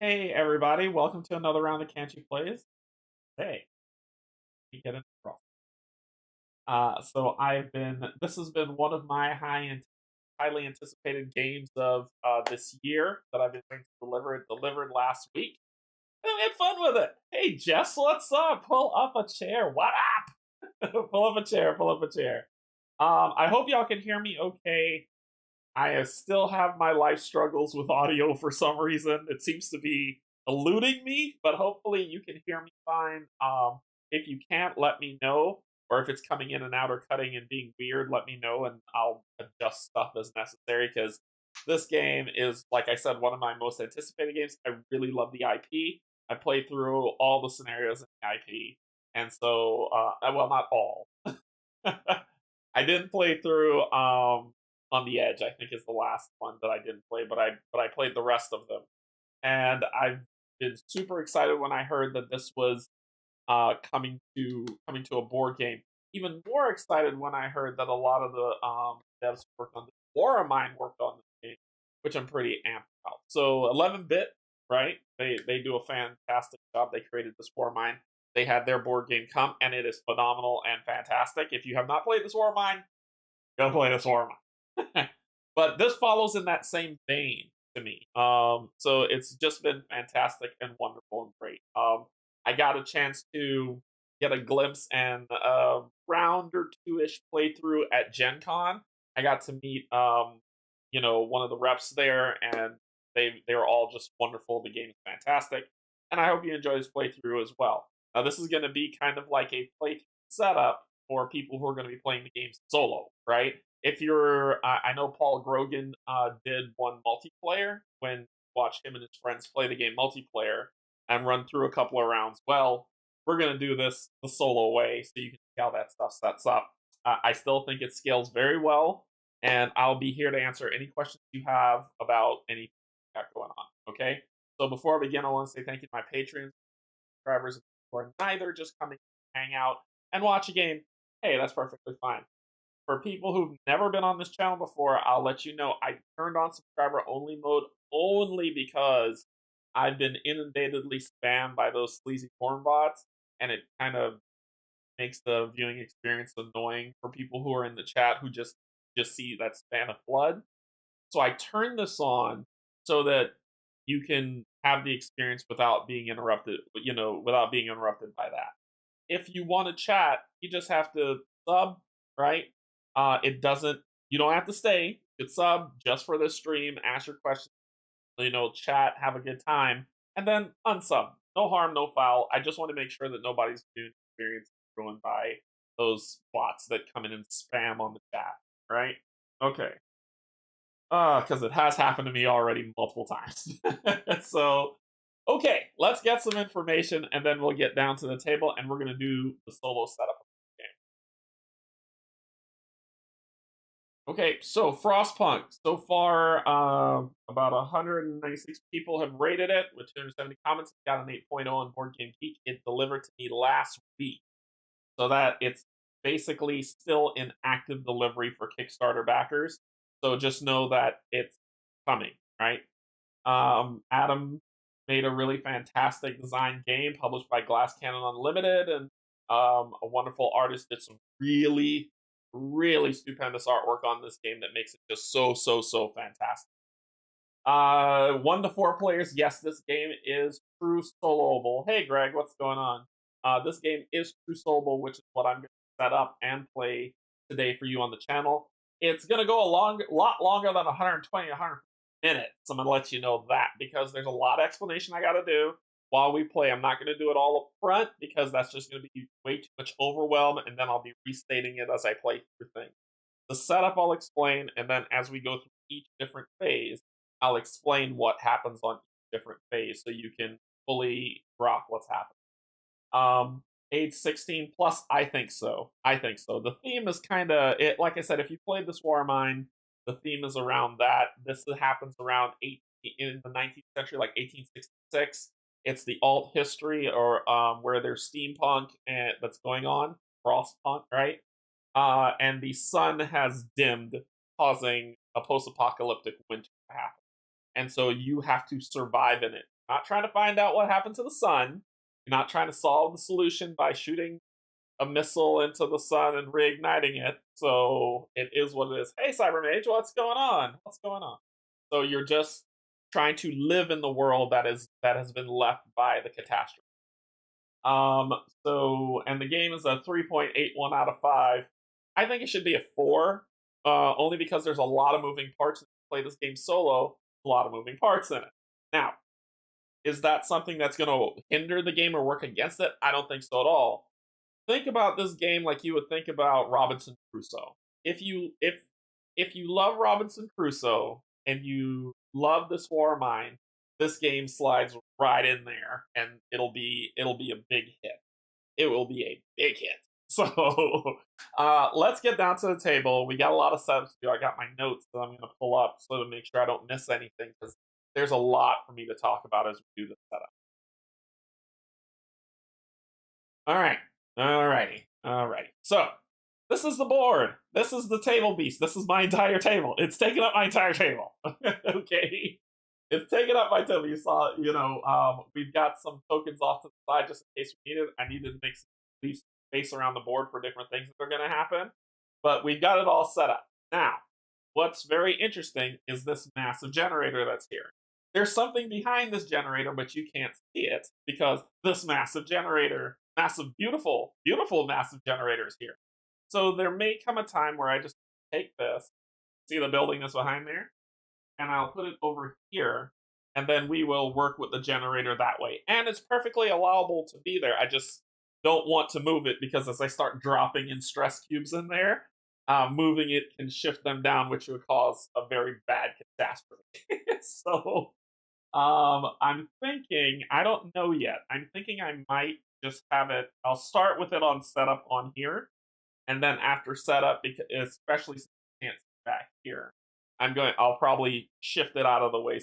Hey everybody, welcome to another round of Canje Plays. Hey, we get into Frost. This has been one of my highly anticipated games of this year that I've been waiting to deliver. It delivered last week. And I had fun with it. Hey Jess, what's up? Pull up a chair. What up? Pull up a chair. Pull up a chair. I hope y'all can hear me okay. I still have my life struggles with audio for some reason. It seems to be eluding me, but hopefully you can hear me fine. If you can't, let me know. Or if it's coming in and out or cutting and being weird, let me know and I'll adjust stuff as necessary because this game is, like I said, one of my most anticipated games. I really love the IP. I played through all the scenarios in the IP. And so, well, not all. I didn't play through on the Edge, I think is the last one that I didn't play, but I played the rest of them, and I've been super excited when I heard that this was coming to a board game. Even more excited when I heard that a lot of the devs who worked on this, War of Mine worked on this game, which I'm pretty amped about. So 11-bit, right? They do a fantastic job. They created this War of Mine. They had their board game come, and it is phenomenal and fantastic. If you have not played this War of Mine, go play this War of Mine. But this follows in that same vein to me. So it's just been fantastic and wonderful and great. I got a chance to get a glimpse and a round or two-ish playthrough at Gen Con. I got to meet one of the reps there, and they were all just wonderful. The game is fantastic, and I hope you enjoy this playthrough as well. Now, this is going to be kind of like a playthrough setup for people who are going to be playing the games solo, right? If you're, I know Paul Grogan did one multiplayer when you watch him and his friends play the game multiplayer and run through a couple of rounds. Well, we're going to do this the solo way so you can see how that stuff sets up. I still think it scales very well, and I'll be here to answer any questions you have about anything you got going on, okay? So before I begin, I want to say thank you to my Patreon subscribers who are neither just coming to hang out and watch a game. Hey, that's perfectly fine. For people who've never been on this channel before, I'll let you know I turned on subscriber only mode only because I've been inundatedly spammed by those sleazy porn bots, and it kind of makes the viewing experience annoying for people who are in the chat who just see that spam of flood. So I turned this on so that you can have the experience without being interrupted, without being interrupted by that. If you want to chat, you just have to sub, right? It doesn't. You don't have to stay. You could sub just for this stream, ask your questions, chat, have a good time, and then unsub. No harm, no foul. I just want to make sure that nobody's doing experience ruined by those bots that come in and spam on the chat, right? Okay. Because it has happened to me already multiple times. So, okay, let's get some information, and then we'll get down to the table, and we're going to do the solo setup. Okay, so Frostpunk. So far, about 196 people have rated it with 270 comments. It got an 8.0 on Board Game Geek. It delivered to me last week. So that it's basically still in active delivery for Kickstarter backers. So just know that it's coming, right? Adam made a really fantastic design game published by Glass Cannon Unlimited, and a wonderful artist did some really stupendous artwork on this game that makes it just so fantastic. 1 to 4 players. Yes, this game is true soloable. Hey, Greg, what's going on? This game is true soloable, which is what I'm going to set up and play today for you on the channel. It's going to go a lot longer than 120, 100 minutes. I'm going to let you know that because there's a lot of explanation I got to do while we play. I'm not going to do it all up front because that's just going to be way too much overwhelm, and then I'll be restating it as I play through things. The setup I'll explain, and then as we go through each different phase, I'll explain what happens on each different phase so you can fully rock what's happening. Age 16 plus, I think so. The theme is kind of it. Like I said, if you played this War of Mine, the theme is around that. This happens around in the 19th century, like 1866. It's the alt history, or where there's steampunk and that's going on, frostpunk, right? And the sun has dimmed, causing a post-apocalyptic winter to happen. And so you have to survive in it. Not trying to find out what happened to the sun. You're not trying to solve the solution by shooting a missile into the sun and reigniting it. So it is what it is. Hey, Cybermage, what's going on? What's going on? So you're just trying to live in the world that has been left by the catastrophe. And the game is a 3.81 out of 5. I think it should be a 4, only because there's a lot of moving parts. If you play this game solo, a lot of moving parts in it. Now, is that something that's going to hinder the game or work against it? I don't think so at all. Think about this game like you would think about Robinson Crusoe. If you love Robinson Crusoe and you love this War of Mine, this game slides right in there, and it'll be a big hit. It will be a big hit. So let's get down to the table. We got a lot of setups to do. I got my notes that I'm going to pull up so to make sure I don't miss anything, because there's a lot for me to talk about as we do this setup. Alrighty. So this is the board. This is the table beast. This is my entire table. It's taking up my entire table. Okay. It's taking up my table. You saw, we've got some tokens off to the side just in case we need it. I needed to leave space around the board for different things that are going to happen. But we've got it all set up. Now, what's very interesting is this massive generator that's here. There's something behind this generator, but you can't see it because this massive generator, beautiful massive generator is here. So there may come a time where I just take this, see the building that's behind there, and I'll put it over here, and then we will work with the generator that way. And it's perfectly allowable to be there. I just don't want to move it because as I start dropping in stress cubes in there, moving it can shift them down, which would cause a very bad catastrophe. So I'm thinking, I don't know yet. I'm thinking I might just have it, I'll start with it on setup on here, and then after setup, because especially since I can't see back here, I'll probably shift it out of the way.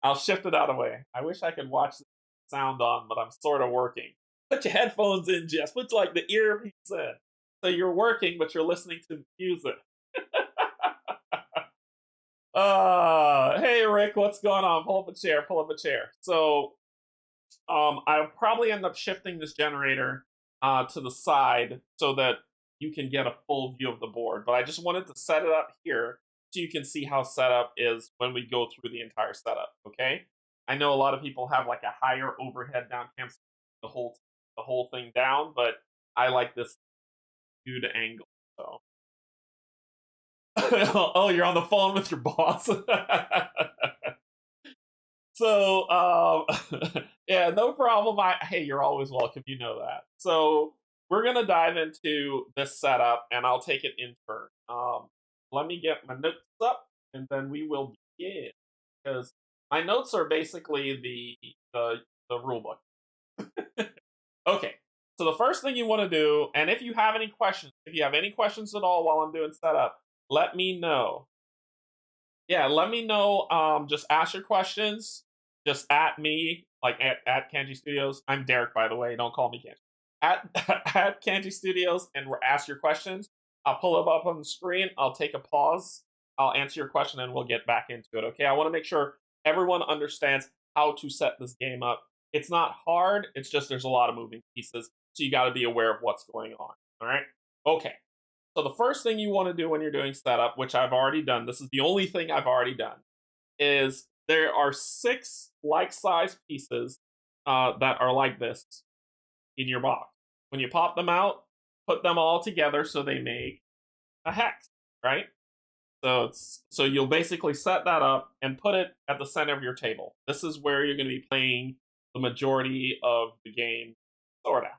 I'll shift it out of the way. I wish I could watch the sound on, but I'm sort of working. Put your headphones in, Jess. Put like the earpiece in. So you're working, but you're listening to music. Hey Rick, what's going on? Pull up a chair. So I'll probably end up shifting this generator to the side so that you can get a full view of the board. But I just wanted to set it up here so you can see how setup is when we go through the entire setup, okay? I know a lot of people have like a higher overhead down cam, the whole thing down, but I like this skewed angle, so. Oh, you're on the phone with your boss. So, yeah, no problem. Hey, you're always welcome. You know that. So we're gonna dive into this setup, and I'll take it in turn. Let me get my notes up, and then we will begin. Because my notes are basically the rule book. Okay. So the first thing you want to do, and if you have any questions at all while I'm doing setup, let me know. Yeah, let me know. Just ask your questions. Just at me, like at Canje Studios. I'm Derek, by the way. Don't call me Canje. At Canje Studios, and ask your questions. I'll pull it up on the screen. I'll take a pause. I'll answer your question, and we'll get back into it. Okay. I want to make sure everyone understands how to set this game up. It's not hard. It's just there's a lot of moving pieces, so you got to be aware of what's going on. All right. Okay. So the first thing you want to do when you're doing setup, which I've already done, this is the only thing I've already done, is there are 6 like-sized pieces that are like this in your box. When you pop them out, put them all together so they make a hex, right? So you'll basically set that up and put it at the center of your table. This is where you're going to be playing the majority of the game, sort of.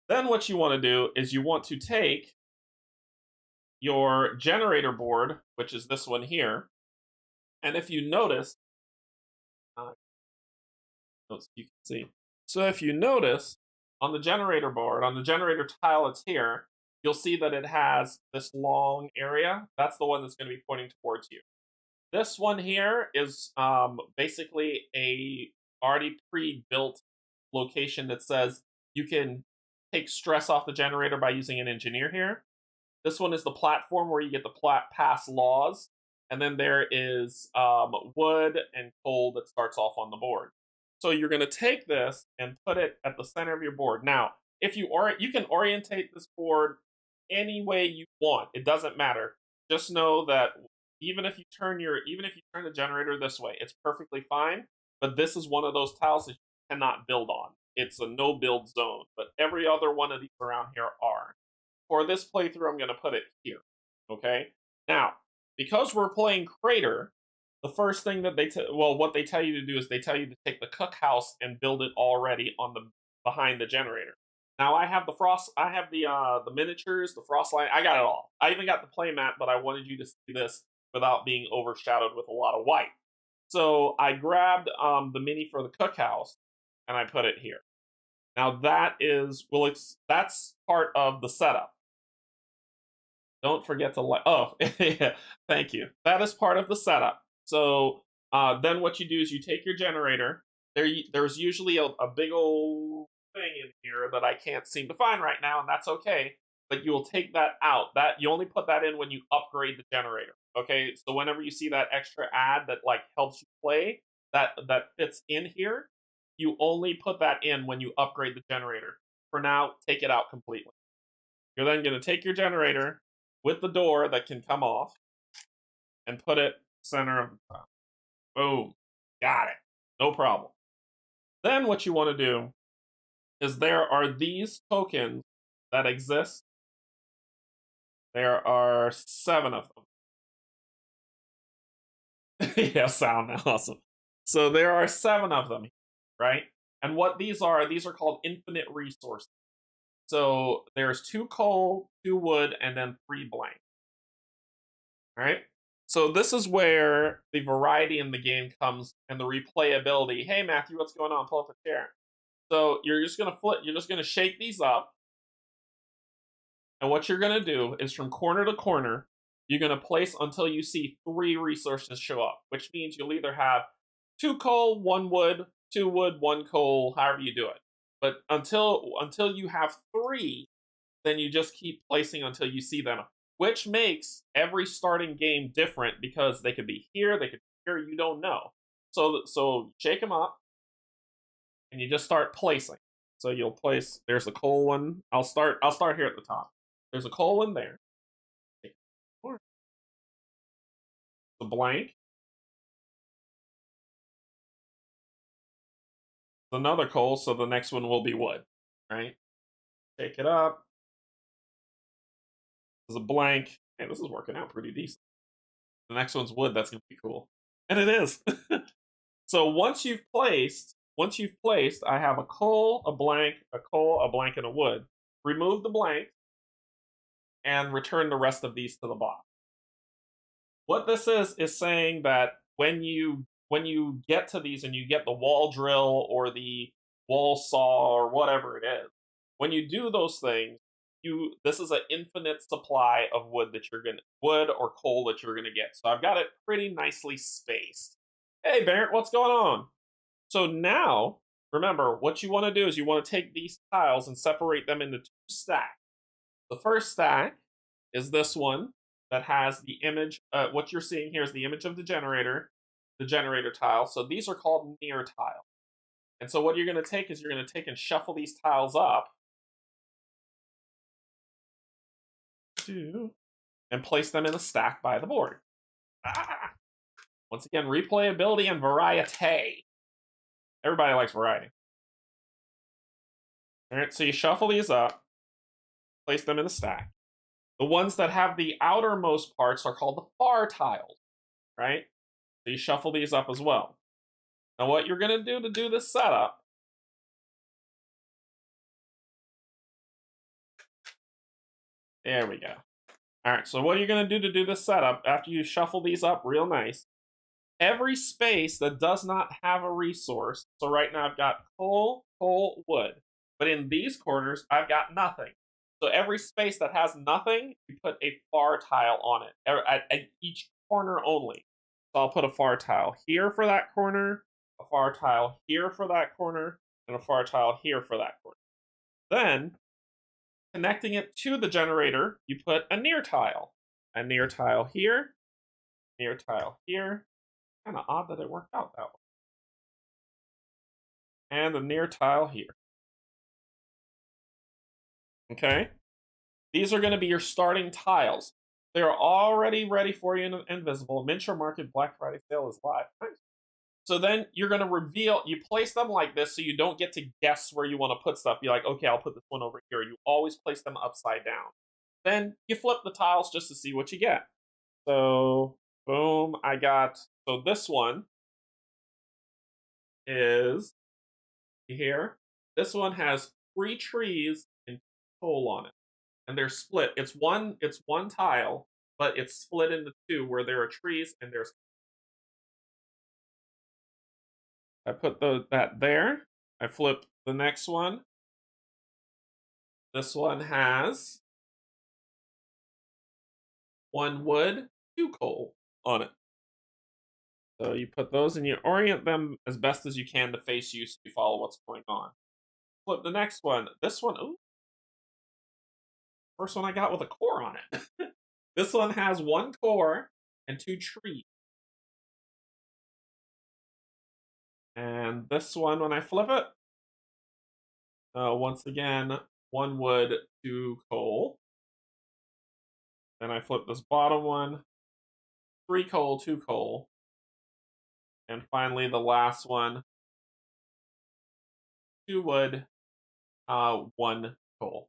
Then what you want to do is you want to take your generator board, which is this one here, and if you notice, you can see. So if you notice on the generator board, on the generator tile that's here, you'll see that it has this long area. That's the one that's going to be pointing towards you. This one here is basically a already pre-built location that says you can take stress off the generator by using an engineer here. This one is the platform where you get to pass laws. and then there is wood and coal that starts off on the board. So you're going to take this and put it at the center of your board. Now, if you can orientate this board any way you want. It doesn't matter. Just know that even if you turn the generator this way, it's perfectly fine. But this is one of those tiles that you cannot build on. It's a no build zone. But every other one of these around here are. For this playthrough, I'm going to put it here. Okay. Now, because we're playing Crater, the first thing that what they tell you to do is they tell you to take the cookhouse and build it already on the behind the generator. Now I have the miniatures, the frost line. I got it all. I even got the playmat, but I wanted you to see this without being overshadowed with a lot of white. So I grabbed the mini for the cookhouse and I put it here. Now that's part of the setup. Don't forget to like. Oh, yeah, thank you. That is part of the setup. So then what you do is you take your generator. There's usually a big old thing in here that I can't seem to find right now, and that's okay. But you will take that out. That you only put that in when you upgrade the generator. Okay, so whenever you see that extra ad that like helps you play, that fits in here, you only put that in when you upgrade the generator. For now, take it out completely. You're then going to take your generator with the door that can come off and put it center of the top. Boom. Got it. No problem. Then what you want to do is there are these tokens that exist. There are 7 of them. Yeah, sound awesome. So there are 7 of them, right? And what these are called infinite resources. So there's 2 coal, 2 wood, and then 3 blank. All right. So this is where the variety in the game comes and the replayability. Hey Matthew, what's going on? Pull up a chair. So you're just gonna shake these up. And what you're gonna do is from corner to corner, you're gonna place until you see 3 resources show up, which means you'll either have 2 coal, 1 wood, 2 wood, 1 coal, however you do it. But until you have 3, then you just keep placing until you see them, which makes every starting game different because they could be here, they could be here, you don't know. So shake them up, and you just start placing. So you'll place. There's a coal one. I'll start here at the top. There's a coal one there. The blank. Another coal, so the next one will be wood. Right? Shake it up. There's a blank. Hey, this is working out pretty decent. The next one's wood. That's gonna be cool, and it is. So once you've placed, I have a coal, a blank, and a wood. Remove the blank, and return the rest of these to the box. What this is saying that when you get to these and you get the wall drill or the wall saw or whatever it is, when you do those things, this is an infinite supply of wood or coal that you're gonna get. So I've got it pretty nicely spaced. Hey Barrett, what's going on? So now, remember, what you want to do is you want to take these tiles and separate them into 2 stacks. The first stack is this one that has the image. What you're seeing here is the image of the generator tile. So these are called near tiles. And so what you're going to take is you're going to take and shuffle these tiles up and place them in a stack by the board. Once again, replayability and variety. Everybody likes variety. All right, so you shuffle these up, place them in a stack. The ones that have the outermost parts are called the far tiles, right? So you shuffle these up as well. Now what you're going to do this setup there we go. All right, so what you're going to do this setup, after you shuffle these up real nice, every space that does not have a resource, so right now I've got coal, wood, but in these corners, I've got nothing. So every space that has nothing, you put a far tile on it, at each corner only. So I'll put a far tile here for that corner, a far tile here for that corner, and a far tile here for that corner. Then, connecting it to the generator, you put a near tile here, near tile here. Kind of odd that it worked out that way. And the near tile here. Okay? These are going to be your starting tiles. They're already ready for you in Invisible. Miniature Market Black Friday sale is live. Nice. So then you're going to reveal, you place them like this so you don't get to guess where you want to put stuff. You're like, okay, I'll put this one over here. You always place them upside down. Then you flip the tiles just to see what you get. So, boom, I got, so this one is here. This one has 3 trees and coal on it. And they're split. It's one tile, but it's split into 2 where there are trees and there's, I put that there. I flip the next one. This one has 1 wood, 2 coal on it. So you put those and you orient them as best as you can to face you so you follow what's going on. Flip the next one. This one, ooh. First one I got with a core on it. This one has 1 core and 2 trees. And this one, when I flip it, once again, 1 wood, 2 coal. Then I flip this bottom one, 3 coal, 2 coal. And finally, the last one, 2 wood, 1 coal.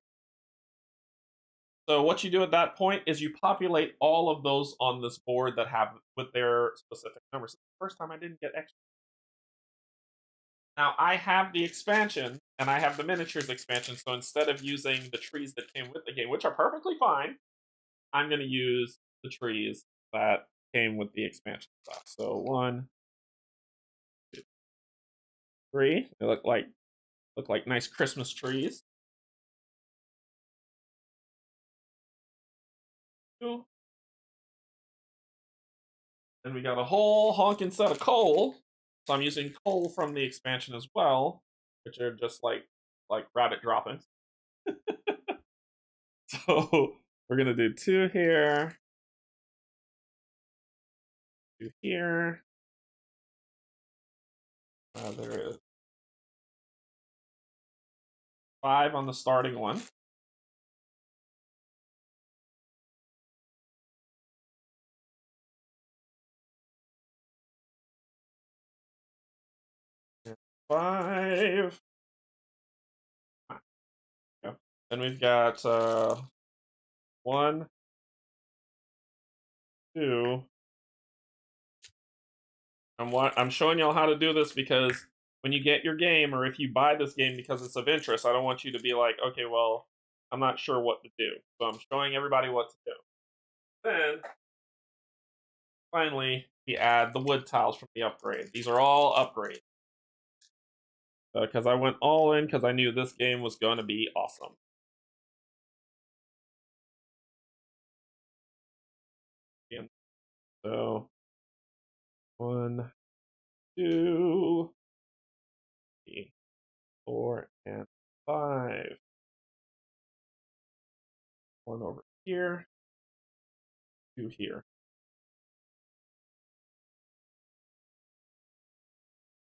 So what you do at that point is you populate all of those on this board that have with their specific numbers. The first time I didn't get extra. Now I have the expansion and I have the miniatures expansion. So instead of using the trees that came with the game, which are perfectly fine, I'm going to use the trees that came with the expansion stuff. So 1, 2, 3. They look like nice Christmas trees. 2. Then we got a whole honking set of coal. So I'm using coal from the expansion as well, which are just like rabbit droppings. So we're gonna do 2 here, 2 here. There is 5 on the starting one. And 5. Yeah. Then we've got 1, 2. I'm showing y'all how to do this because when you get your game, or if you buy this game because it's of interest, I don't want you to be like, okay, well, I'm not sure what to do. So I'm showing everybody what to do. Then, finally, we add the wood tiles from the upgrade. These are all upgrades. Because I went all in because I knew this game was going to be awesome. And so, 1, 2, 3, 4, and 5. 1 over here, 2 here.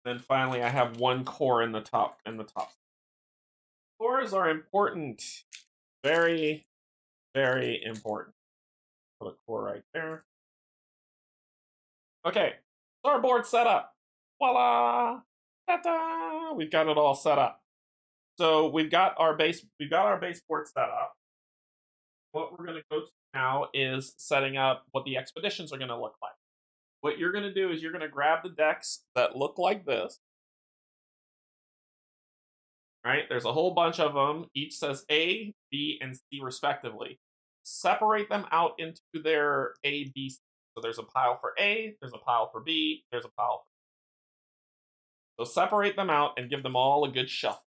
Then finally, I have 1 core in the top. Cores are important. Very, very important. Put a core right there. Okay, so our board's set up. Voila! Ta-da! We've got it all set up. So we've got our base board set up. What we're going to go to now is setting up what the expeditions are going to look like. What you're going to do is you're going to grab the decks that look like this. Right? There's a whole bunch of them. Each says A, B, and C respectively. Separate them out into their A, B, C. So there's a pile for A, there's a pile for B, there's a pile for C. So separate them out and give them all a good shuffle.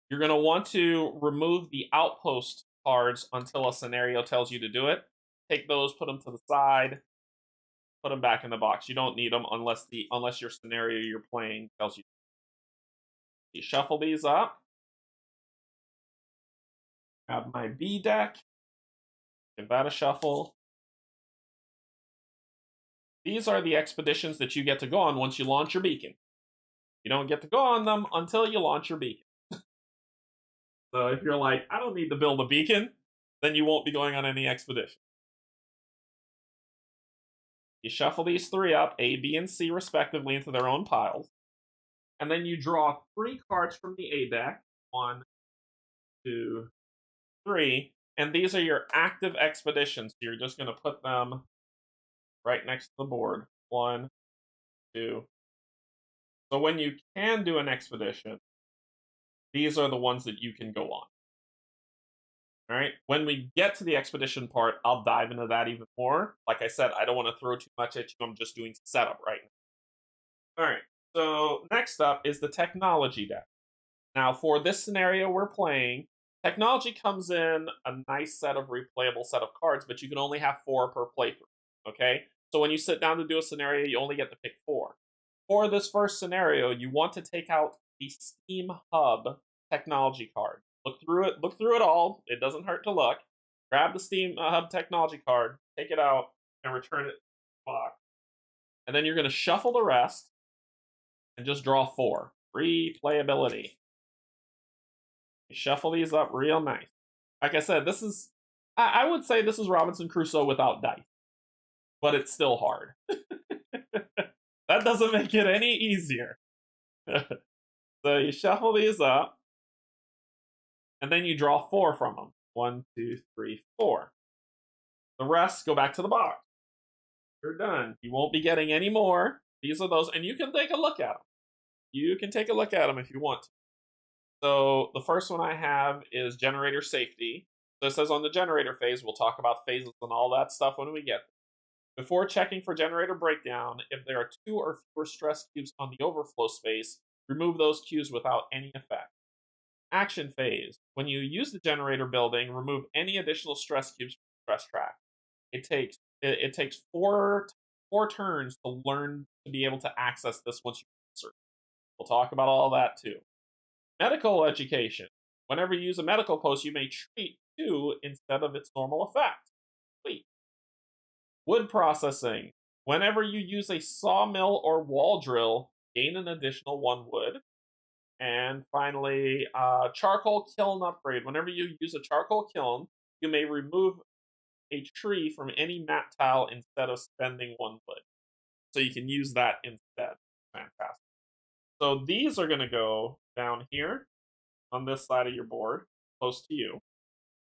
You're going to want to remove the outpost cards until a scenario tells you to do it. Take those, put them to the side, put them back in the box. You don't need them unless your scenario you're playing tells you. You shuffle these up. Grab my B deck. Give that a shuffle. These are the expeditions that you get to go on once you launch your beacon. You don't get to go on them until you launch your beacon. So if you're like, I don't need to build a beacon, then you won't be going on any expedition. You shuffle these 3 up, A, B, and C respectively, into their own piles. And then you draw 3 cards from the A deck. 1, 2, 3. And these are your active expeditions. So you're just going to put them right next to the board. 1, 2. So when you can do an expedition, these are the ones that you can go on. All right. When we get to the expedition part, I'll dive into that even more. Like I said, I don't want to throw too much at you. I'm just doing setup right now. All right. So next up is the technology deck. Now, for this scenario we're playing, technology comes in a nice set of replayable set of cards, but you can only have 4 per playthrough. Okay. So when you sit down to do a scenario, you only get to pick 4. For this first scenario, you want to take out the Steam Hub technology card. Look through it all. It doesn't hurt to look. Grab the Steam Hub technology card, take it out, and return it to the box. And then you're going to shuffle the rest and just draw 4. Replayability. You shuffle these up real nice. Like I said, I would say this is Robinson Crusoe without dice. But it's still hard. That doesn't make it any easier. So you shuffle these up. And then you draw 4 from them. 1, 2, 3, 4. The rest go back to the box. You're done. You won't be getting any more. These are those, and you can take a look at them. You can take a look at them if you want to. So the first one I have is generator safety. So it says on the generator phase, we'll talk about phases and all that stuff when we get there. Before checking for generator breakdown, if there are 2 or fewer stress cubes on the overflow space, remove those cubes without any effect. Action phase. When you use the generator building, remove any additional stress cubes from the stress track. It takes four turns to learn to be able to access this once you research. We'll talk about all that too. Medical education. Whenever you use a medical post, you may treat 2 instead of its normal effect. Sweet. Wood processing. Whenever you use a sawmill or wall drill, gain an additional 1 wood. And finally, charcoal kiln upgrade. Whenever you use a charcoal kiln, you may remove a tree from any mat tile instead of spending 1 wood. So you can use that instead. Fantastic. So these are going to go down here on this side of your board, close to you.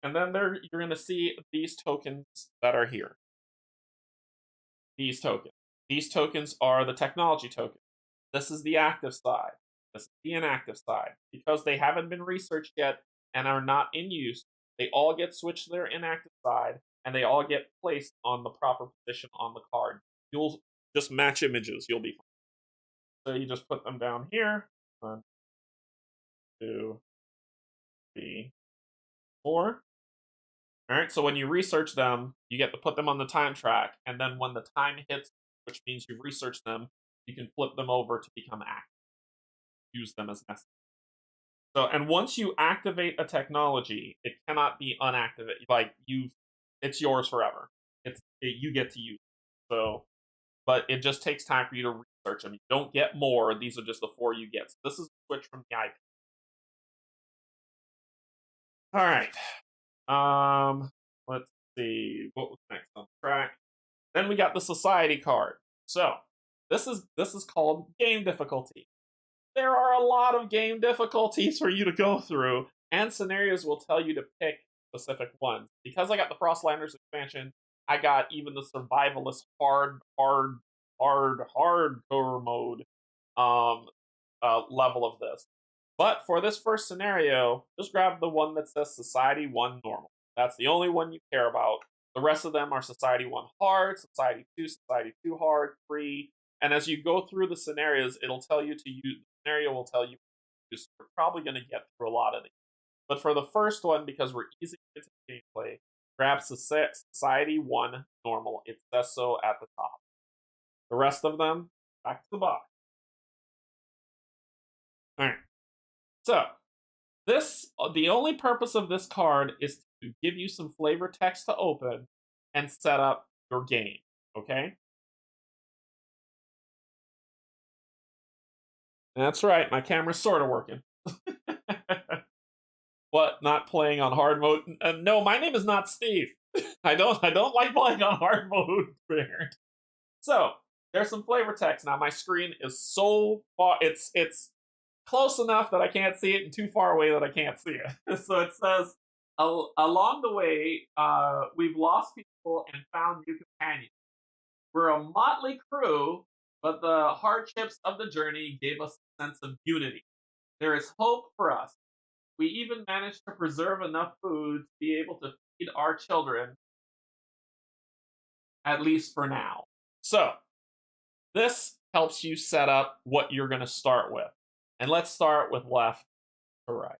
And then you're going to see these tokens that are here. These tokens. These tokens are the technology tokens. This is the active side. This is the inactive side. Because they haven't been researched yet and are not in use, they all get switched to their inactive side, and they all get placed on the proper position on the card. You'll just match images. You'll be fine. So you just put them down here. 1, 2, 3, 4. All right, so when you research them, you get to put them on the time track, and then when the time hits, which means you've researched them, you can flip them over to become active. Use them as necessary. So, and once you activate a technology, it cannot be unactivated. Like it's yours forever. You get to use it. So, but it just takes time for you to research them. You don't get more. These are just the 4 you get. So this is a switch from the IP. All right. Let's see what was next on the track. Then we got the society card. So this is called game difficulty. There are a lot of game difficulties for you to go through, and scenarios will tell you to pick specific ones. Because I got the Frostlanders expansion, I got even the survivalist hardcore mode level of this. But for this first scenario, just grab the one that says Society 1 Normal. That's the only one you care about. The rest of them are Society 1 Hard, Society 2, Society 2 Hard, 3. And as you go through the scenarios, it'll tell you to use, the scenario will tell you, you're probably going to get through a lot of these. But for the first one, because we're easy into the gameplay, grab Society 1 Normal. It says so at the top. The rest of them, back to the box. Alright. So, the only purpose of this card is to give you some flavor text to open and set up your game, okay? That's right, my camera's sort of working. What? Not playing on hard mode? No, my name is not Steve. I don't like playing on hard mode. So there's some flavor text now. My screen is so far. It's close enough that I can't see it, and too far away that I can't see it. So it says, along the way, we've lost people and found new companions. We're a motley crew, but the hardships of the journey gave us a sense of unity. There is hope for us. We even managed to preserve enough food to be able to feed our children, at least for now. So, this helps you set up what you're going to start with. And let's start with left to right.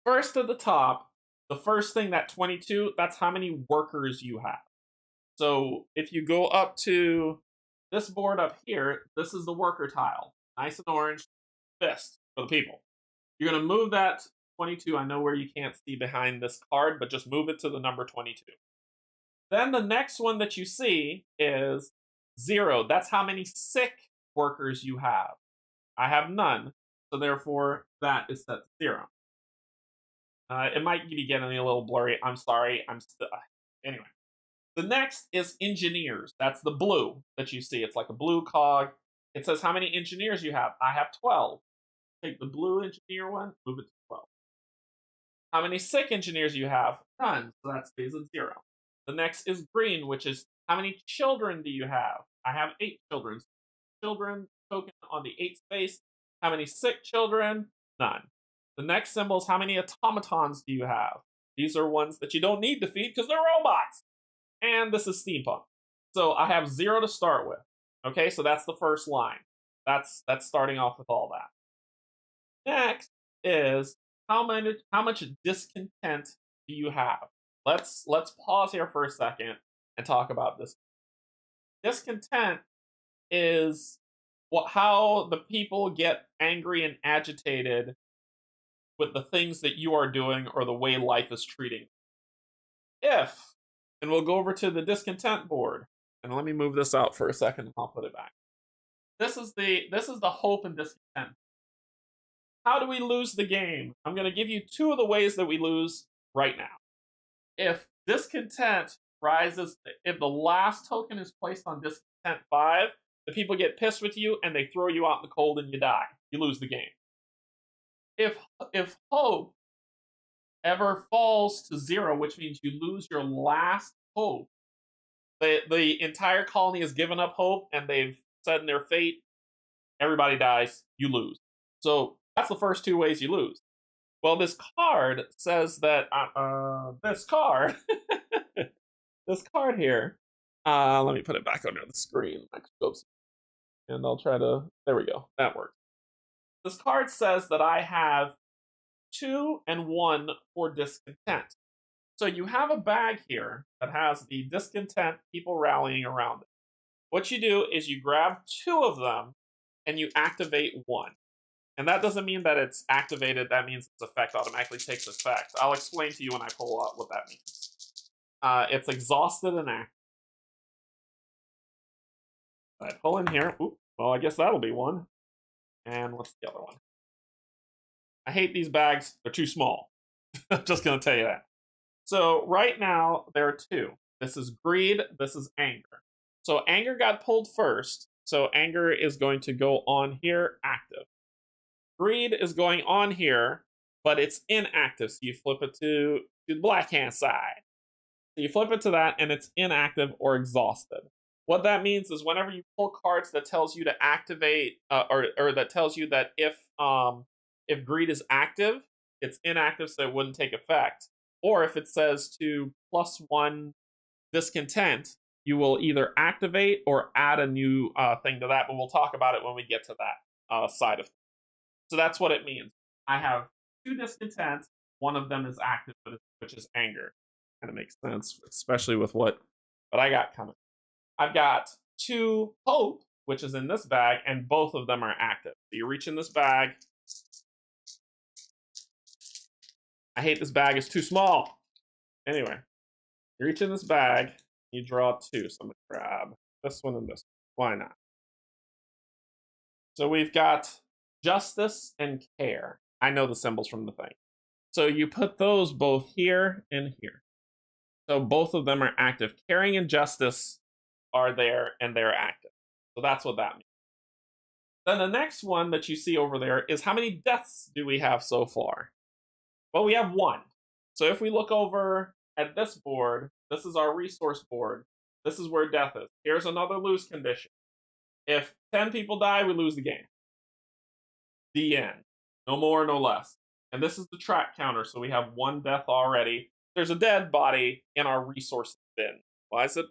First at the top, the first thing, that 22, that's how many workers you have. So if you go up to this board up here, this is the worker tile. Nice and orange, fist for the people. You're going to move that 22. I know where you can't see behind this card, but just move it to the number 22. Then the next one that you see is 0. That's how many sick workers you have. I have none, so therefore that is set to 0. It might be getting a little blurry. I'm sorry. Anyway. The next is engineers. That's the blue that you see. It's like a blue cog. It says how many engineers you have. I have 12. Take the blue engineer one, move it to 12. How many sick engineers you have? None. So that stays at 0. The next is green, which is how many children do you have? I have 8 children. Children token on the 8 space. How many sick children? None. The next symbol is how many automatons do you have? These are ones that you don't need to feed because they're robots. And this is steampunk. So I have 0 to start with. Okay, so that's the first line. That's starting off with all that. Next is how much discontent do you have? Let's pause here for a second and talk about this. Discontent is how the people get angry and agitated with the things that you are doing or the way life is treating. And we'll go over to the discontent board. And let me move this out for a second and I'll put it back. This is the hope and discontent. How do we lose the game? I'm going to give you 2 of the ways that we lose right now. If discontent rises, if the last token is placed on discontent 5, the people get pissed with you and they throw you out in the cold and you die. You lose the game. If hope ever falls to 0, which means you lose your last hope, the entire colony has given up hope and they've said in their fate, everybody dies, you lose. So that's the first 2 ways you lose. Well, this card says that this card here. Let me put it back under the screen. And I'll try to. There we go. That works. This card says that I have 2 and 1 for discontent. So you have a bag here that has the discontent people rallying around it. What you do is you grab 2 of them and you activate 1. And that doesn't mean that it's activated. That means its effect automatically takes effect. I'll explain to you when I pull out what that means. It's exhausted and active. I pull in here. Ooh, well, I guess that'll be 1. And what's the other one? I hate these bags. They're too small. I'm just going to tell you that. So right now, there are 2. This is greed. This is anger. So anger got pulled first. So anger is going to go on here, active. Greed is going on here, but it's inactive. So you flip it to the black hand side. So you flip it to that, and it's inactive or exhausted. What that means is whenever you pull cards that tells you to activate, or that tells you that if greed is active, it's inactive, so it wouldn't take effect. Or if it says to +1 discontent, you will either activate or add a new thing to that. But we'll talk about it when we get to that side of things. So that's what it means. I have 2 discontent. One of them is active, which is anger. Kind of makes sense, especially with what I got coming. I've got 2 hope, which is in this bag, and both of them are active. So you reach in this bag. I hate this bag. It's too small. Anyway, you reach in this bag. You draw 2. So I'm going to grab this one and this one. Why not? So we've got justice and care. I know the symbols from the thing. So you put those both here and here. So both of them are active. Caring and justice are there and they're active. So that's what that means. Then the next one that you see over there is how many deaths do we have so far? Well, we have 1. So if we look over at this board, this is our resource board. This is where death is. Here's another lose condition. If 10 people die, we lose the game. The end. No more, no less. And this is the track counter, so we have 1 death already. There's a dead body in our resource bin. Why is it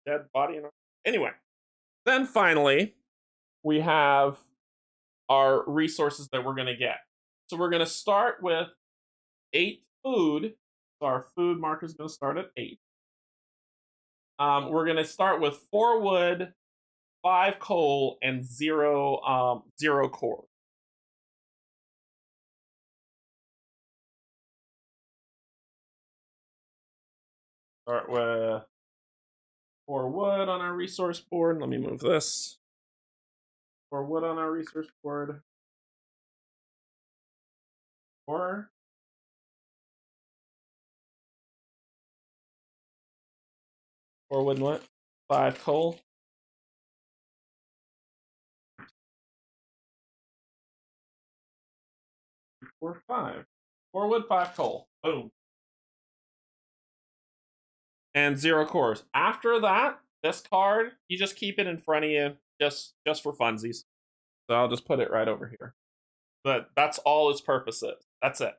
dead body in our... Anyway. Then finally, we have our resources that we're going to get. So we're going to start with 8 food. So our food marker is going to start at 8. We're going to start with 4 wood, 5 coal, and 0 core. Start with 4 wood on our resource board. Let me move this. 4 wood on our resource board. 4 wood and what? 5 coal. 4, 5. 4 wood, 5 coal. Boom. And 0 cores. After that, this card, you just keep it in front of you just for funsies. So I'll just put it right over here. But that's all its purpose is. That's it.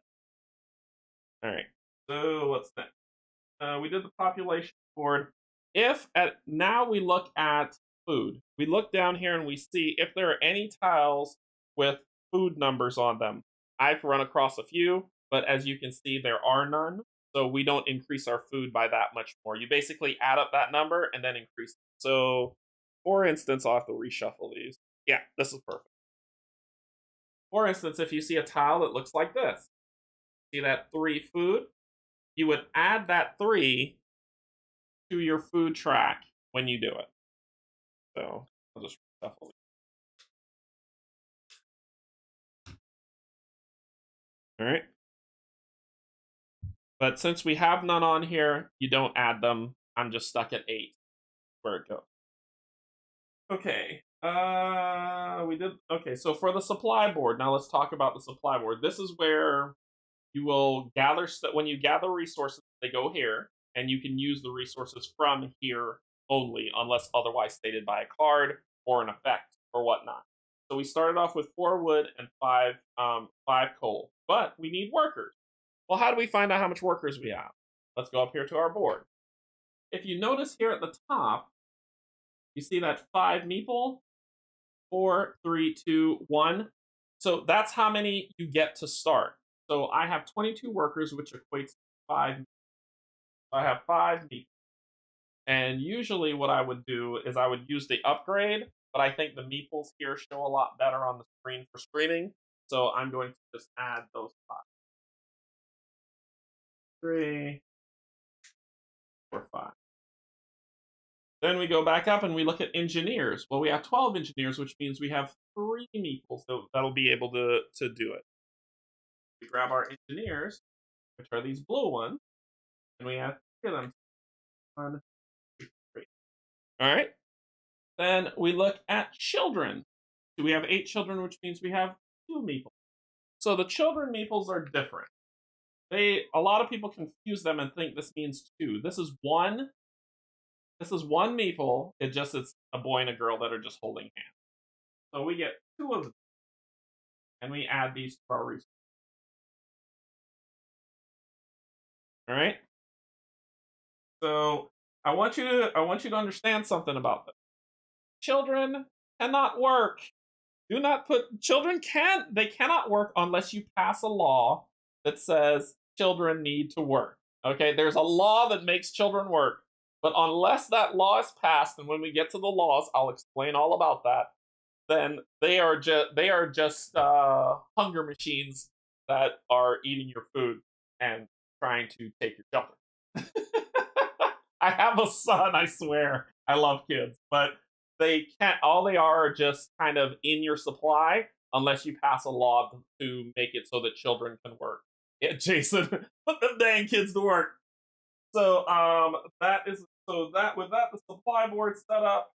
All right. So what's next? We did the population board. Now we look at food. We look down here and we see if there are any tiles with food numbers on them. I've run across a few, but as you can see, there are none. So we don't increase our food by that much more. You basically add up that number and then increase it. So, for instance, I'll have to reshuffle these. Yeah, this is perfect. For instance, if you see a tile that looks like this, see that 3 food? You would add that 3 to your food track when you do it. So I'll just reshuffle it. All right. But since we have none on here, you don't add them. I'm just stuck at 8 where it goes. Okay. Okay, so for the supply board, now let's talk about the supply board. This is where you will gather when you gather resources, they go here, and you can use the resources from here only, unless otherwise stated by a card or an effect or whatnot. So we started off with 4 wood and 5 coal, but we need workers. Well, how do we find out how much workers we have? Let's go up here to our board. If you notice here at the top, you see that 5 meeple, 4, 3, 2, 1. So that's how many you get to start. So I have 22 workers, which equates to 5. I have 5 meeples. And usually what I would do is I would use the upgrade, but I think the meeples here show a lot better on the screen for streaming. So I'm going to just add those 5. 3, 4, 5. Then we go back up and we look at engineers. Well, we have 12 engineers, which means we have 3 meeples that'll be able to do it. We grab our engineers, which are these blue ones, and we add 3 of them. 1, 2, 3. All right. Then we look at children. We have 8 children, which means we have 2 meeples. So the children meeples are different. A lot of people confuse them and think this means 2. This is 1. This is 1 meeple. It's a boy and a girl that are just holding hands. So we get 2 of them, and we add these to our resource. All right. So I want you to understand something about this. Children cannot work. Children cannot work unless you pass a law that says children need to work. Okay, there's a law that makes children work, but unless that law is passed, and when we get to the laws, I'll explain all about that. Then they are just hunger machines that are eating your food and trying to take your shelter. I have a son, I swear. I love kids, but they can't. All they are just kind of in your supply unless you pass a law to make it so that children can work. Yeah, Jason, put them dang kids to work. So that is so that with that the supply board set up.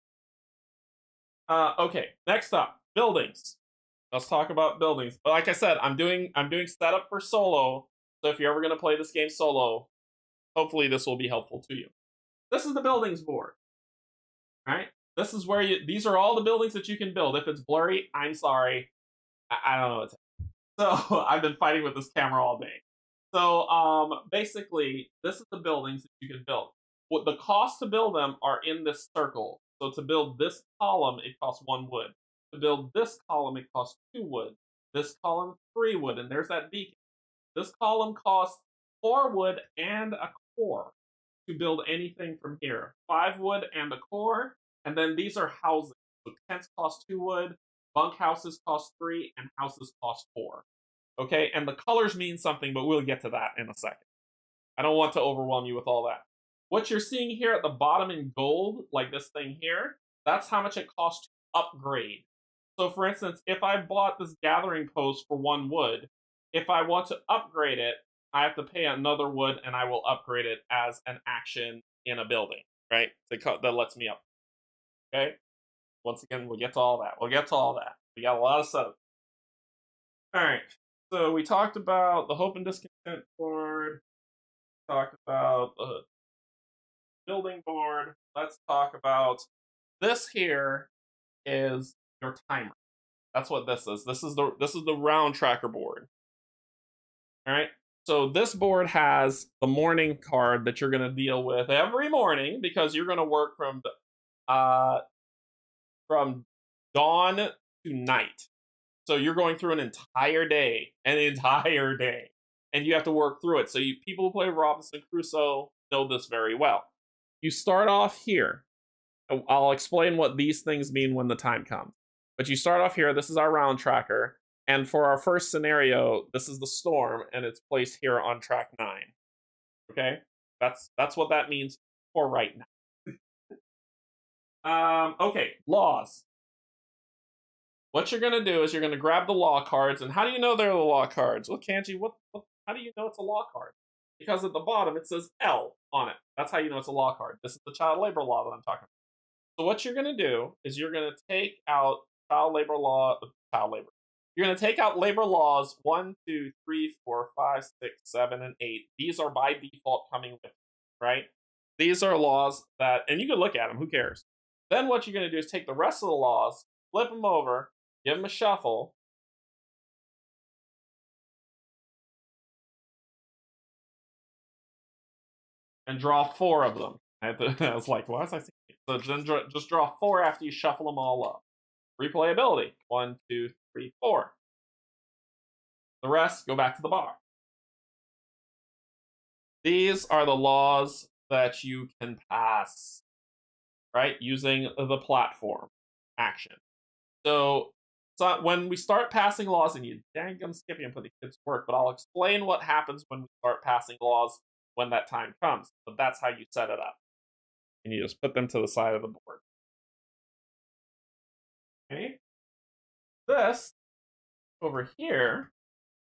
Okay, next up, buildings. Let's talk about buildings. But like I said, I'm doing setup for solo. So if you're ever gonna play this game solo, hopefully this will be helpful to you. This is the buildings board. Right? This is where these are all the buildings that you can build. If it's blurry, I'm sorry. I don't know what to say. So I've been fighting with this camera all day. So basically, this is the buildings that you can build. What the cost to build them are in this circle. So to build this column, it costs 1 wood. To build this column, it costs 2 wood. This column, 3 wood, and there's that beacon. This column costs 4 wood and a core to build anything from here. 5 wood and a core, and then these are houses. So tents cost 2 wood, bunkhouses cost 3, and houses cost 4. Okay, and the colors mean something, but we'll get to that in a second. I don't want to overwhelm you with all that. What you're seeing here at the bottom in gold, like this thing here, that's how much it costs to upgrade. So for instance, if I bought this gathering post for 1 wood, if I want to upgrade it, I have to pay another wood and I will upgrade it as an action in a building, right? That lets me up. Okay? Once again, we'll get to all that. We got a lot of setup. Alright. So we talked about the hope and discontent board. Talked about the building board. Let's talk about this here is your timer. That's what this is. This is the round tracker board. All right. So this board has the morning card that you're going to deal with every morning because you're going to work from dawn to night. So you're going through an entire day, and you have to work through it. So people who play Robinson Crusoe know this very well. You start off here. I'll explain what these things mean when the time comes. But you start off here. This is our round tracker. And for our first scenario, this is the storm, and it's placed here on track 9. Okay? That's what that means for right now. Okay, laws. What you're going to do is you're going to grab the law cards, and how do you know they're the law cards? Well, Canje, how do you know it's a law card? Because at the bottom it says L on it. That's how you know it's a law card. This is the child labor law that I'm talking about. So what you're going to do is you're going to take out You're going to take out labor laws 1, 2, 3, 4, 5, 6, 7, and 8. These are by default coming with, right? These are laws that, and you can look at them, who cares? Then what you're going to do is take the rest of the laws, flip them over, give them a shuffle, and draw 4 of them. I was like, why was I saying? So then just draw 4 after you shuffle them all up. Replayability 1, 2, 3, 4. The rest go back to the bar. These are the laws that you can pass, right? Using the platform action. So when we start passing laws, and you dang, I'm skipping and put the kids to work, but I'll explain what happens when we start passing laws when that time comes. But that's how you set it up. And you just put them to the side of the board. Okay. This over here,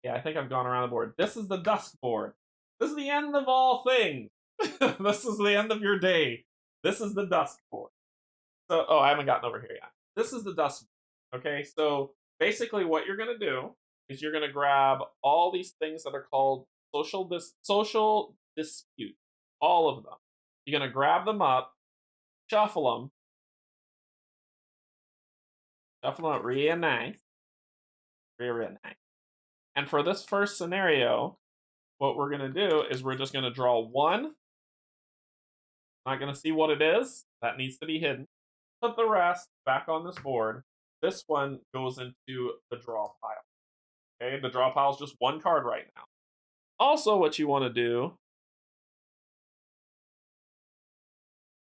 yeah, I think I've gone around the board. This is the Dusk board. This is the end of all things. This is the end of your day. This is the Dusk board. So, I haven't gotten over here yet. This is the Dusk board. Okay, so basically what you're going to do is you're going to grab all these things that are called social dispute. All of them. You're going to grab them up, shuffle them up real nice. Real nice. And for this first scenario, what we're going to do is we're just going to draw 1. Not going to see what it is. That needs to be hidden. Put the rest back on this board. This one goes into the draw pile. Okay, the draw pile is just 1 card right now. Also, what you want to do...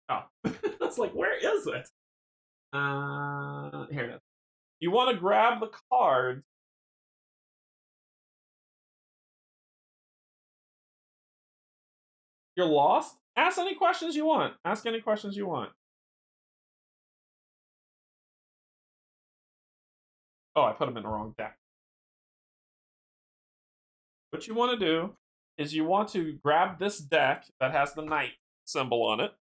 Oh, it's like, where is it? Here it is. You want to grab the cards. You're lost? Ask any questions you want. Oh, I put them in the wrong deck. What you want to do is you want to grab this deck that has the knight symbol on it.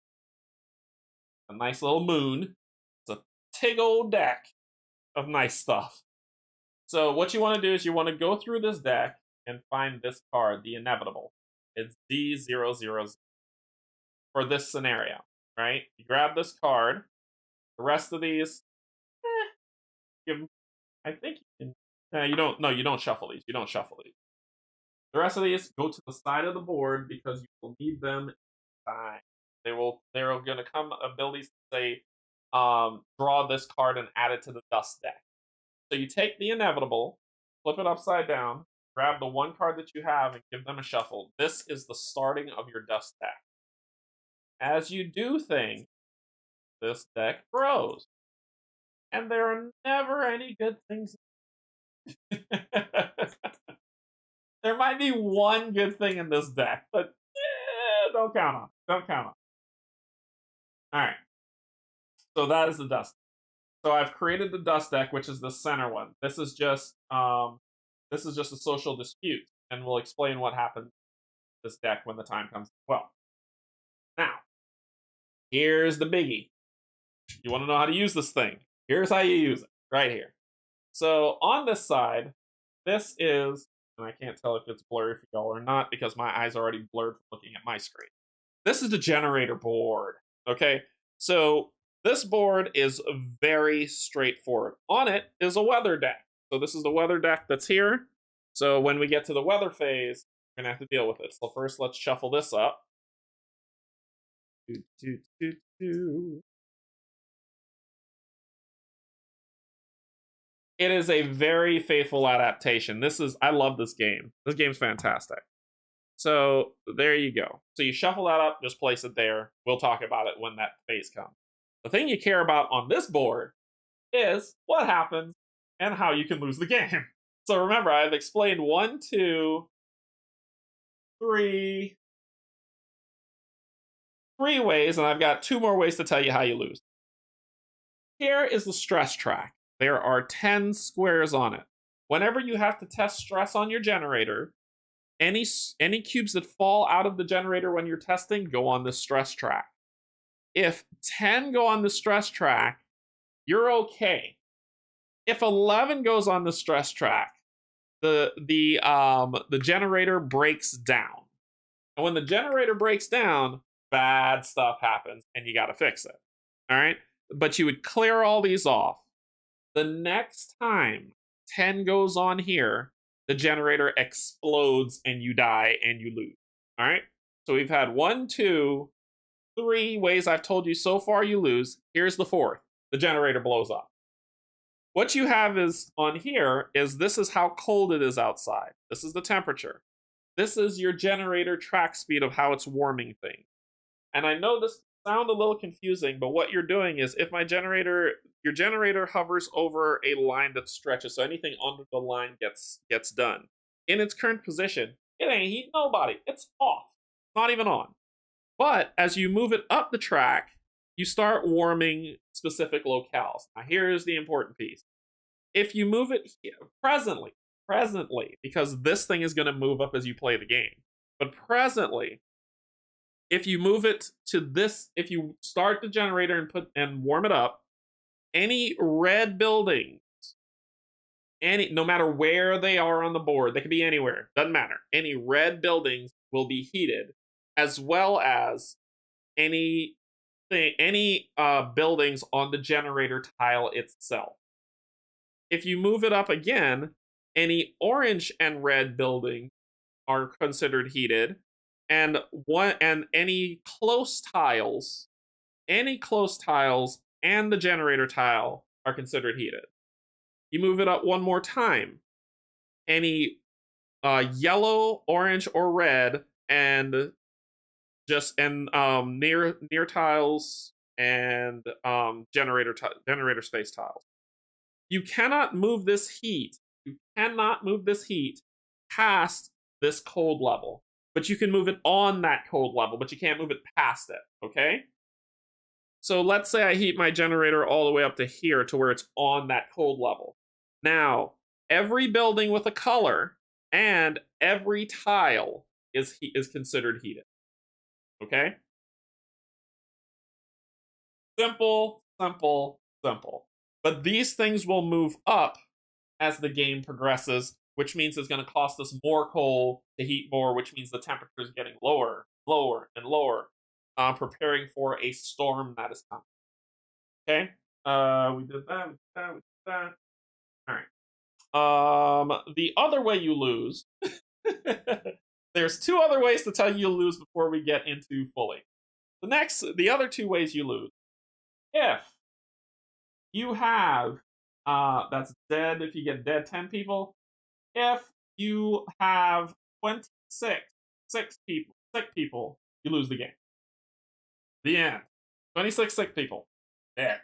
A nice little moon. It's a tig old deck of nice stuff. So what you want to do is you want to go through this deck and find this card, the inevitable. It's D00 for this scenario, right? You grab this card. The rest of these, I think you can. You don't. No, you don't shuffle these. You don't shuffle these. The rest of these go to the side of the board because you will need them in time. They're going to come abilities to say, draw this card and add it to the Dusk deck. So you take the inevitable, flip it upside down, grab the one card that you have, and give them a shuffle. This is the starting of your Dusk deck. As you do things, this deck grows. And there are never any good things. There might be one good thing in this deck, but don't count on it. Don't count on it. Alright. So that is the Dusk. So I've created the Dusk deck, which is the center one. This is just a social dispute, and we'll explain what happens to this deck when the time comes as well. Now, here's the biggie. You want to know how to use this thing? Here's how you use it, right here. So on this side, this is, and I can't tell if it's blurry for y'all or not because my eyes are already blurred from looking at my screen. This is the generator board, okay? So this board is very straightforward. On it is a weather deck. So this is the weather deck that's here. So when we get to the weather phase, we're going to have to deal with it. So first, let's shuffle this up. It is a very faithful adaptation. I love this game. This game's fantastic. So there you go. So you shuffle that up, just place it there. We'll talk about it when that phase comes. The thing you care about on this board is what happens and how you can lose the game. So remember, I've explained 1, 2, 3 ways, and I've got 2 more ways to tell you how you lose. Here is the stress track. There are 10 squares on it. Whenever you have to test stress on your generator, any cubes that fall out of the generator when you're testing go on the stress track. If 10 go on the stress track, you're okay. If 11 goes on the stress track, the generator breaks down. And when the generator breaks down, bad stuff happens and you got to fix it. All right? But you would clear all these off. The next time 10 goes on here, the generator explodes and you die and you lose. All right? So we've had 1, 2, 3 ways I've told you so far you lose. Here's the 4th. The generator blows up. What you have is on here is this is how cold it is outside. This is the temperature. This is your generator track speed of how it's warming things. And I know this sounds a little confusing, but what you're doing is if your generator hovers over a line that stretches, so anything under the line gets done. In its current position, it ain't heating nobody. It's off. Not even on. But as you move it up the track, you start warming specific locales. Now here's the important piece. If you move it here, presently, because this thing is going to move up as you play the game, but presently, if you move it to this, if you start the generator and warm it up, any red buildings, no matter where they are on the board, they could be anywhere, doesn't matter. Any red buildings will be heated, as well as any buildings on the generator tile itself. If you move it up again, any orange and red buildings are considered heated, and any close tiles and the generator tile are considered heated. You move it up one more time. Any yellow, orange, or red, and near tiles and generator space tiles. You cannot move this heat. Past this cold level. But you can move it on that cold level, but you can't move it past it, okay? So let's say I heat my generator all the way up to here to where it's on that cold level. Now, every building with a color and every tile is considered heated. Okay? Simple, simple, simple. But these things will move up as the game progresses, which means it's going to cost us more coal to heat more, which means the temperature is getting lower, lower, and lower, preparing for a storm that is coming. Okay? We did that, we did that, we did that. All right. The other way you lose, there's two other ways to tell you lose before we get into fully. The other two ways you lose. If you have, that's dead if you get dead 10 people. If you have 26 sick people, you lose the game. The end. 26 sick people. Dead.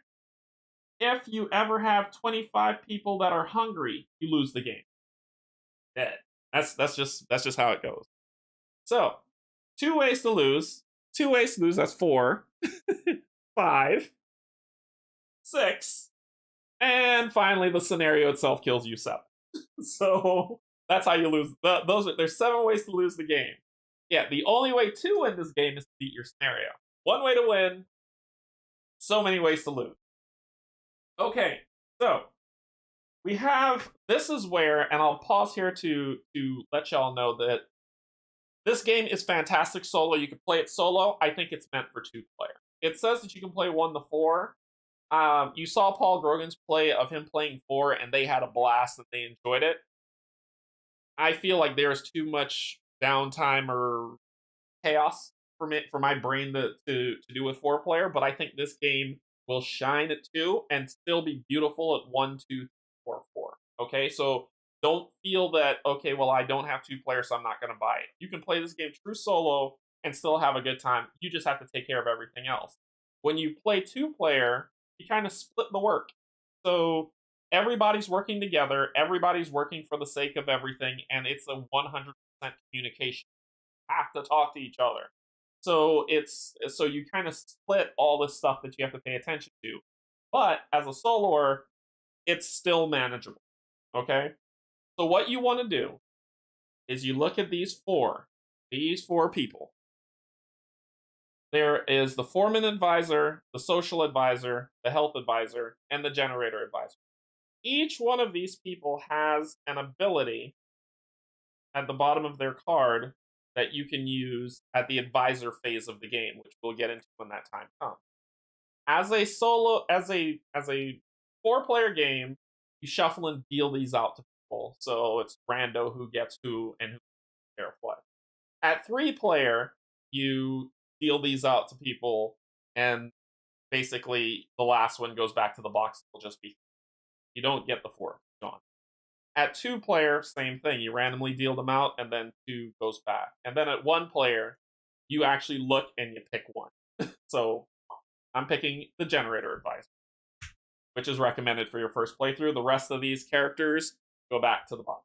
If you ever have 25 people that are hungry, you lose the game. Dead. That's just how it goes. So, 2 ways to lose. 2 ways to lose, that's 4. 5. 6. And finally, the scenario itself kills you 7. So that's how you lose. There's 7 ways to lose the game. Yeah, the only way to win this game is to beat your scenario. 1 way to win, so many ways to lose. Okay, so we have. This is where, and I'll pause here to let y'all know that this game is fantastic solo. You can play it solo. I think it's meant for 2-player. It says that you can play 1 to 4. You saw Paul Grogan's play of him playing 4, and they had a blast and they enjoyed it. I feel like there's too much downtime or chaos for my brain to do with 4-player, but I think this game will shine at 2 and still be beautiful at 1, 2, 3, 4, 4. Okay, so don't feel that, okay, well, I don't have 2 players, so I'm not going to buy it. You can play this game true solo and still have a good time. You just have to take care of everything else. When you play 2-player, you kind of split the work. So everybody's working together, everybody's working for the sake of everything, and it's a 100% communication. You have to talk to each other. So you kind of split all this stuff that you have to pay attention to. But as a soloer, it's still manageable. Okay? So what you want to do is you look at these four people. There is the foreman advisor, the social advisor, the health advisor, and the generator advisor. Each one of these people has an ability at the bottom of their card that you can use at the advisor phase of the game, which we'll get into when that time comes. As a 4-player game, you shuffle and deal these out to people. So it's rando who gets who and who cares what. At 3-player, you deal these out to people, and basically the last one goes back to the box. It'll just be, you don't get the 4 gone. At 2-player, same thing. You randomly deal them out, and then 2 goes back. And then at 1-player, you actually look and you pick 1. So I'm picking the generator advisor, which is recommended for your first playthrough. The rest of these characters go back to the bottom.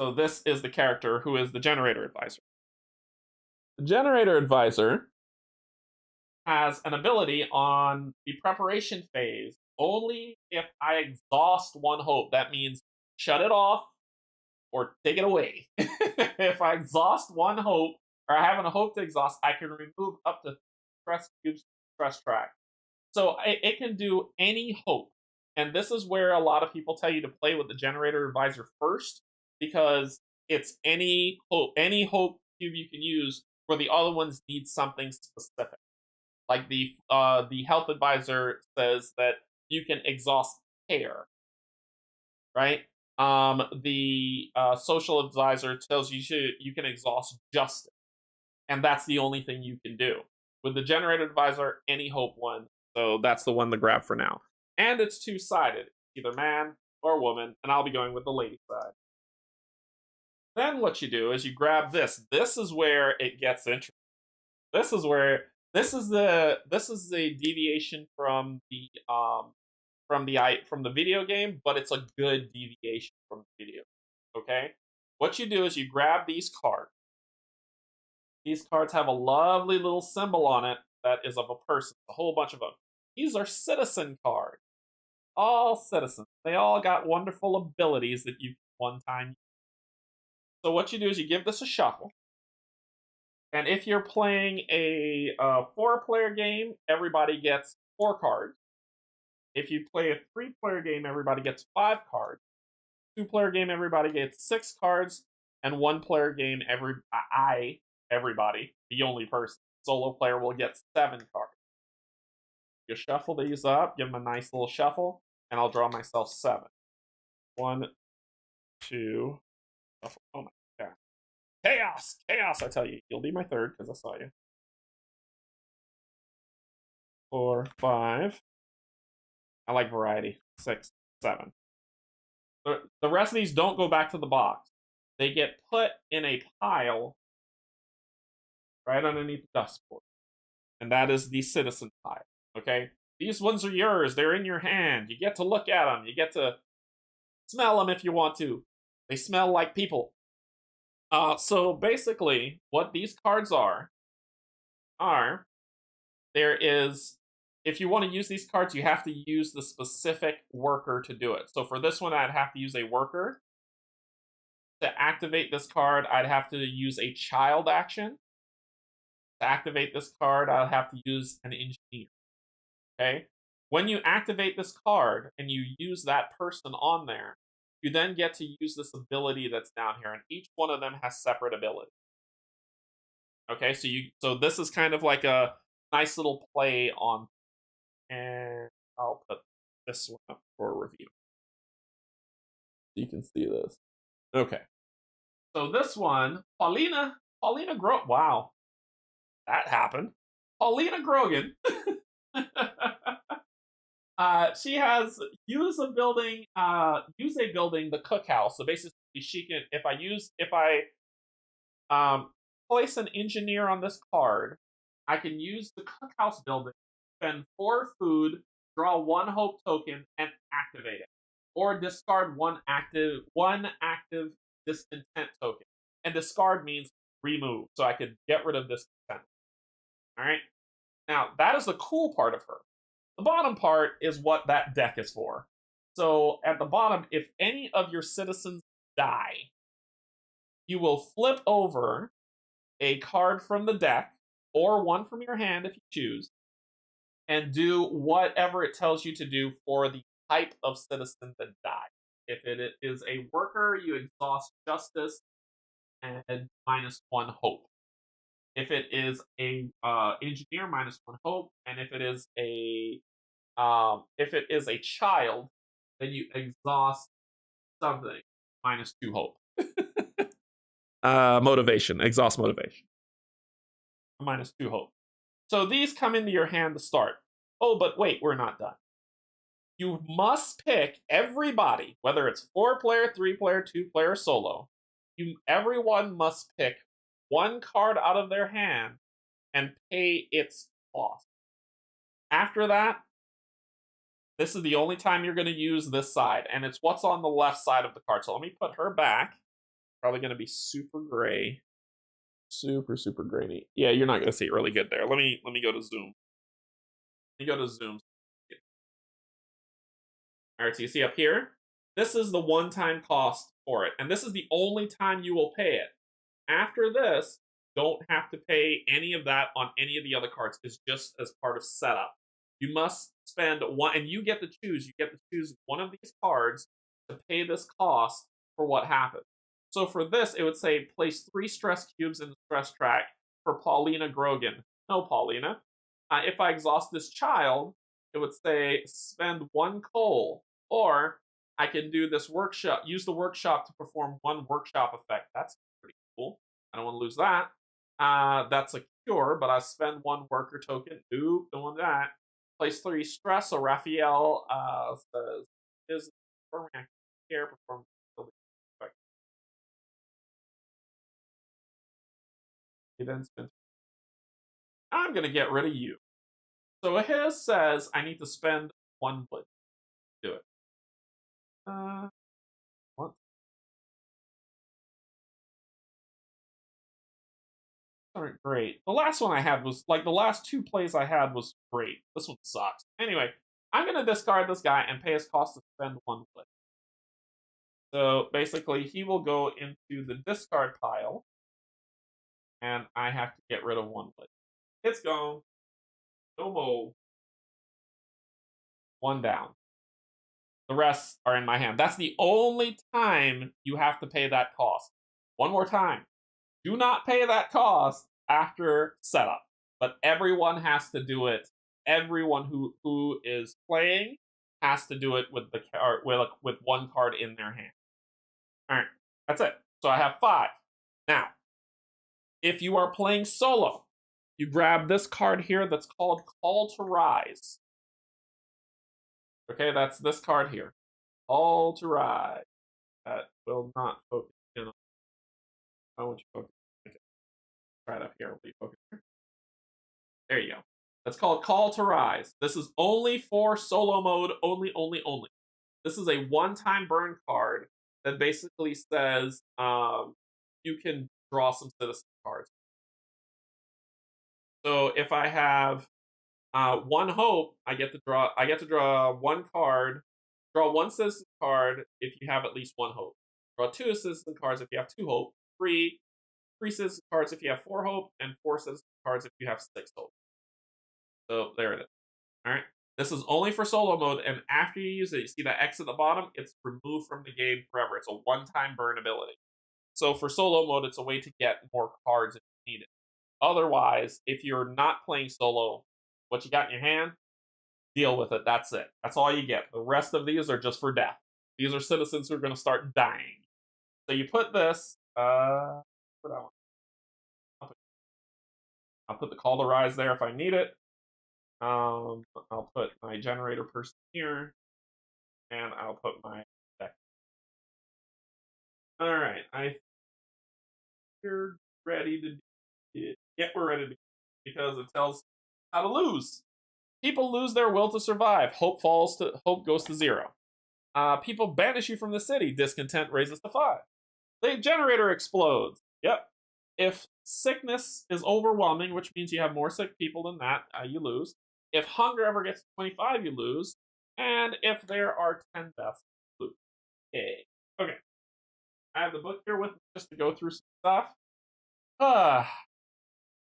So this is the character who is the generator advisor. The generator advisor has an ability on the preparation phase. Only if I exhaust 1 hope. That means shut it off or take it away. If I exhaust 1 hope, or I have a hope to exhaust, I can remove up to stress cubes, stress track. So it can do any hope. And this is where a lot of people tell you to play with the generator advisor first, because it's any hope cube you can use where the other ones need something specific. Like the health advisor says that you can exhaust care, right? The social advisor tells you can exhaust justice, and that's the only thing you can do. With the generator advisor, any hope one, so that's the one to grab for now. And it's 2-sided, either man or woman, and I'll be going with the lady side. Then what you do is you grab this. This is where it gets interesting. This is the deviation from the video game, but it's a good deviation from the video. Okay? What you do is you grab these cards. These cards have a lovely little symbol on it that is of a person, a whole bunch of them. These are citizen cards. all citizens. They all got wonderful abilities that you can one time. So what you do is you give this a shuffle. And if you're playing a 4-player game, everybody gets 4 cards. If you play a 3-player game, everybody gets 5 cards. 2-player game, everybody gets 6 cards. And 1-player game, everybody, the only person, solo player will get 7 cards. You shuffle these up, give them a nice little shuffle, and I'll draw myself 7. 1, 2, shuffle. Oh my god. Chaos! Chaos, I tell you. You'll be my third because I saw you. 4, 5. I like variety. 6, 7. The rest of these don't go back to the box. They get put in a pile right underneath the dust board. And that is the citizen pile. Okay? These ones are yours. They're in your hand. You get to look at them. You get to smell them if you want to. They smell like people. So basically, what these cards are there is, if you want to use these cards, you have to use the specific worker to do it. So for this one, I'd have to use a worker. To activate this card, I'd have to use a child action. To activate this card, I'll have to use an engineer. Okay? When you activate this card and you use that person on there, you then get to use this ability that's down here, and each one of them has separate abilities. Okay, so this is kind of like a nice little play on, and I'll put this one up for a review. You can see this. Okay. So this one, Paulina wow. That happened. Paulina Grogan. She has use a building, the cookhouse. So basically she can, if I place an engineer on this card, I can use the cookhouse building, spend 4 food, draw 1 hope token, and activate it. Or discard one active discontent token. And discard means remove. So I could get rid of discontent. Alright? Now, that is the cool part of her. The bottom part is what that deck is for. So at the bottom, if any of your citizens die, you will flip over a card from the deck, or one from your hand if you choose, and do whatever it tells you to do for the type of citizen that died. If it is a worker, you exhaust justice and -1 hope. If it is a engineer, -1 hope, and if it is a child, then you exhaust something, -2 hope. Motivation, exhaust motivation, -2 hope. So these come into your hand to start. Oh, but wait, we're not done. You must pick everybody, whether it's 4-player, 3-player, 2-player, solo. Everyone must pick 1 card out of their hand and pay its cost. After that, this is the only time you're going to use this side, and it's what's on the left side of the card. So let me put her back. Probably going to be super gray. Super grainy. Yeah, you're not going to see it really good there. Let me go to zoom. Let me go to zoom. All right, so you see up here, this is the one-time cost for it, and this is the only time you will pay it. After this, don't have to pay any of that on any of the other cards. It's just as part of setup. You must spend 1, and you get to choose. You get to choose one of these cards to pay this cost for what happened. So for this, it would say place 3 stress cubes in the stress track for Paulina Grogan. No, Paulina. If I exhaust this child, it would say spend 1 coal, or I can do this workshop. Use the workshop to perform 1 workshop effect. That's pretty cool. I don't want to lose that. That's a cure, but I spend 1 worker token. Oop, don't want that. Place 3 stress. So Raphael says is performing care perform. He then spends. I'm gonna get rid of you. So his says I need to spend 1 wood. Do it. What? Aren't great. The last one I had was like the last 2 plays I had was great. This one sucks. Anyway, I'm going to discard this guy and pay his cost to spend 1 wood. So basically, he will go into the discard pile, and I have to get rid of 1 wood. It's gone. No more. 1 down. The rest are in my hand. That's the only time you have to pay that cost. One more time. Do not pay that cost after setup, but everyone has to do it. Everyone who is playing has to do it with the card with 1 card in their hand. All right, that's it. So I have 5. Now, if you are playing solo, you grab this card here that's called Call to Rise. Okay, that's this card here. Call to Rise. That will not focus in on. I want you to focus. Okay. Try it up here. Will you focus here? There you go. That's called Call to Rise. This is only for solo mode. Only. This is a one-time burn card that basically says you can draw some citizen cards. So if I have 1 hope, I get to draw 1 card. Draw 1 citizen card if you have at least 1 hope. Draw 2 citizen cards if you have 2 hope. 3 citizen cards if you have 4 hope, and 4 citizen cards if you have 6 hope. So there it is. All right. This is only for solo mode, and after you use it, you see that X at the bottom? It's removed from the game forever. It's a one-time burn ability. So for solo mode, it's a way to get more cards if you need it. Otherwise, if you're not playing solo, what you got in your hand, deal with it. That's it. That's all you get. The rest of these are just for death. These are citizens who are going to start dying. So you put this. I'll put the Call to Rise there if I need it. I'll put my generator person here, and I'll put my deck. All right, you're ready to do it. Yeah, we're ready to, because it tells how to lose. People lose their will to survive. Hope goes to 0. People banish you from the city. Discontent raises to 5. The generator explodes. Yep. If sickness is overwhelming, which means you have more sick people than that, you lose. If hunger ever gets to 25, you lose. And if there are 10 deaths, you lose. Okay. I have the book here with me just to go through some stuff.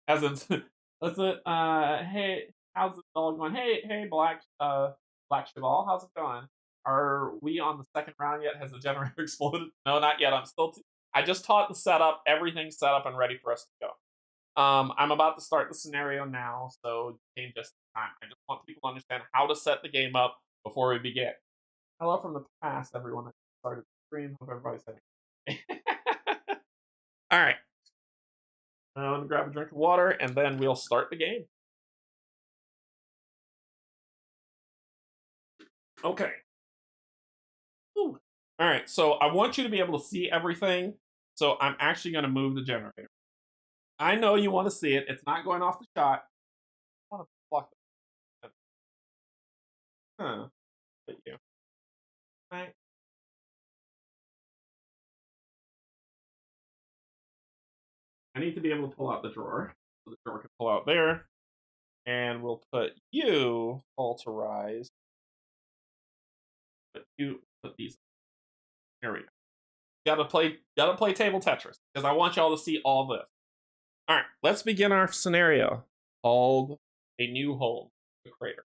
As in, that's it. Hey, how's it all going? Hey, Black Cheval, how's it going? Are we on the 2nd round yet? Has the generator exploded? No, not yet. I just taught the setup. Everything's set up and ready for us to go. I'm about to start the scenario now, so game just in time. I just want people to understand how to set the game up before we begin. Hello from the past, everyone that started the stream. Hope everybody's having. All right. I'm gonna grab a drink of water, and then we'll start the game. Okay. Ooh. All right, so I want you to be able to see everything, so I'm actually going to move the generator. I know you want to see it. It's not going off the shot. I want to block that. Thank you. All right. I need to be able to pull out the drawer, so the drawer can pull out there, and we'll put you all to rise. But you put these. Here we go. Gotta play table Tetris, because I want y'all to see all this. All right, let's begin our scenario called A New Home, the Crater.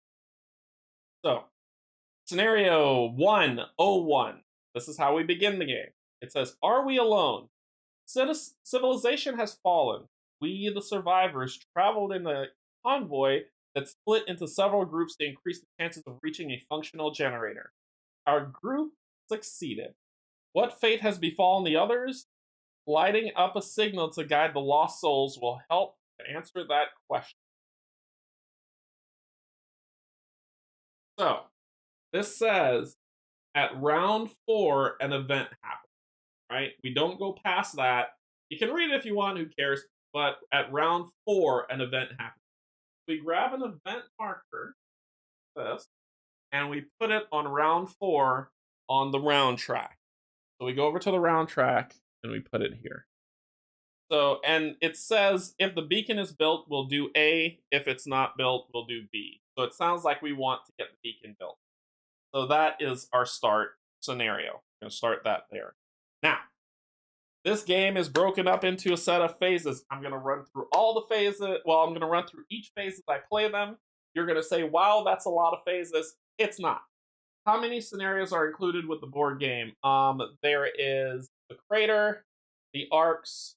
So, scenario 101. This is how we begin the game. It says, are we alone? Civilization has fallen. We, the survivors, traveled in a convoy that split into several groups to increase the chances of reaching a functional generator. Our group succeeded. What fate has befallen the others? Lighting up a signal to guide the lost souls will help to answer that question. So, this says, at round 4, an event happens. Right? We don't go past that. You can read it if you want, who cares? But at round 4, an event happens. We grab an event marker, this, and we put it on round 4 on the round track. So we go over to the round track, and we put it here. So, and it says, if the beacon is built, we'll do A. If it's not built, we'll do B. So it sounds like we want to get the beacon built. So that is our start scenario. I'm going to start that there. Now, this game is broken up into a set of phases. I'm going to run through all the phases. Well, I'm going to run through each phase as I play them. You're going to say, wow, that's a lot of phases. It's not. How many scenarios are included with the board game? There is the crater, the arcs,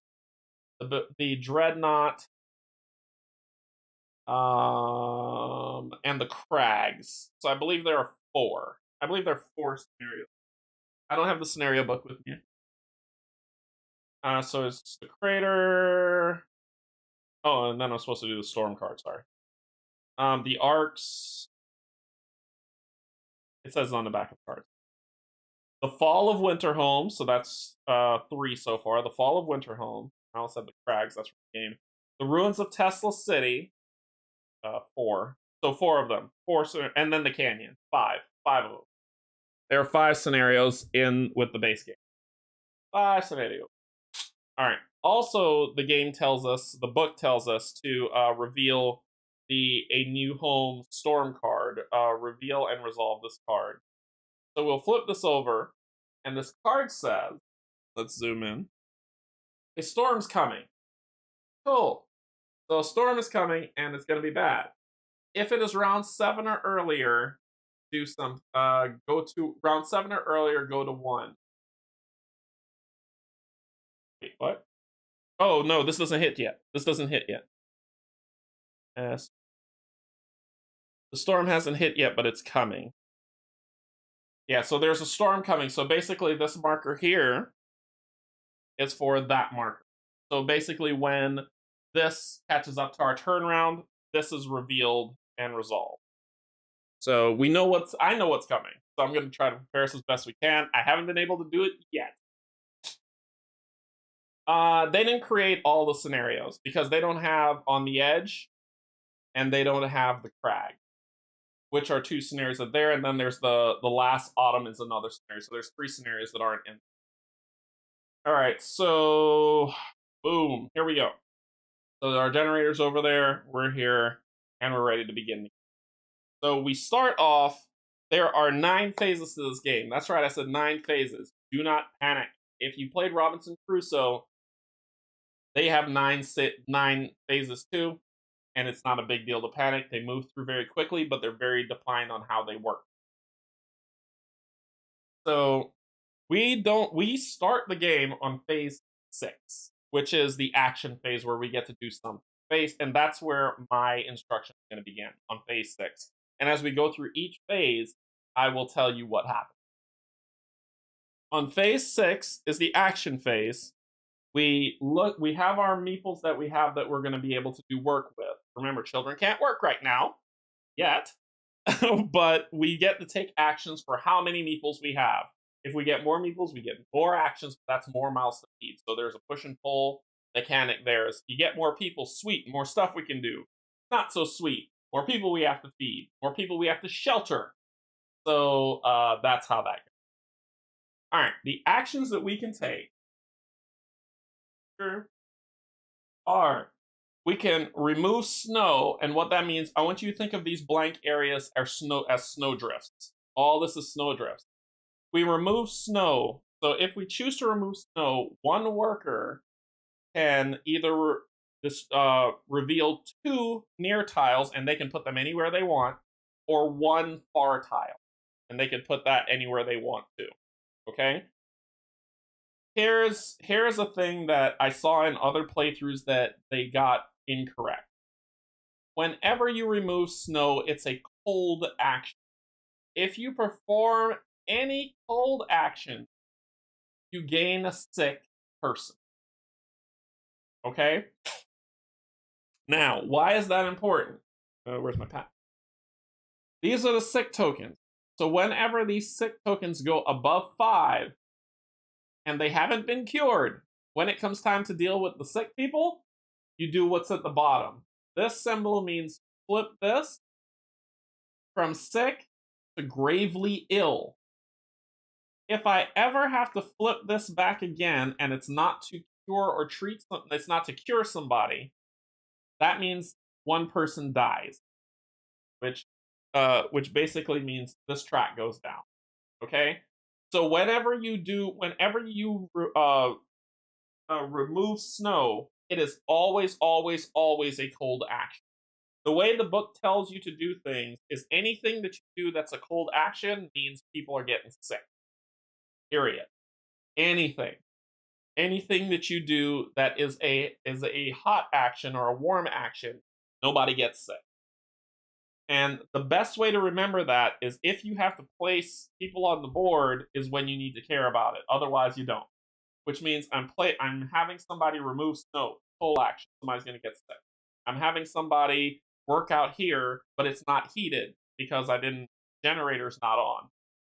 the dreadnought, and the crags. So I believe there are 4. I believe there are 4 scenarios. I don't have the scenario book with me. So it's the crater. Oh, and then I'm supposed to do the storm card, sorry. The arcs. It says on the back of the card. The Fall of Winterhome, so that's 3 so far. The Fall of Winterhome. I also said the crags, that's from the game. The Ruins of Tesla City, 4. So 4 of them. 4, and then the Canyon, 5. 5 of them. There are 5 scenarios in with the base game. 5 scenarios. All right. Also, the game tells us, the book tells us to reveal a New Home Storm card. Reveal and resolve this card. So we'll flip this over, and this card says, let's zoom in, a storm's coming. Cool. So a storm is coming, and it's going to be bad. If it is round 7 or earlier, do some, go to round 7 or earlier, go to 1. Wait, what? Oh, no, this doesn't hit yet. This doesn't hit yet. Yes. The storm hasn't hit yet, but it's coming. Yeah, so there's a storm coming. So basically, this marker here is for that marker. So basically, when this catches up to our turnaround, this is revealed and resolved. So we know I know what's coming. So I'm going to try to prepare us as best we can. I haven't been able to do it yet. They didn't create all the scenarios because they don't have On the Edge and they don't have the Crag, which are 2 scenarios that there, and then there's the Last Autumn is another scenario. So there's 3 scenarios that aren't in. All right, so boom, here we go. So our generator's over there, we're here, and we're ready to begin. So we start off, there are 9 phases to this game. That's right, I said 9 phases. Do not panic. If you played Robinson Crusoe, they have 9 phases too. And it's not a big deal to panic. They move through very quickly, but they're very defined on how they work. So we start the game on phase 6, which is the action phase where we get to do something. And that's where my instruction is going to begin, on phase 6. And as we go through each phase, I will tell you what happens. On phase 6 is the action phase. We have our meeples that we have that we're going to be able to do work with. Remember, children can't work right now, yet, but we get to take actions for how many meeples we have. If we get more meeples, we get more actions, but that's more mouths to feed. So there's a push and pull mechanic there. You get more people, sweet, more stuff we can do. Not so sweet. More people we have to feed. More people we have to shelter. So that's how that goes. All right, the actions that we can take are, we can remove snow, and what that means, I want you to think of these blank areas as snow drifts. All this is snow drifts. We remove snow, so if we choose to remove snow, one worker can either reveal 2 near tiles, and they can put them anywhere they want, or 1 far tile, and they can put that anywhere they want to. Okay? Here's a thing that I saw in other playthroughs that they got incorrect. Whenever you remove snow, it's a cold action. If you perform any cold action, you gain a sick person. Okay? Now, why is that important? Where's my pad? These are the sick tokens. So whenever these sick tokens go above 5, and they haven't been cured, when it comes time to deal with the sick people, you do what's at the bottom. This symbol means flip this from sick to gravely ill. If I ever have to flip this back again, and it's not to cure or treat something, it's not to cure somebody, that means 1 person dies. which basically means this track goes down. Okay, so whenever you remove snow, it is always, always, always a cold action. The way the book tells you to do things is anything that you do that's a cold action means people are getting sick. Period. Anything. Anything that you do that is a hot action or a warm action, nobody gets sick. And the best way to remember that is if you have to place people on the board is when you need to care about it. Otherwise, you don't. Which means I'm having somebody remove snow, cold action. Somebody's going to get sick. I'm having somebody work out here, but it's not heated because generator's not on.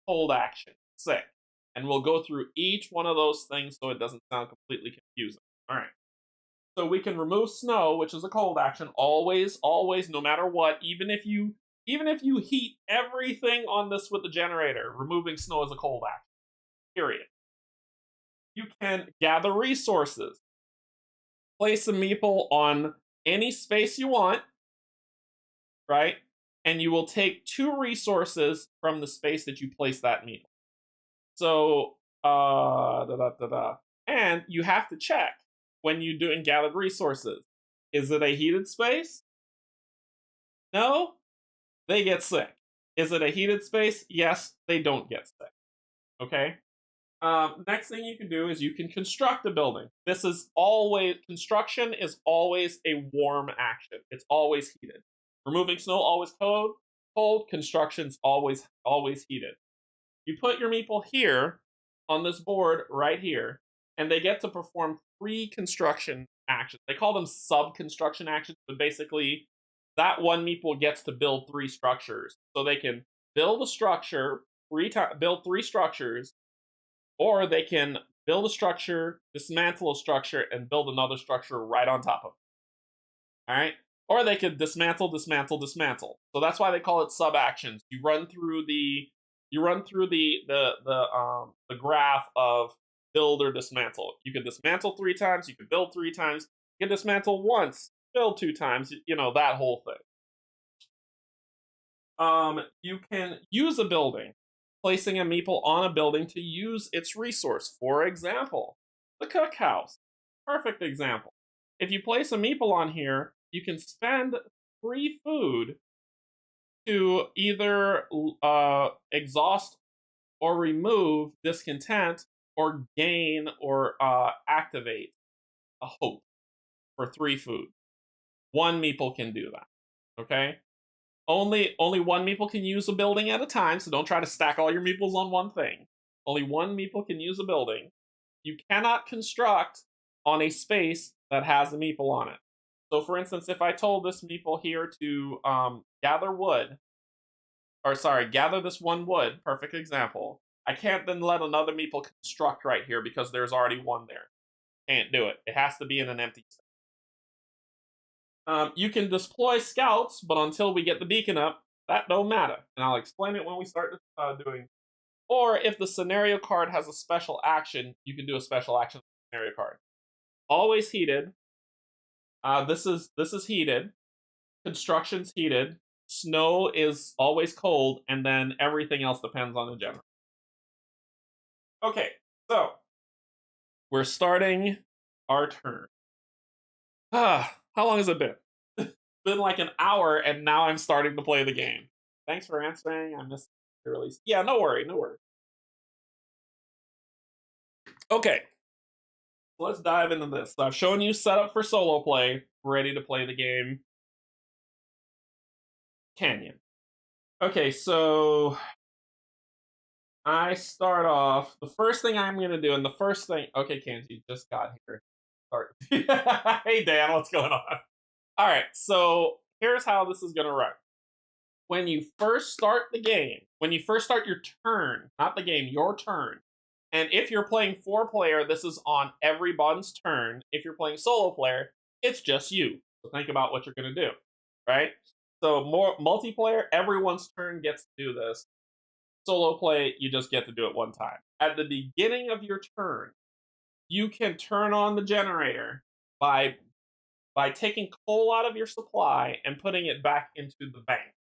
Cold action, sick. And we'll go through each one of those things so it doesn't sound completely confusing. All right. So we can remove snow, which is a cold action, always, always, no matter what. Even if you heat everything on this with the generator, removing snow is a cold action. Period. You can gather resources. Place a meeple on any space you want, right? And you will take 2 resources from the space that you place that meeple. So, and you have to check when you're doing gathered resources. Is it a heated space? No, they get sick. Is it a heated space? Yes, they don't get sick. Okay? Next thing you can do is you can construct a building. Construction is always a warm action. It's always heated. Removing snow, always cold. Construction's always heated. You put your meeple here on this board right here, and they get to perform 3 construction actions. They call them sub-construction actions, but basically that one meeple gets to build 3 structures. So they can build a structure, build 3 structures, or they can build a structure, dismantle a structure, and build another structure right on top of it. All right? Or they could dismantle. So that's why they call it sub-actions. You run through the graph of build or dismantle. You can dismantle 3 times, you can build 3 times, you can dismantle once, build 2 times, that whole thing. You can use a building, placing a meeple on a building to use its resource. For example, the cookhouse. Perfect example. If you place a meeple on here, you can spend free food to either exhaust or remove discontent or gain or activate a hope for 3 food. 1 meeple can do that. Okay? Only 1 meeple can use a building at a time, so don't try to stack all your meeples on one thing. Only 1 meeple can use a building. You cannot construct on a space that has a meeple on it. So for instance, if I told this meeple here to gather this 1 wood, perfect example, I can't then let another meeple construct right here because there's already 1 there. Can't do it. It has to be in an empty space. You can deploy scouts, but until we get the beacon up, that don't matter. And I'll explain it when we start doing. Or if the scenario card has a special action, you can do a special action scenario card. Always heated. This is heated. Construction's heated. Snow is always cold, and then everything else depends on the general. Okay, so we're starting our turn. How long has it been? It's been like an hour, and now I'm starting to play the game. Thanks for answering. I missed the release. Yeah, no worry. Okay, let's dive into this. So I've shown you setup for solo play. Ready to play the game. Canyon. Okay, so I start off. The first thing I'm going to do, and the first thing... Okay, Canje, just got here. Start. Hey, Dan, what's going on? All right, so here's how this is going to run. When you first start the game, when you first start your turn, not the game, your turn, and if you're playing 4-player, this is on everyone's turn. If you're playing solo player, it's just you. So think about what you're going to do, right? So more multiplayer, everyone's turn gets to do this. Solo play, you just get to do it 1 time. At the beginning of your turn, you can turn on the generator by taking coal out of your supply and putting it back into the bank.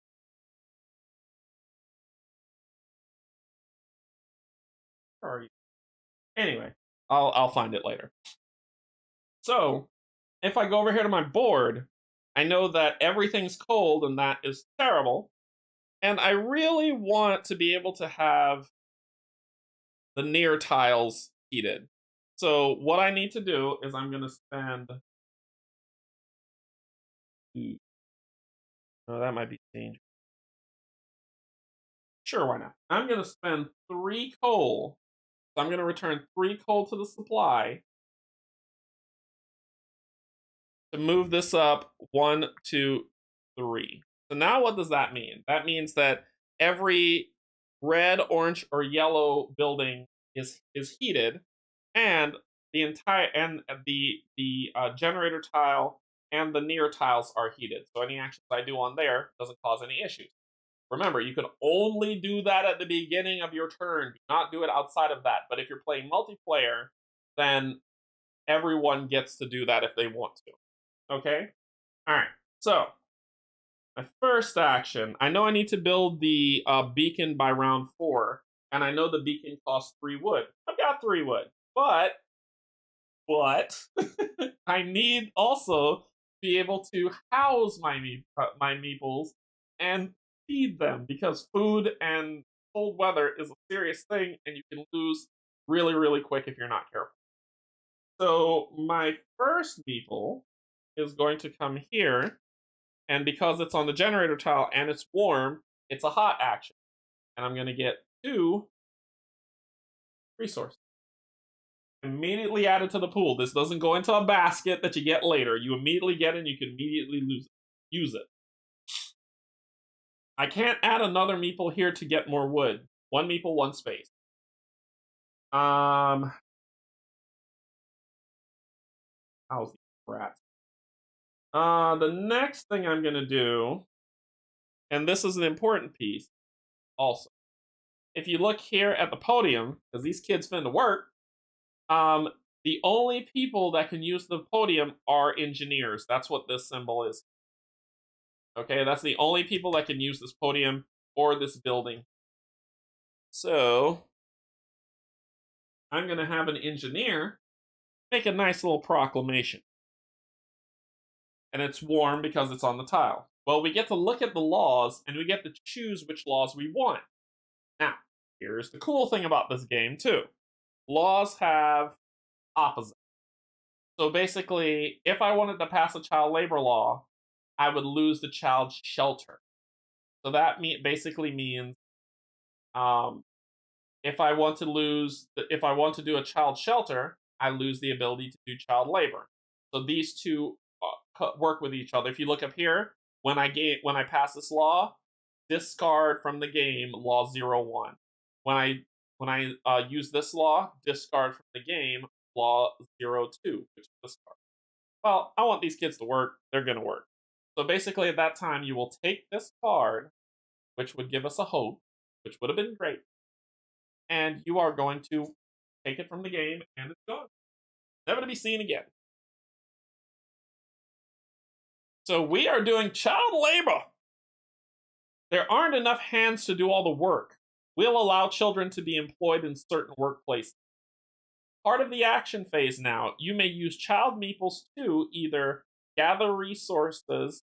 Where are you? Anyway, I'll find it later. So, if I go over here to my board, I know that everything's cold and that is terrible. And I really want to be able to have the near tiles heated. So what I need to do is I'm going to spend... Oh, that might be dangerous. Sure, why not? I'm going to spend 3 coal. So I'm going to return 3 coal to the supply to move this up 1, 2, 3. So now what does that mean? That means that every red, orange, or yellow building is heated, and the entire generator tile and the near tiles are heated. So any actions I do on there doesn't cause any issues. Remember, you can only do that at the beginning of your turn. Do not do it outside of that. But if you're playing multiplayer, then everyone gets to do that if they want to. Okay? All right. So, my first action, I know I need to build the beacon by round 4, and I know the beacon costs 3 wood. I've got 3 wood, but I need also be able to house my meeples and feed them, because food and cold weather is a serious thing, and you can lose really, really quick if you're not careful. So my first meeple is going to come here, and because it's on the generator tile and it's warm, it's a hot action. And I'm going to get 2 resources. Immediately added to the pool. This doesn't go into a basket that you get later. You immediately get it and you can immediately use it. I can't add another meeple here to get more wood. 1 meeple, 1 space. How's the rats? The next thing I'm gonna do, and this is an important piece also. If you look here at the podium, because these kids finna work, the only people that can use the podium are engineers. That's what this symbol is. Okay, that's the only people that can use this podium or this building. So, I'm going to have an engineer make a nice little proclamation. And it's warm because it's on the tile. Well, we get to look at the laws, and we get to choose which laws we want. Now, here's the cool thing about this game, too. Laws have opposites. So basically, if I wanted to pass a child labor law, I would lose the child shelter. So that basically means if I want to do a child shelter, I lose the ability to do child labor. So these two work with each other. If you look up here, when I pass this law, discard from the game law 01. When I use this law, discard from the game law 02, which is discard. Well, I want these kids to work. They're going to work. So basically, at that time, you will take this card, which would give us a hope, which would have been great, and you are going to take it from the game, and it's gone. Never to be seen again. So we are doing child labor. There aren't enough hands to do all the work. We'll allow children to be employed in certain workplaces. Part of the action phase now, you may use child meeples to either gather resources,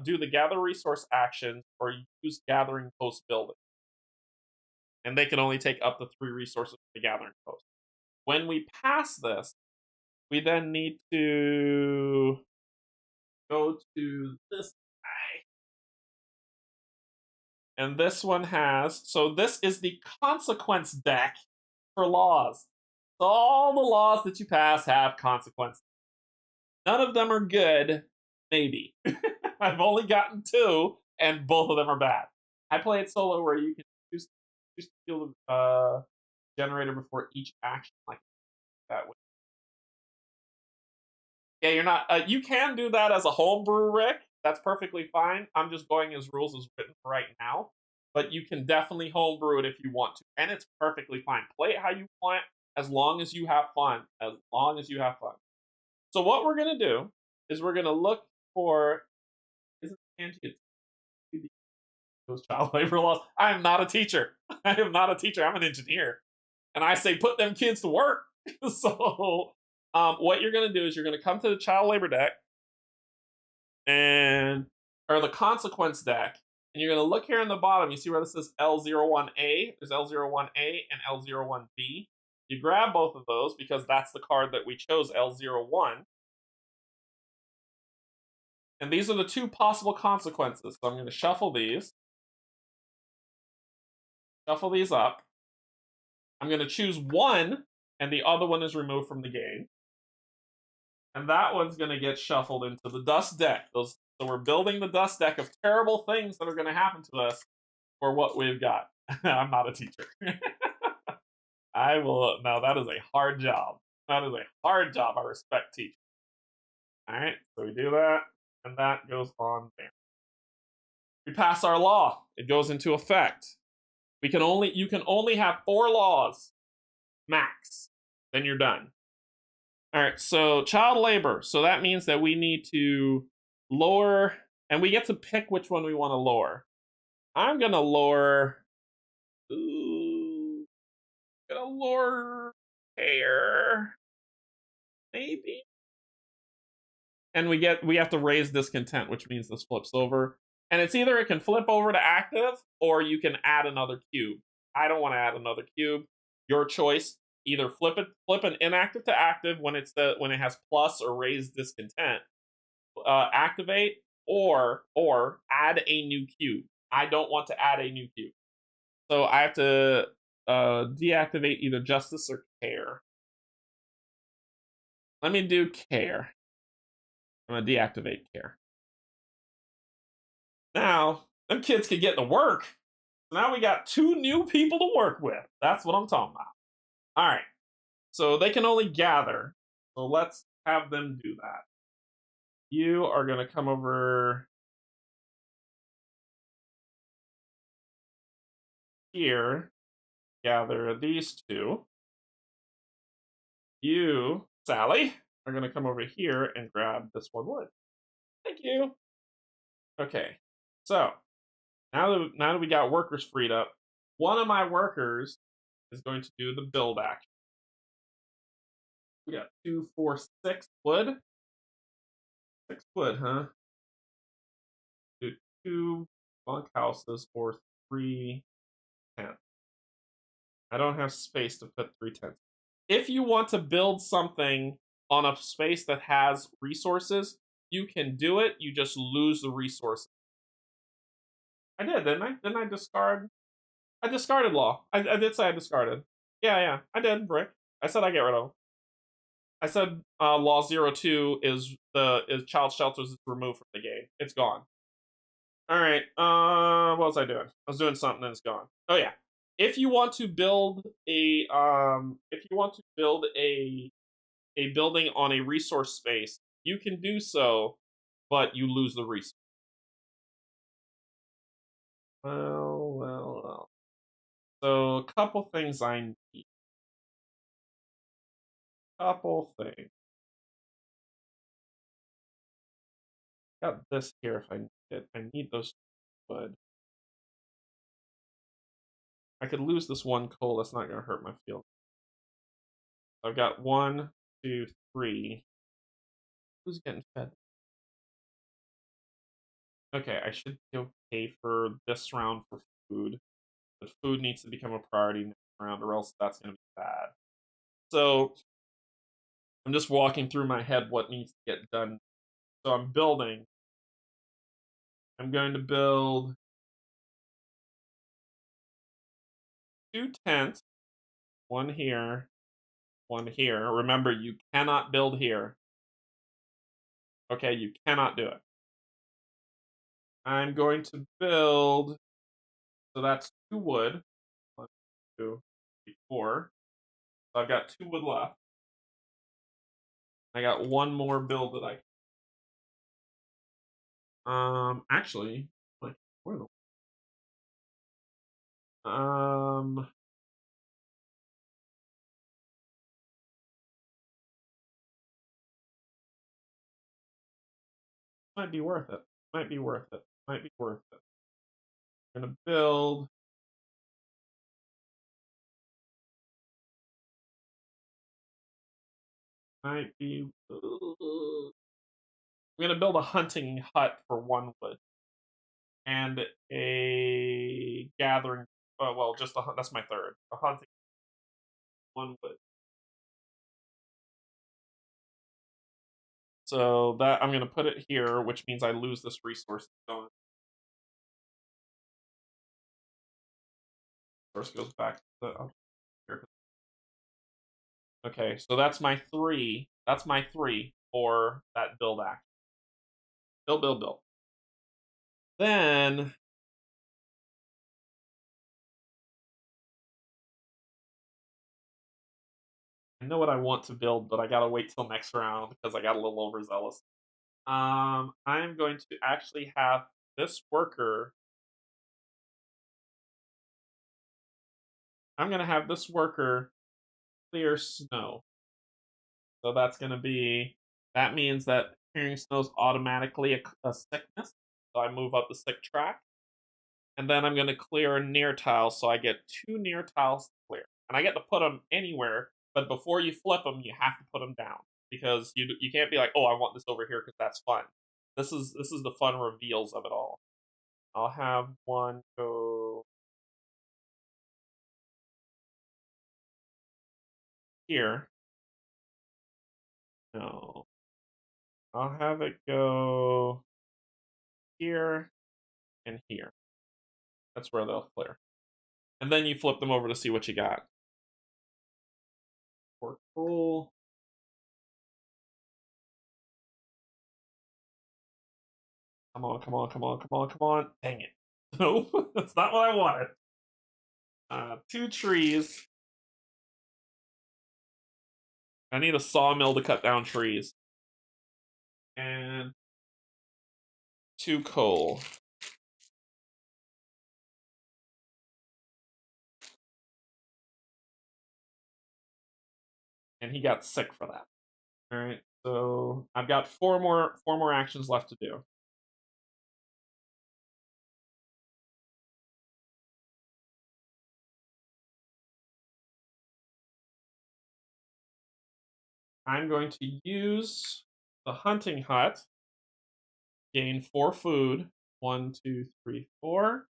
do the gather resource actions, or use gathering post building. And they can only take up to 3 resources for the gathering post. When we pass this, we then need to go to this guy. And this one has, so this is the consequence deck for laws. So all the laws that you pass have consequences. None of them are good, maybe. I've only gotten 2, and both of them are bad. I play it solo where you can choose to kill the generator before each action, like that way. Yeah, you're not. You can do that as a homebrew, Rick. That's perfectly fine. I'm just going as rules as written right now. But you can definitely homebrew it if you want to, and it's perfectly fine. Play it how you want, as long as you have fun. As long as you have fun. So what we're gonna do is we're gonna look for. Isn't Canje those child labor laws? I am not a teacher. I am not a teacher. I'm an engineer. And I say, put them kids to work. So what you're going to do is you're going to come to the child labor deck or the consequence deck, and you're going to look here in the bottom. You see where this says L01A? There's L01A and L01B. You grab both of those because that's the card that we chose, L01. And these are the two possible consequences. So I'm going to shuffle these up. I'm going to choose one, and the other one is removed from the game. And that one's going to get shuffled into the Dusk deck. So we're building the Dusk deck of terrible things that are going to happen to us for what we've got. I'm not a teacher. I will. Now, that is a hard job. That is a hard job. I respect teachers. All right, so we do that, and that goes on there. We pass our law. It goes into effect. You can only have 4 laws max. Then you're done. All right, so child labor. So that means that we need to lower, and we get to pick which one we want to lower. I'm gonna lower. Gonna lower hair, maybe. And we have to raise discontent, which means this flips over. And it's either it can flip over to active, or you can add another cube. I don't want to add another cube. Your choice. Either flip an inactive to active when it has plus or raise discontent, activate, or add a new cube. I don't want to add a new cube, so I have to deactivate either justice or care. Let me do care. I'm gonna deactivate care. Now them kids can get to work. So now we got 2 new people to work with. That's what I'm talking about. All right. So they can only gather. So let's have them do that. You are going to come over here, gather these 2. You, Sally, are going to come over here and grab this 1 wood. Thank you. Okay. So now that we got workers freed up, one of my workers is going to do the build action. We got 2, 4, 6 wood. 6 wood, huh? Do 2 bunk houses or 3 tents. I don't have space to put 3 tents. If you want to build something on a space that has resources, you can do it. You just lose the resources. I did, didn't I? Didn't I discard? I discarded law. I did say I discarded. Yeah, I did, Brick. I said I get rid of. I said law 02 is child shelters is removed from the game. It's gone. All right. What was I doing? I was doing something and it's gone. Oh yeah. If you want to build a building on a resource space, you can do so, but you lose the resource. Well. So a couple things I need. Couple things. Got this here if I need it. I need those wood. I could lose this 1 coal. That's not going to hurt my field. I've got 1, 2, 3. Who's getting fed? Okay, I should be okay for this round for food. But food needs to become a priority next round, or else that's going to be bad. So I'm just walking through my head what needs to get done. So I'm building. I'm going to build 2 tents. 1 here, 1 here. Remember, you cannot build here. Okay, you cannot do it. I'm going to build. So that's 2 wood. 1, 2, 3, 4. So I've got 2 wood left. I got 1 more build that I actually, like, where the might be worth it. Might be worth it. Might be worth it. I'm gonna build might be. I'm gonna build a hunting hut for 1 wood and a gathering. Well, just that's my third. A hunting 1 wood. So that I'm gonna put it here, which means I lose this resource. First goes back to the here. Okay, so that's my 3. That's my 3 for that build action. Build, build, build. Then I know what I want to build, but I gotta wait till next round because I got a little overzealous. I'm going to actually have this worker. I'm gonna have this worker clear snow. So that's gonna be. That means that clearing snow is automatically a sickness. So I move up the sick track. And then I'm going to clear a near tile, so I get 2 near tiles to clear. And I get to put them anywhere, but before you flip them, you have to put them down. Because you can't be like, oh, I want this over here because that's fun. This is the fun reveals of it all. I'll have one go here. No. I'll have it go here and here. That's where they'll clear. And then you flip them over to see what you got. Cool. Come on, come on, come on, come on, come on. Dang it. No, that's not what I wanted. 2 trees. I need a sawmill to cut down trees. And 2 coal. And he got sick for that. Alright, so I've got 4 more actions left to do. I'm going to use the hunting hut. Gain 4 food. 1, 2, 3, 4.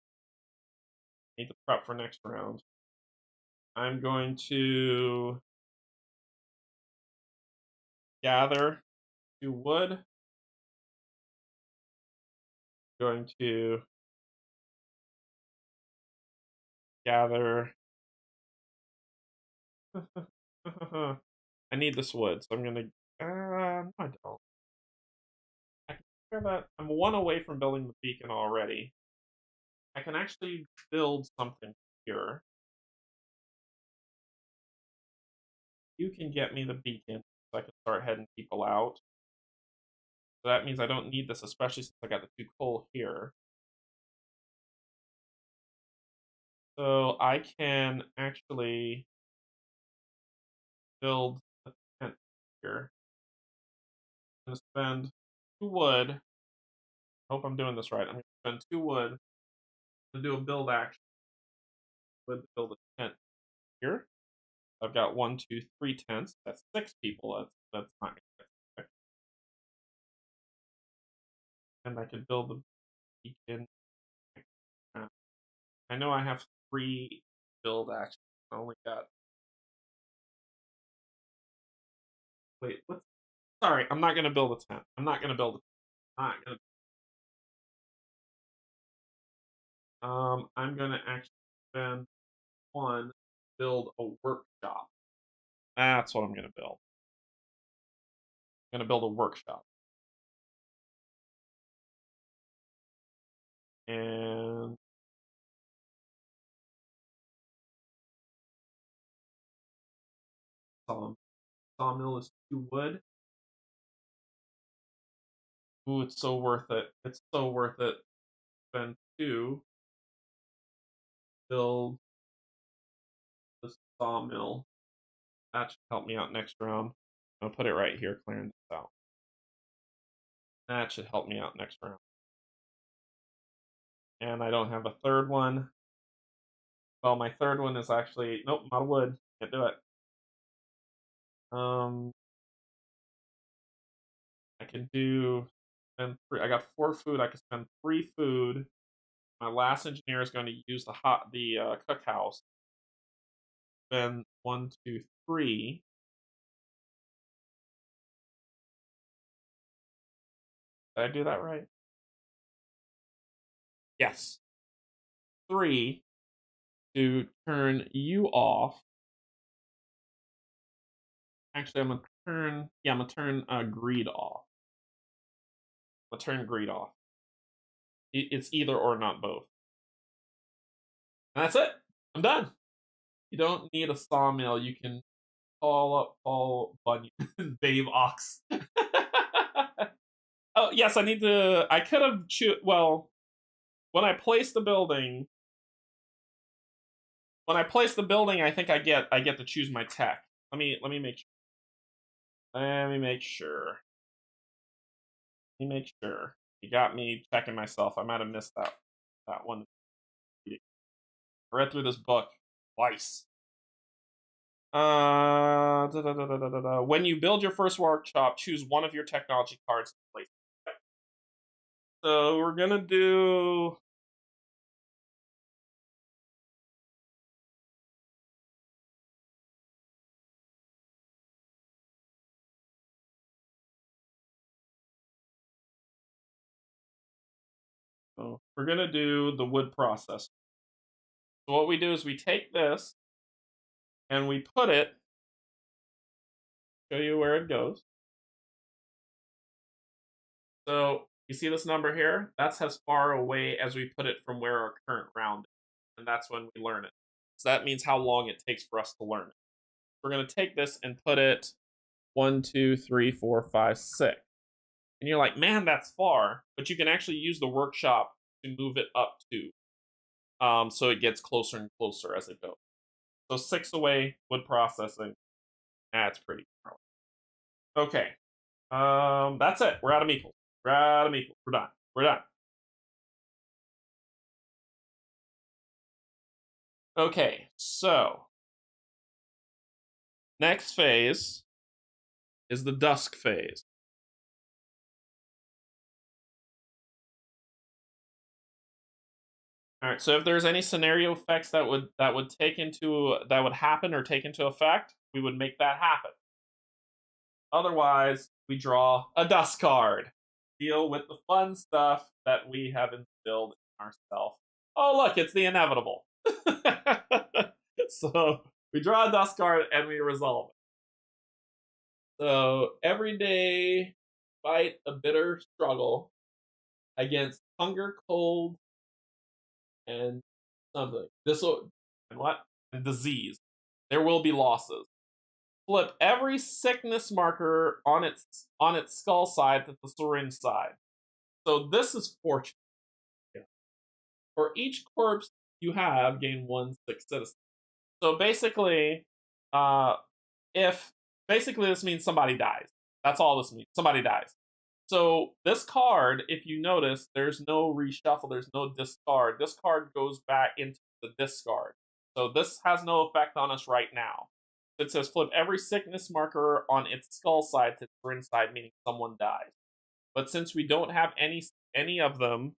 Need to prep for next round. I'm going to gather 2 wood. Going to gather. I need this wood, so I'm gonna. No, I don't. I can figure that I'm 1 away from building the beacon already. I can actually build something here. You can get me the beacon so I can start heading people out. So that means I don't need this, especially since I got the 2 coal here. So I can actually build a tent here. I'm gonna spend 2 wood. I hope I'm doing this right. I'm gonna spend 2 wood to do a build action. Wood to build a tent here. I've got 1, 2, 3 tents. That's 6 people. That's not gonna. And I can build the beacon. I know I have 3 build actions. I only got. Wait, what? Sorry, I'm not gonna build a tent. I'm not gonna build a tent. I'm not gonna. I'm gonna actually spend 1 build a workshop. That's what I'm gonna build. I'm gonna build a workshop. And sawmill is 2 wood. Ooh, it's so worth it. It's so worth it. Spend 2. Build the sawmill. That should help me out next round. I'll put it right here, clearing this out. That should help me out next round. And I don't have a 3rd one. Well, my 3rd one is actually nope, not a wood. Can't do it. can do spend I got 4 food. I can spend 3 food. My last engineer is going to use the cookhouse. Spend 1, 2, 3. Did I do that right? Yes. 3 to turn you off. Actually, I'm gonna turn greed off. I'm gonna turn greed off. It's either or, not both. And that's it. I'm done. You don't need a sawmill. You can call up Paul Bunyan, Dave Ox. Oh yes, I need to. I could have well, when I place the building. When I place the building, I think I get to choose my tech. Let me make sure. Let me make sure. Let me make sure. You got me checking myself. I might have missed that one. I read through this book twice. When you build your first workshop, choose one of your technology cards to place. So we're gonna do. So we're gonna do the wood process. So what we do is we take this and we put it. Show you where it goes. So you see this number here? That's as far away as we put it from where our current round is. And that's when we learn it. So that means how long it takes for us to learn it. We're going to take this and put it 1, 2, 3, 4, 5, 6. And you're like, man, that's far. But you can actually use the workshop to move it up to. So it gets closer and closer as it goes. So 6 away, wood processing. That's pretty far. Okay. That's it. We're out of meeples. We're out of meeples. We're done. We're done. Okay, so next phase is the Dusk phase. All right, so if there's any scenario effects that would happen or take into effect, we would make that happen. Otherwise, we draw a Dusk card. Deal with the fun stuff that we have instilled in ourselves. Oh, look, it's the inevitable. So we draw a Dusk card and we resolve it. So every day, fight a bitter struggle against hunger, cold, and something. And what? And disease. There will be losses. Flip every sickness marker on its skull side to the syringe side. So this is fortune. Yeah. For each corpse you have, gain 1 sick citizen. So basically, if basically this means somebody dies. That's all this means. Somebody dies. So this card, if you notice, there's no reshuffle, there's no discard. This card goes back into the discard. So this has no effect on us right now. It says flip every sickness marker on its skull side to the inside, meaning someone dies. But since we don't have any of them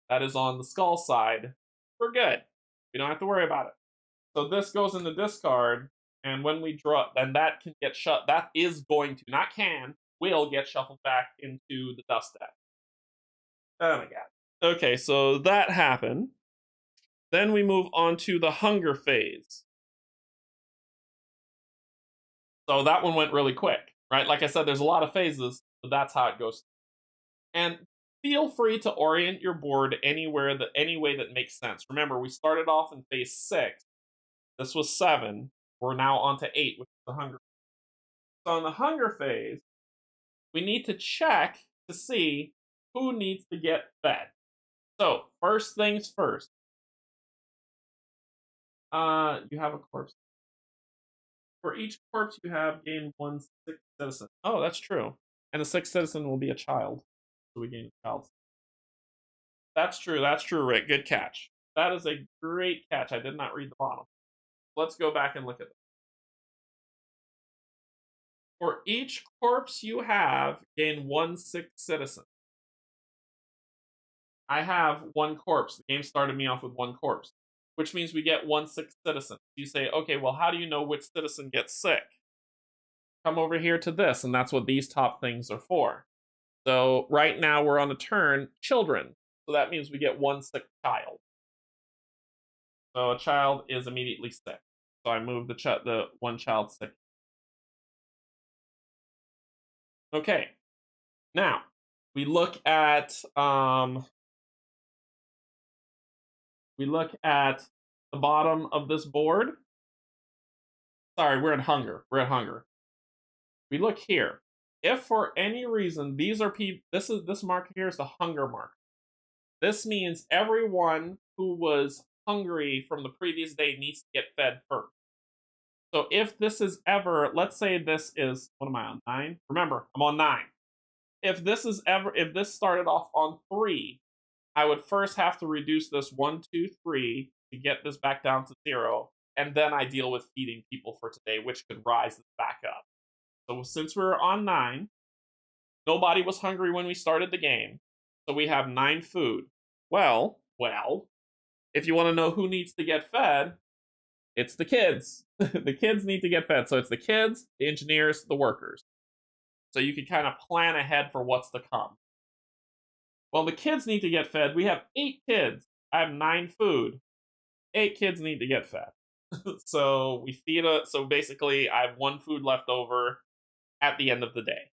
that is on the skull side, we're good. We don't have to worry about it. So this goes in the discard, and when we draw, then that can get shut. That is going to, not can, will get shuffled back into the dust deck. Oh my god. Okay, so that happened. Then we move on to the hunger phase. So that one went really quick, right? Like I said, there's a lot of phases, but that's how it goes. And feel free to orient your board any way that makes sense. Remember, we started off in phase 6. This was 7. We're now on to 8, which is the hunger. So in the hunger phase, we need to check to see who needs to get fed. So first things first. You have a corpse. For each corpse you have, gain 1 sixth citizen. Oh, that's true. And the 6th citizen will be a child. So we gain a child. That's true, Rick. Good catch. That is a great catch. I did not read the bottom. Let's go back and look at that. For each corpse you have, gain 1 sick citizen. I have 1 corpse. The game started me off with 1 corpse, which means we get 1 sick citizen. You say, okay, well, how do you know which citizen gets sick? Come over here to this, and that's what these top things are for. So right now we're on a turn, children. So that means we get 1 sick child. So a child is immediately sick. So I move the 1 child sick. Okay. Now we look at the bottom of this board. Sorry, we're at hunger. We're at hunger. We look here. If for any reason these are people, this mark here is the hunger mark. This means everyone who was hungry from the previous day needs to get fed first. So if this is ever, let's say this is, what am I on, 9? Remember, I'm on 9. If this started off on 3, I would first have to reduce this 1, 2, 3 to get this back down to 0, and then I deal with feeding people for today, which could rise this back up. So since we're on 9, nobody was hungry when we started the game, so we have 9 food. Well, if you want to know who needs to get fed, it's the kids. The kids need to get fed. So it's the kids, the engineers, the workers. So you can kind of plan ahead for what's to come. Well, the kids need to get fed. We have 8 kids. I have 9 food. 8 kids need to get fed. So we feed so basically I have 1 food left over at the end of the day.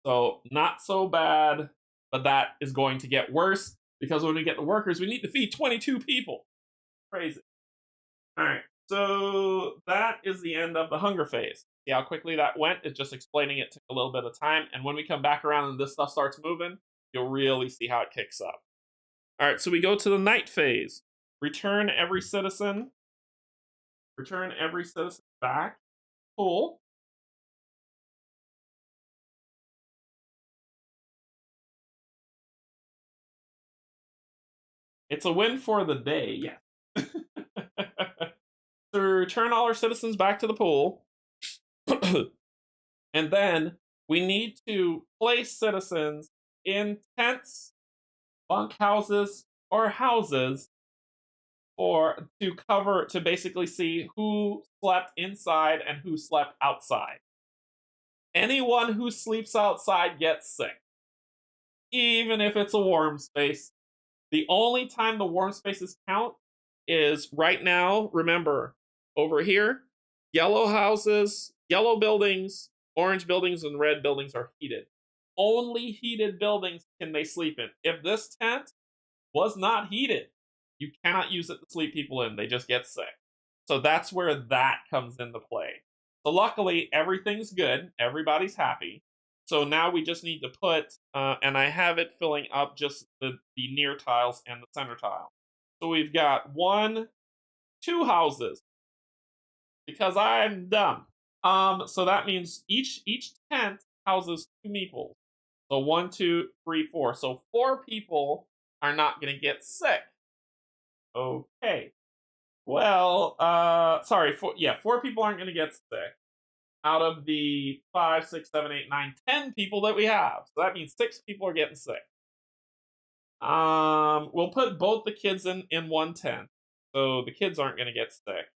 So not so bad, but that is going to get worse because when we get the workers, we need to feed 22 people. Crazy. All right, so that is the end of the hunger phase. See how quickly that went? It's just explaining it took a little bit of time, and when we come back around and this stuff starts moving, you'll really see how it kicks up. All right, so we go to the night phase. Return every citizen back. Cool. It's a win for the day, yes. So return all our citizens back to the pool. And then we need to place citizens in tents, bunkhouses, or houses to basically see who slept inside and who slept outside. Anyone who sleeps outside gets sick, even if it's a warm space. The only time the warm spaces count is right now. Remember, over here, yellow houses, yellow buildings, orange buildings, and red buildings are heated. Only heated buildings can they sleep in. If this tent was not heated, you cannot use it to sleep people in. They just get sick. So that's where that comes into play. So luckily, everything's good. Everybody's happy. So now we just need to put, and I have it filling up just the near tiles and the center tile. So we've got 1, 2 houses. Because I'm dumb. So that means each tent houses 2 meeples. So 1, 2, 3, 4. So 4 people are not going to get sick. Okay. Well, sorry, 4 people aren't going to get sick out of the 5, 6, 7, 8, 9, 10 people that we have. So that means 6 people are getting sick. We'll put both the kids in 1 tent. So the kids aren't going to get sick.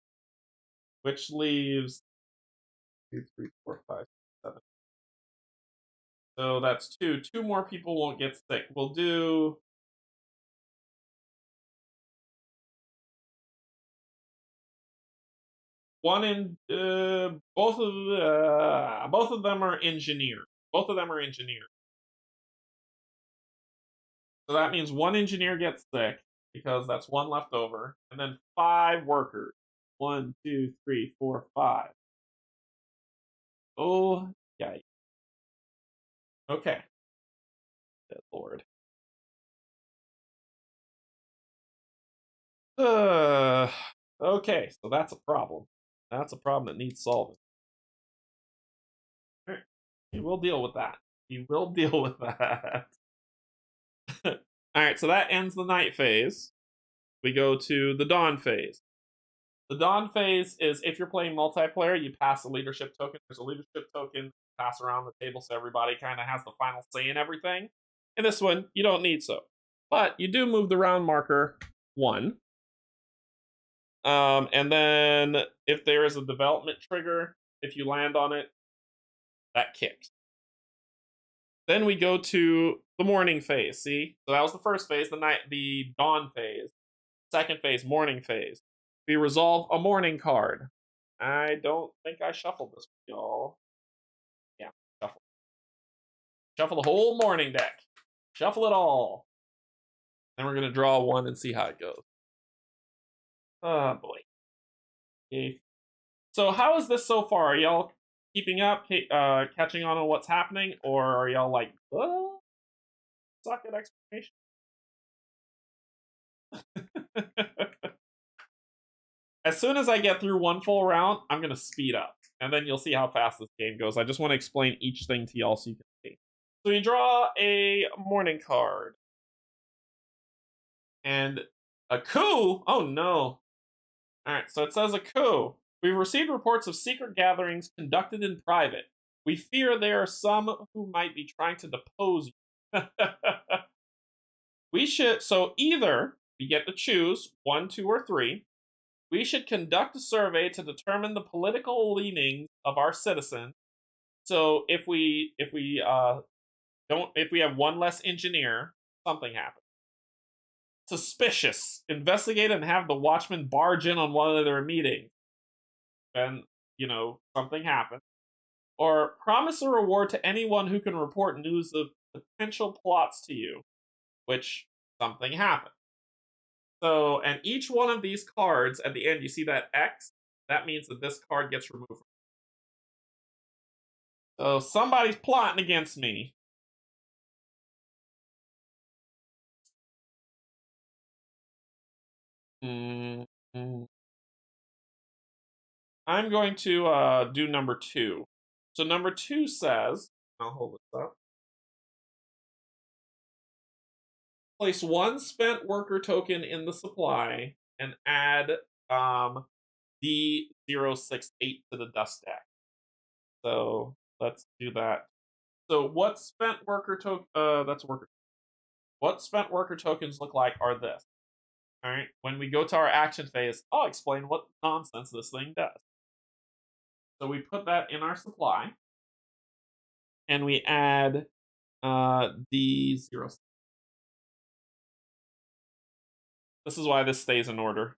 Which leaves 2, 3, 4, 5, 7. So that's 2. 2 more people won't get sick. We'll do one in both of them are engineers. Both of them are engineers. So that means 1 engineer gets sick because that's 1 left over, and then 5 workers. 1, 2, 3, 4, 5. Oh, yeah. Okay. Good Lord. Okay, so that's a problem. That's a problem that needs solving. All right. We will deal with that. We will deal with that. All right, so that ends the night phase. We go to the dawn phase. The dawn phase is if you're playing multiplayer, you pass a leadership token. There's a leadership token pass around the table so everybody kind of has the final say in everything. In this one, you don't need so. But you do move the round marker 1. And then if there is a development trigger, if you land on it, that kicks. Then we go to the morning phase. See? So that was the first phase, the dawn phase. Second phase, morning phase. We resolve a morning card. I don't think I shuffled this, y'all. Yeah, shuffle. Shuffle the whole morning deck. Shuffle it all. Then we're going to draw one and see how it goes. Oh, boy. Okay. So how is this so far? Are y'all keeping up, catching on what's happening? Or are y'all like, what? Suck at explanation? As soon as I get through one full round, I'm going to speed up. And then you'll see how fast this game goes. I just want to explain each thing to y'all so you can see. So you draw a morning card. And a coup? Oh, no. All right, so it says a coup. We've received reports of secret gatherings conducted in private. We fear there are some who might be trying to depose you. So either we get to choose 1, 2, or 3. We should conduct a survey to determine the political leanings of our citizens. So if we have one less engineer, something happens. Suspicious. Investigate and have the watchman barge in on one of their meetings. And, something happened. Or promise a reward to anyone who can report news of potential plots to you, which something happened. So, and each one of these cards, at the end, you see that X? That means that this card gets removed. So, somebody's plotting against me. Mm-hmm. I'm going to do number 2. So, number 2 says, I'll hold this up. Place 1 spent worker token in the supply and add D068 to the Dusk deck. So let's do that. So what spent worker token? That's worker. What spent worker tokens look like are this. All right. When we go to our action phase, I'll explain what nonsense this thing does. So we put that in our supply, and we add D0. This is why this stays in order.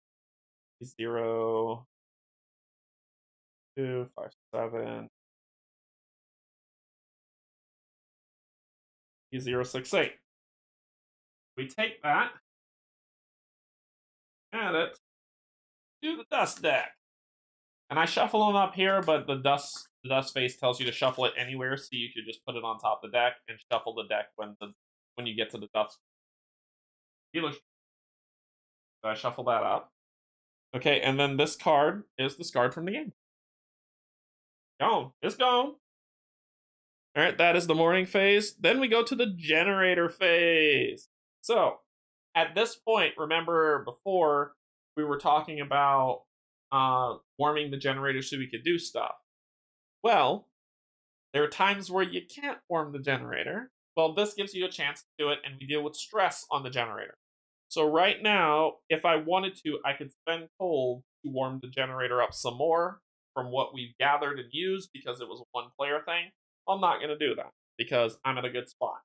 0, 2, 5, 7. 068. We take that, add it to the Dusk deck. And I shuffle them up here, but the Dusk phase tells you to shuffle it anywhere, so you could just put it on top of the deck and shuffle the deck when you get to the Dusk. So I shuffle that up. Okay, and then this card is discard from the game. Gone. It's gone. All right, that is the morning phase. Then we go to the generator phase. So, at this point, remember before we were talking about warming the generator so we could do stuff. Well, there are times where you can't warm the generator. Well, this gives you a chance to do it, and we deal with stress on the generator. So right now, if I wanted to, I could spend cold to warm the generator up some more from what we've gathered and used because it was a one-player thing. I'm not going to do that because I'm at a good spot.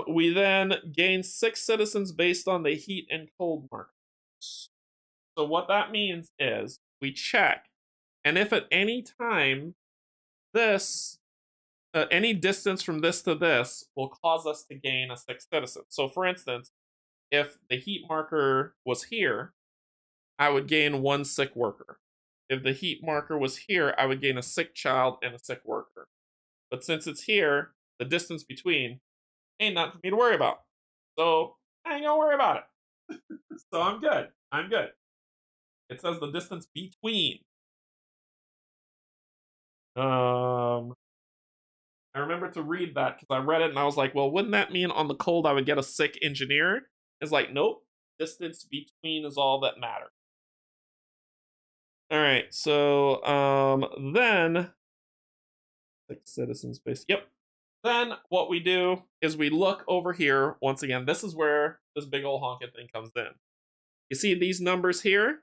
We then gain 6 citizens based on the heat and cold markers. So what that means is we check, and if at any time this, any distance from this to this will cause us to gain a 6th citizen. So for instance, if the heat marker was here, I would gain 1 sick worker. If the heat marker was here, I would gain a sick child and a sick worker. But since it's here, the distance between ain't nothing for me to worry about. So I ain't gonna worry about it. So I'm good. I'm good. It says the distance between. I remember to read that because I read it and I was like, well, wouldn't that mean on the cold I would get a sick engineer? It's like, nope. Distance between is all that matters. All right, so then like citizen space. Yep. Then what we do is we look over here once again. This is where this big old honking thing comes in. You see these numbers here?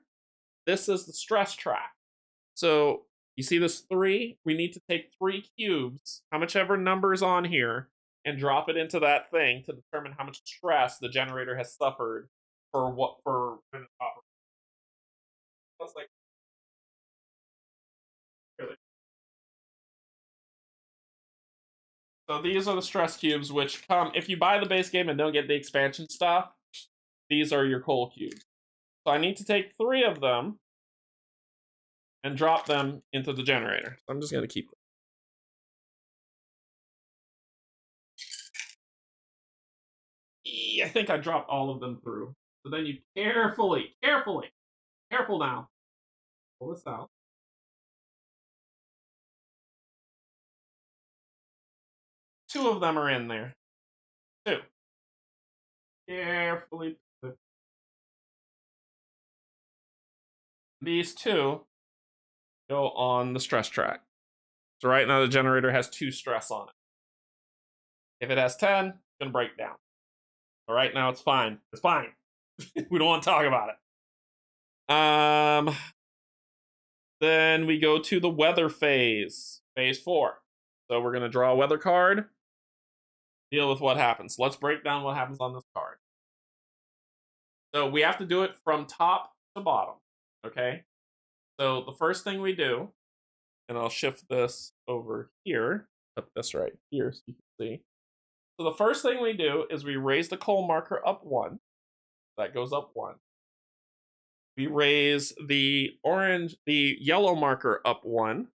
This is the stress track. So you see this 3? We need to take 3 cubes, how much ever number is on here, and drop it into that thing to determine how much stress the generator has suffered for what for when it's operating. That's like really. So these are the stress cubes, which come if you buy the base game and don't get the expansion stuff. These are your coal cubes. So I need to take 3 of them and drop them into the generator. So I'm just gonna keep them. I think I dropped all of them through. So then you careful now. Pull this out. 2 of them are in there. 2. Carefully. These 2 go on the stress track. So right now the generator has 2 stress on it. If it has 10, it's gonna break down. But right now it's fine. It's fine. We don't want to talk about it. Then we go to the weather phase, phase 4. So we're gonna draw a weather card, deal with what happens. Let's break down what happens on this card. So we have to do it from top to bottom, okay? So the first thing we do, and I'll shift this over here, put this right here so you can see. So the first thing we do is we raise the coal marker up 1. That goes up 1. We raise the yellow marker up 1.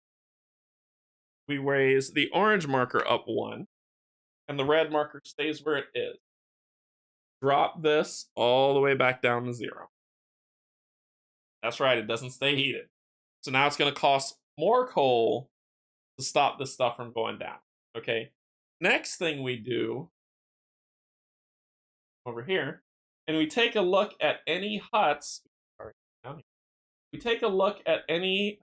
We raise the orange marker up 1. And the red marker stays where it is. Drop this all the way back down to 0. That's right, it doesn't stay heated. So now it's going to cost more coal to stop this stuff from going down. Okay. Next thing we do over here, and we take a look at any huts. Sorry, we take a look at any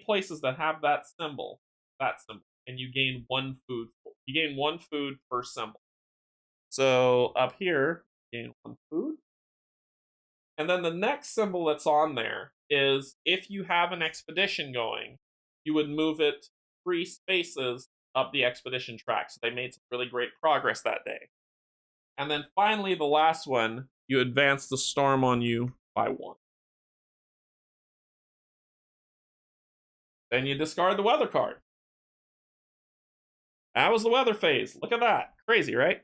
places that have that symbol, and you gain 1 food. You gain 1 food per symbol. So up here, you gain 1 food. And then the next symbol that's on there is if you have an expedition going, you would move it 3 spaces up the expedition track. So they made some really great progress that day. And then finally, the last one, you advance the storm on you by 1. Then you discard the weather card. That was the weather phase. Look at that. Crazy, right?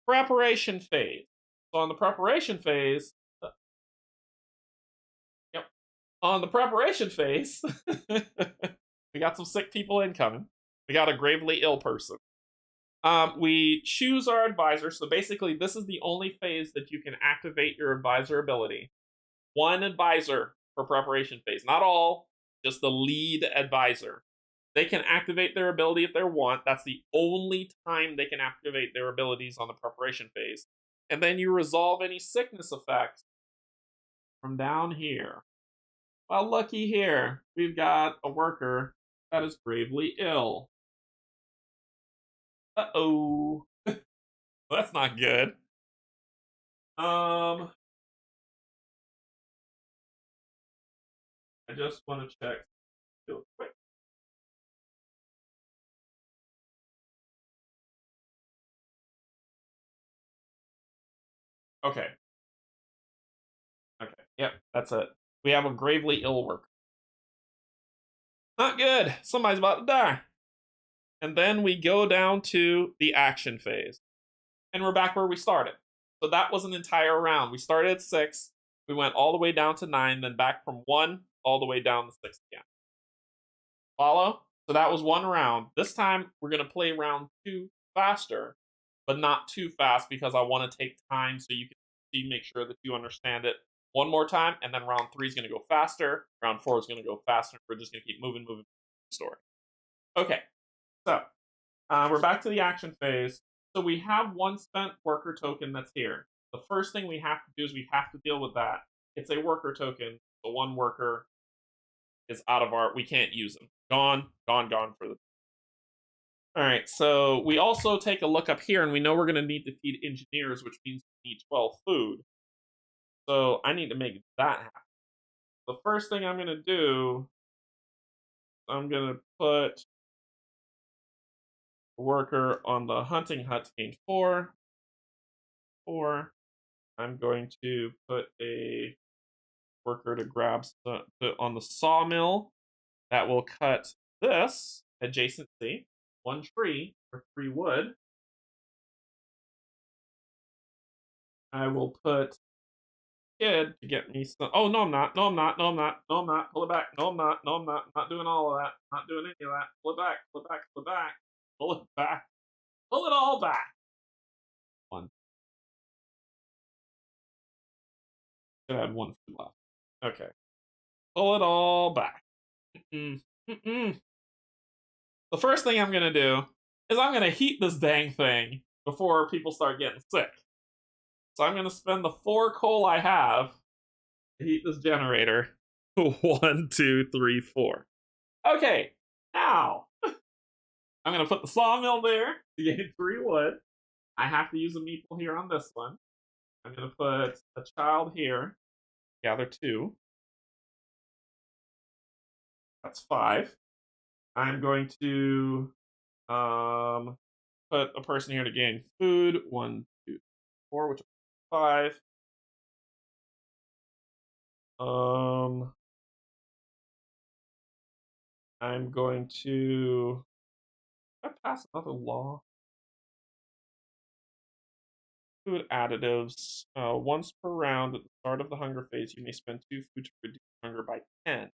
Preparation phase. So on the preparation phase, on the preparation phase, we got some sick people incoming. We got a gravely ill person. We choose our advisor. So basically, this is the only phase that you can activate your advisor ability. 1 advisor for preparation phase. Not all, just the lead advisor. They can activate their ability if they want. That's the only time they can activate their abilities on the preparation phase. And then you resolve any sickness effects from down here. Well, looky here. We've got a worker that is gravely ill. Uh-oh. That's not good. I just want to check real quick. Okay. Okay. Yep, that's it. We have a gravely ill worker. Not good. Somebody's about to die. And then we go down to the action phase. And we're back where we started. So that was an entire round. We started at 6. We went all the way down to 9, then back from 1 all the way down to 6 again. Follow? So that was 1 round. This time, we're going to play round 2 faster, but not too fast because I want to take time so you can see, make sure that you understand it 1 more time, and then round 3 is going to go faster. Round 4 is going to go faster. We're just going to keep moving the story. Okay, so we're back to the action phase. So we have 1 spent worker token that's here. The first thing we have to do is we have to deal with that. It's a worker token. So one worker is out of our, we can't use him. Gone, gone, gone for the. All right, so we also take a look up here, and we know we're going to need to feed engineers, which means we need 12 food. So I need to make that happen. The first thing I'm going to do, I'm going to put a worker on the hunting hut to gain 4. 4. I'm going to put a worker to grab on the sawmill that will cut this adjacency, 1 tree for 3 wood. I will put kid to get me some. Oh, no, I'm not. No, I'm not. No, I'm not. No, I'm not. Pull it back. No, I'm not. No, I'm not. I'm not doing all of that. I'm not doing any of that. Pull it back. Pull it back. Pull it back. Pull it back. Pull it all back. 1. Should have 1 food left. Okay. Pull it all back. The first thing I'm going to do is I'm going to heat this dang thing before people start getting sick. So I'm going to spend the 4 coal I have to heat this generator. 1, 2, 3, 4. Okay, now I'm going to put the sawmill there to gain 3 wood. I have to use a meeple here on this one. I'm going to put a child here, gather 2. That's 5. I'm going to put a person here to gain food. 1, 2, 4, which is 5. I'm going to pass another law. Food additives. Once per round at the start of the hunger phase, you may spend 2 food to reduce hunger by 10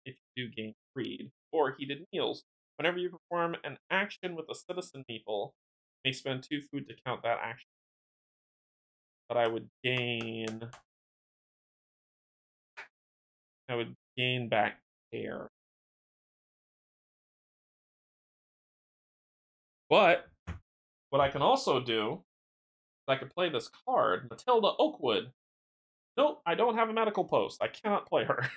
if you do gain greed or heated meals. Whenever you perform an action with a citizen meeple, you may spend 2 food to count that action. But I would gain back air. But what I can also do is I could play this card, Matilda Oakwood. Nope, I don't have a medical post. I cannot play her.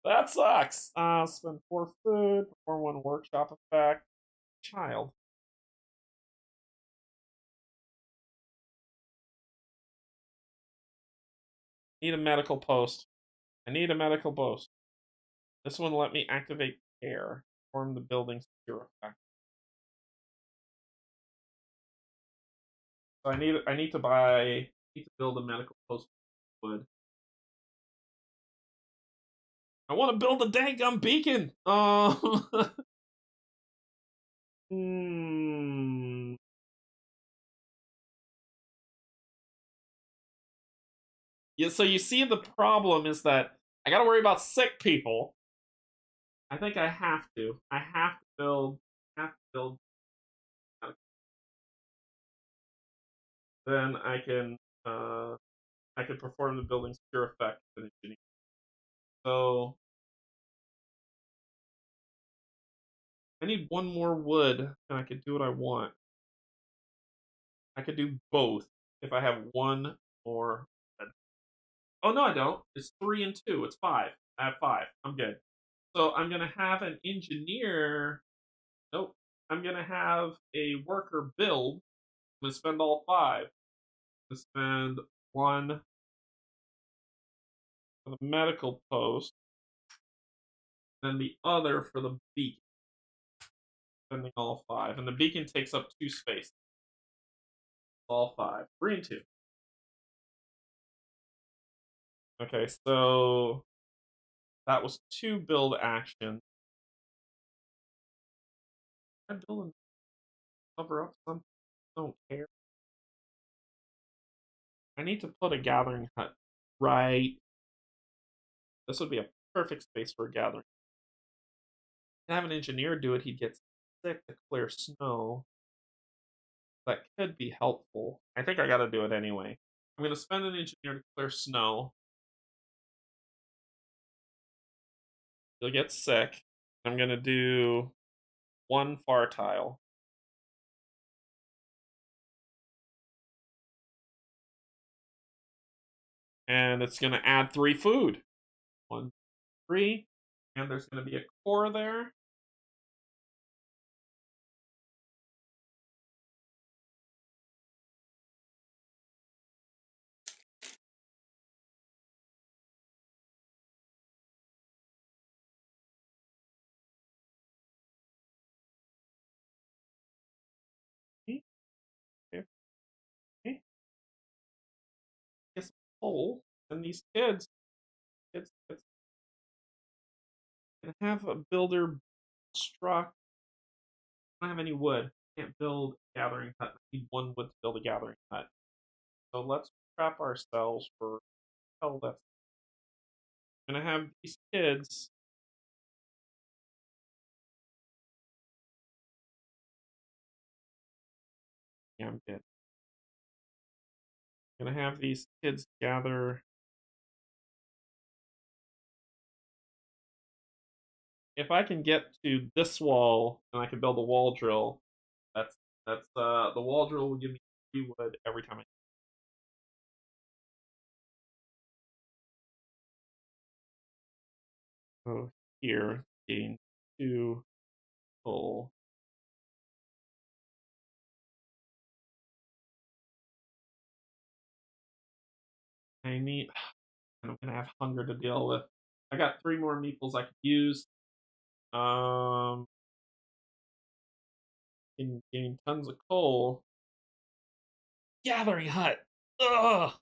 That sucks. Spend 4 food, perform 1 workshop effect. Child. Need a medical post. I need a medical post. This one let me activate air. Perform the building secure effect. So I need to build a medical post wood. I want to build a dang beacon. Yeah, so you see the problem is that I gotta worry about sick people. I think I have to. I have to build. Then I can perform the building secure effect. So I need 1 more wood, and I could do what I want. I could do both if I have 1 more wood. Oh no, I don't. It's 3 and 2. It's 5. I have 5. I'm good. So I'm gonna have an engineer. Nope. I'm gonna have a worker build. I'm gonna spend all 5. I'm gonna spend 1 for the medical post, and the other for the beacon. Spending all 5, and the beacon takes up 2 spaces. All 5. 3 and 2. Okay, so that was 2 build actions. I build and cover up something. Don't care. I need to put a gathering hut right. This would be a perfect space for a gathering. I have an engineer do it. He'd get sick to clear snow. That could be helpful. I think I gotta do it anyway. I'm gonna spend an engineer to clear snow. He'll get sick. I'm gonna do 1 far tile. And it's going to add 3 food. 1, 3. And there's going to be a core there. Okay. Okay. Get some coal. And these kids can have a builder struck. I don't have any wood. Can't build a gathering hut. I need 1 wood to build a gathering hut. So let's trap ourselves for hell. That's gonna have these kids. Yeah, I'm dead. Gonna have these kids gather. If I can get to this wall and I can build a wall drill, that's the wall drill will give me 3 wood every time I go here. Gain 2 coal. I need. I'm gonna have hunger to deal with. I got 3 more meeples I could use. Um, can gain tons of coal. Gathering hut. Ugh.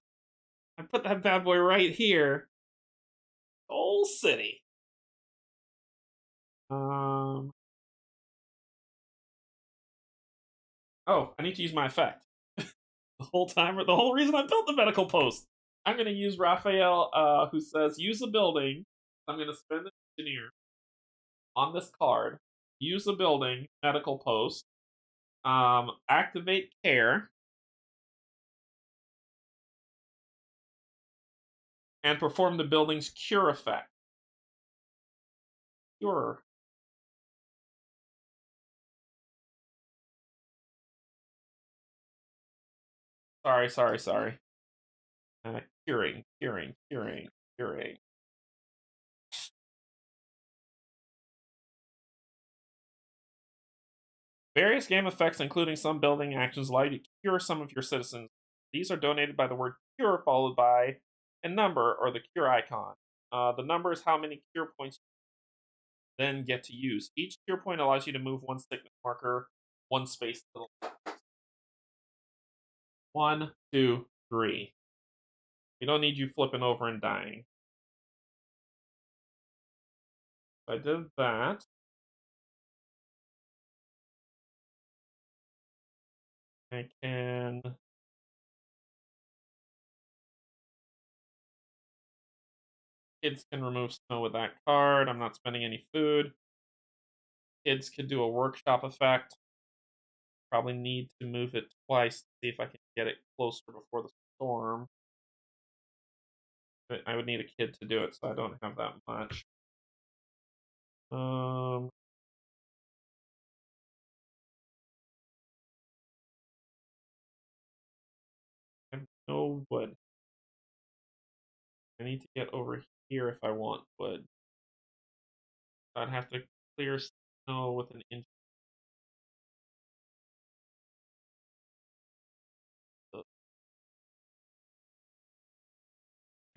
I put that bad boy right here. Coal City. Um. Oh, I need to use my effect. The whole time, or the whole reason I built the medical post. I'm going to use Raphael, who says use a building. I'm going to spend an engineer on this card. Use a building, medical post. Activate care. And perform the building's cure effect. Cure. Sorry. Curing. Various game effects, including some building actions, allow you to cure some of your citizens. These are donated by the word cure followed by a number or the cure icon. The number is how many cure points you then get to use. Each cure point allows you to move 1 sickness marker 1 space to the left. 1, 2, 3. We don't need you flipping over and dying. I did that. I can. Kids can remove snow with that card. I'm not spending any food. Kids could do a workshop effect. Probably need to move it twice to see if I can get it closer before the storm. But I would need a kid to do it, so I don't have that much. I have no wood. I need to get over here if I want wood. I'd have to clear snow with an inch.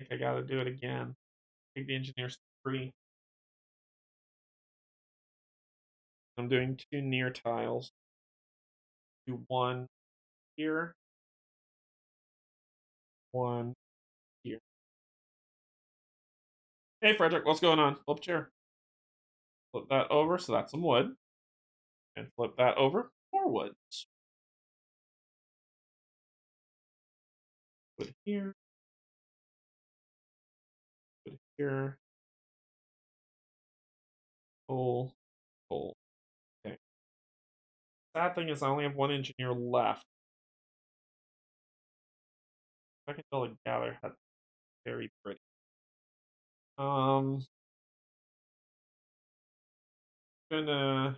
I think I gotta do it again. I think the engineer's 3. I'm doing 2 near tiles. Do 1 here, 1 here. Hey, Frederick, what's going on? Flip chair. Flip that over, so that's some wood. And flip that over, more wood. Wood here. Wood here. Coal. Coal. Okay. Sad thing is I only have 1 engineer left. If I can build a gather, that's very pretty. Gonna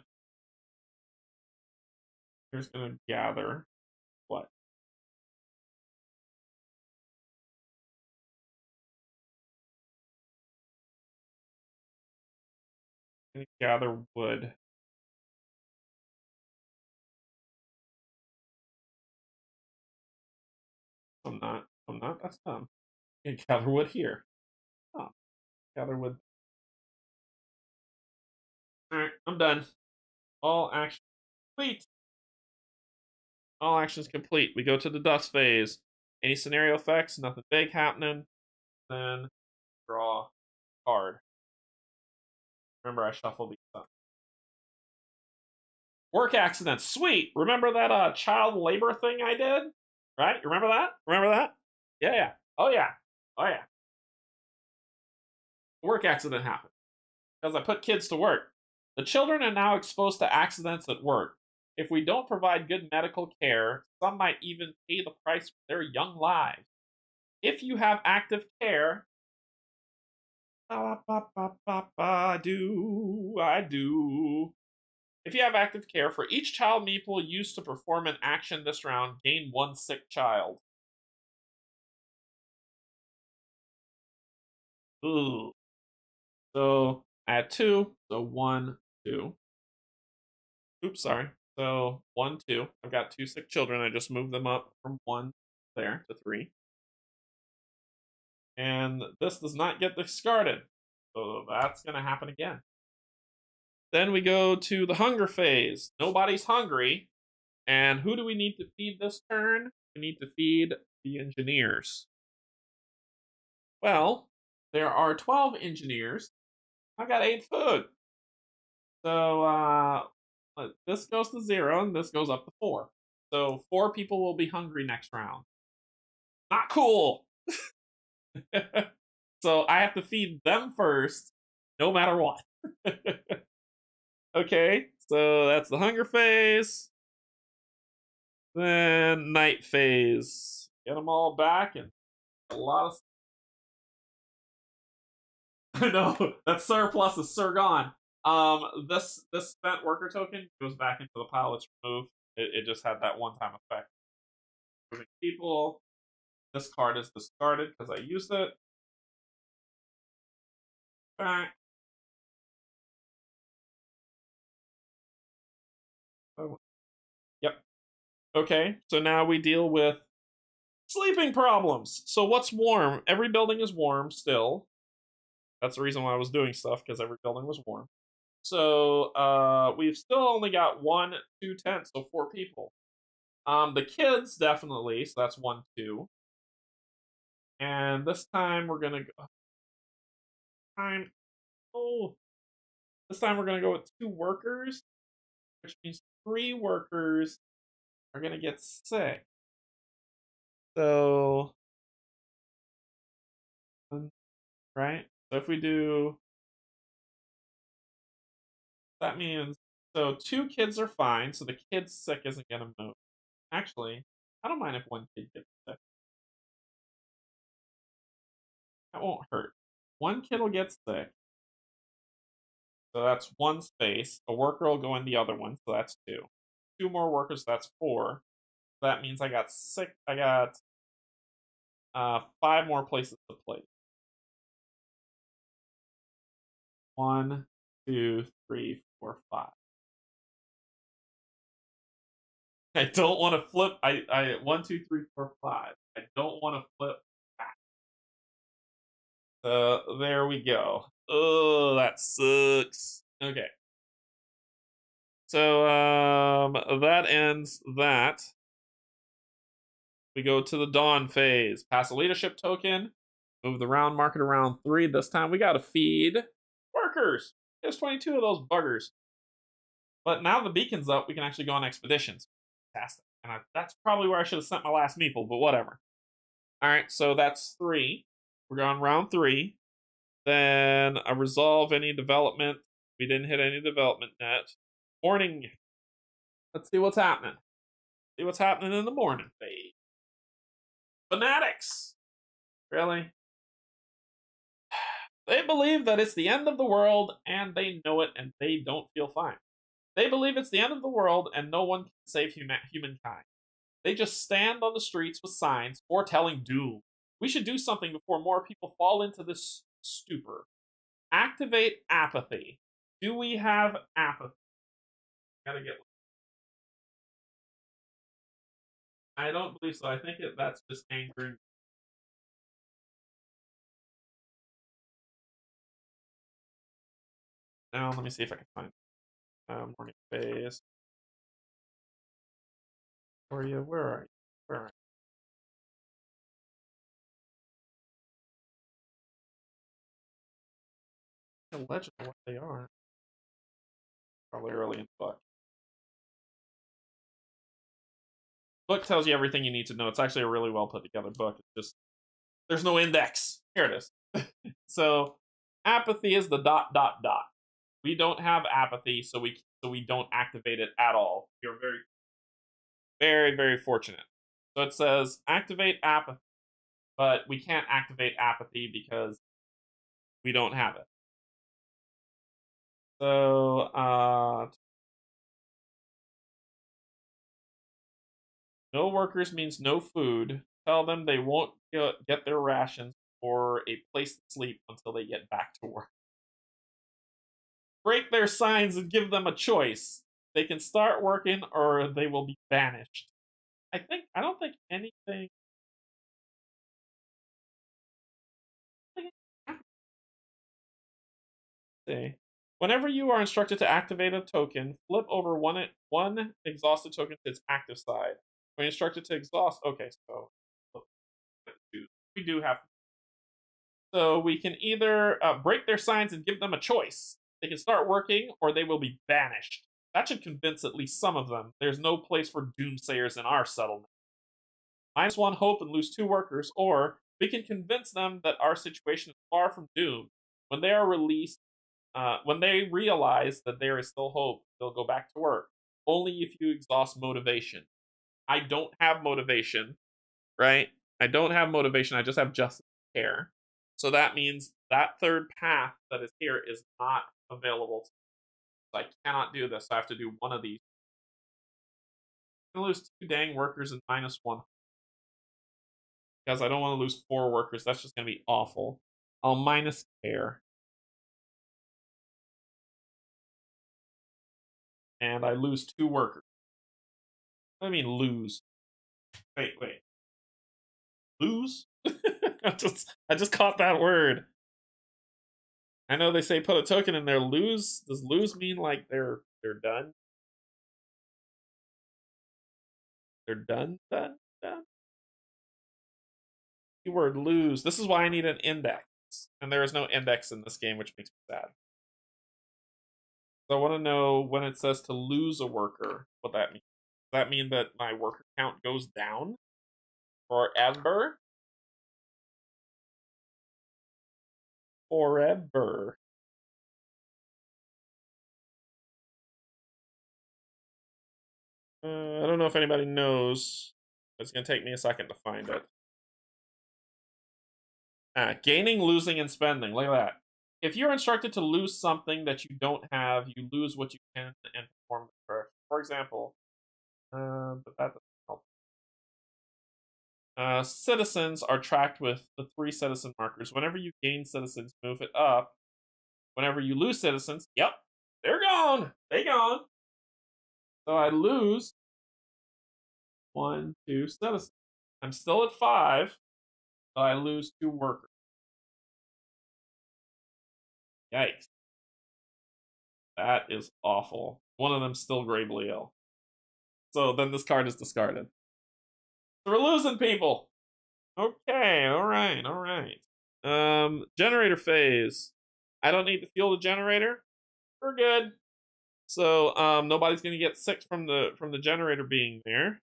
Here's gonna gather what? I'm gonna gather wood. I'm not. I'm not. That's dumb. I'm gonna gather wood here. Oh, gather wood. Alright, I'm done. All action complete. All actions complete. We go to the Dusk phase. Any scenario effects, nothing big happening. Then draw card. Remember, I shuffled these up. Work accidents. Sweet. Remember that child labor thing I did? Right? You remember that? Remember that? Yeah, yeah. Oh, yeah. Oh, yeah. Work accident happened because I put kids to work. The children are now exposed to accidents at work. If we don't provide good medical care, some might even pay the price for their young lives. If you have active care, I do. If you have active care, for each child meeple used to perform an action this round, gain one sick child. Ooh. So I had 2, so 1, 2. Oops, sorry. So 1, 2. I've got 2 sick children. I just moved them up from 1 there to 3. And this does not get discarded. So that's going to happen again. Then we go to the hunger phase. Nobody's hungry. And who do we need to feed this turn? We need to feed the engineers. Well, there are 12 engineers. I've got 8 food. So this goes to 0, and this goes up to 4. So 4 people will be hungry next round. Not cool! So I have to feed them first, no matter what. Okay, so that's the hunger phase. Then night phase. Get them all back, and a lot of... No, that surplus is gone. This spent worker token goes back into the pile. It's removed. It just had that one-time effect. Moving people. This card is discarded because I used it. Back. Oh. Yep. Okay, so now we deal with sleeping problems. So what's warm? Every building is warm still. That's the reason why I was doing stuff, because every building was warm. So we've still only got 1, 2 tents, so 4 people. The kids definitely, so that's 1, 2. And this time we're gonna go. This time we're gonna go with 2 workers, which means 3 workers are gonna get sick. So, right? So if we do, that means, so 2 kids are fine. So the kid sick isn't gonna move. Actually, I don't mind if 1 kid gets sick. That won't hurt. 1 kid will get sick. So that's 1 space. A worker will go in the other one, so that's 2. 2 more workers, that's 4. That means I got 6. I got 5 more places to place. 1, 2, 3, 4, 5. I don't want to flip. I 1, 2, 3, 4, 5. I don't want to flip back. There we go. Oh, that sucks. Okay. So that ends that. We go to the dawn phase. Pass a leadership token. Move the round marker to round 3. This time we gotta feed workers. There's 22 of those buggers. But now the beacon's up, we can actually go on expeditions. Fantastic. And that's probably where I should have sent my last meeple, but whatever. Alright, so that's 3. We're going round 3. Then I resolve any development. We didn't hit any development net. Morning. Let's see what's happening. See what's happening in the morning phase. Fanatics! Really? They believe that it's the end of the world, and they know it, and they don't feel fine. They believe it's the end of the world, and no one can save humankind. They just stand on the streets with signs foretelling doom. We should do something before more people fall into this stupor. Activate apathy. Do we have apathy? Gotta get. I don't believe so. I think that's just anger. Now let me see if I can find morning phase. Where are you? Where are you? Where are you? A legend of what they are. Probably early in the book. Book tells you everything you need to know. It's actually a really well put together book. It's just there's no index. Here it is. So apathy is the dot dot dot. We don't have apathy, so we don't activate it at all. You're very very very fortunate. So it says activate apathy, but we can't activate apathy because we don't have it. So no workers means no food. Tell them they won't get their rations or a place to sleep until they get back to work. Break their signs and give them a choice. They can start working or they will be banished. I don't think anything. See. Whenever you are instructed to activate a token, flip over one exhausted token to its active side. When instructed to exhaust, okay, so we do have. So we can either break their signs and give them a choice. They can start working or they will be banished. That should convince at least some of them. There's no place for doomsayers in our settlement. -1 hope and lose 2 workers, or we can convince them that our situation is far from doomed. When they are released, when they realize that there is still hope, they'll go back to work. Only if you exhaust motivation. I don't have motivation, right? I don't have motivation. I just have justice care. So that means that third path that is here is not available to me. So I cannot do this. I have to do one of these. I'm going to lose 2 dang workers and -1. Because I don't want to lose 4 workers. That's just going to be awful. I'll minus care. And I lose 2 workers. What do I mean lose? Wait. Lose? I just caught that word. I know they say put a token in there. Lose? Does lose mean like they're done? They're done? Keyword lose. This is why I need an index. And there is no index in this game, which makes me sad. So I want to know when it says to lose a worker, what that means. Does that mean that my worker count goes down forever? Forever. I don't know if anybody knows. It's going to take me a second to find it. Gaining, losing, and spending. Look at that. If you're instructed to lose something that you don't have, you lose what you can and perform the correction. For example, but that doesn't help. Citizens are tracked with the 3 citizen markers. Whenever you gain citizens, move it up. Whenever you lose citizens, yep, they're gone. They gone. So I lose 1, 2 citizens. I'm still at 5, but I lose 2 workers. Yikes. That is awful. One of them's still gravely ill. So then this card is discarded. So we're losing people. Okay, alright. Generator phase. I don't need to fuel the generator. We're good. So nobody's gonna get sick from the generator being there.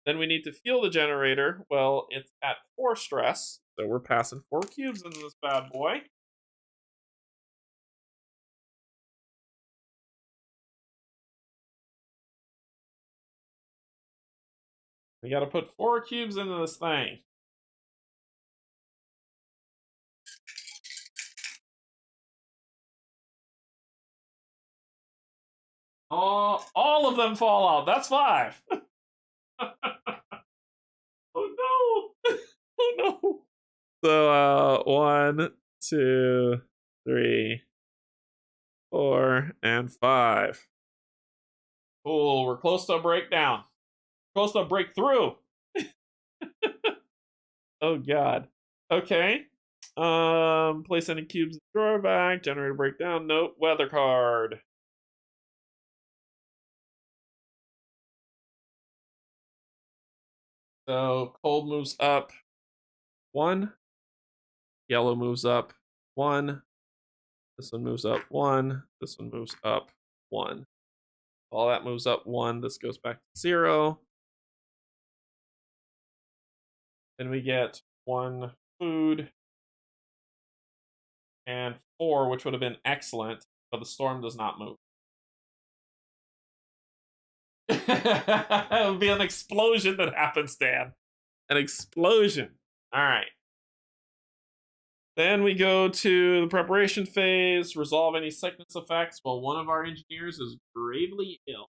Then we need to fuel the generator. Well, it's at 4 stress, so we're passing 4 cubes into this bad boy. We gotta put 4 cubes into this thing. All of them fall out. That's 5. Oh no! Oh no! So 1, 2, 3, 4, and 5. Oh, we're close to a breakdown. Close to a breakthrough. Oh god. Okay. Place any cubes in the drawer bag. Generate a breakdown. Nope. Weather card. So cold moves up 1. Yellow moves up 1. This one moves up 1. This one moves up 1. All that moves up 1. This goes back to 0. Then we get 1 food and 4, which would have been excellent, but the storm does not move. It would be an explosion that happens, Dan. An explosion. All right. Then we go to the preparation phase, resolve any sickness effects while one of our engineers is gravely ill.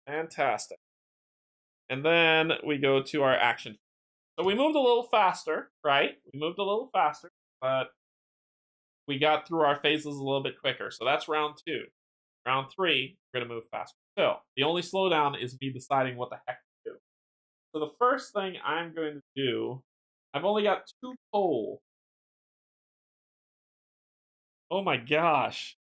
Fantastic. And then we go to our action. So we moved a little faster, right? We moved a little faster, but we got through our phases a little bit quicker. So that's round 2. Round 3, we're going to move faster. So the only slowdown is me deciding what the heck to do. So the first thing I'm going to do, I've only got 2 coal. Oh my gosh.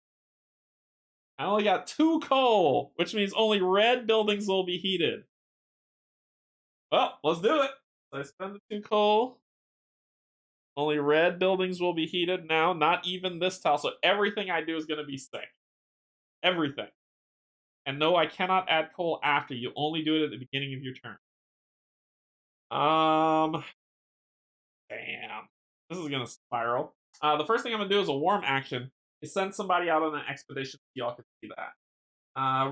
I only got 2 coal, which means only red buildings will be heated. Well, let's do it. I spend the 2 coal. Only red buildings will be heated now, not even this tile. So everything I do is going to be sick. Everything. And no, I cannot add coal after. You only do it at the beginning of your turn. Damn. This is going to spiral. The first thing I'm going to do is a warm action. Is send somebody out on an expedition so y'all can see that.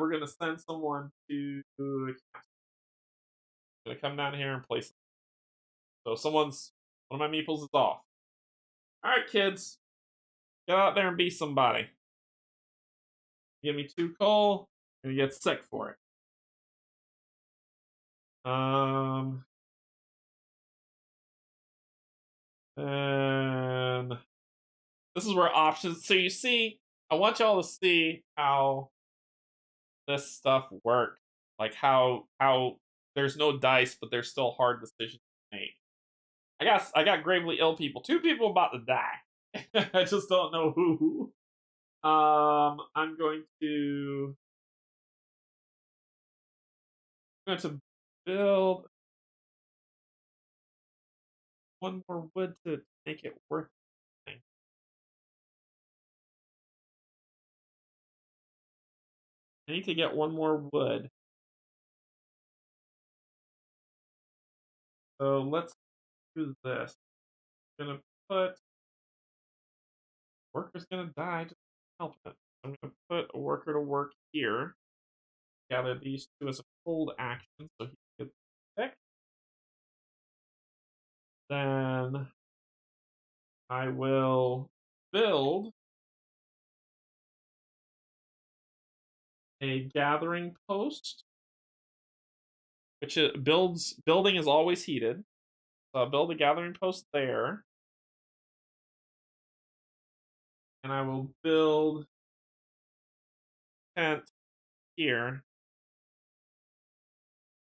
We're going to send someone to... I'm going to come down here and place them. So one of my meeples is off. Alright, kids. Get out there and be somebody. Give me 2 coal, and you get sick for it. And this is where options. So you see, I want y'all to see how this stuff works. Like how there's no dice, but there's still hard decisions to make. I got gravely ill people. 2 people about to die. I just don't know who. I'm going to build 1 more wood to make it worth it. I need to get 1 more wood. So let's do this. I'm gonna put worker's gonna die. Just help it. I'm gonna put a worker to work here. Gather these 2 as a cold action, so he gets sick. Then I will build a gathering post, which building is always heated. So I'll build a gathering post there. And I will build tent here.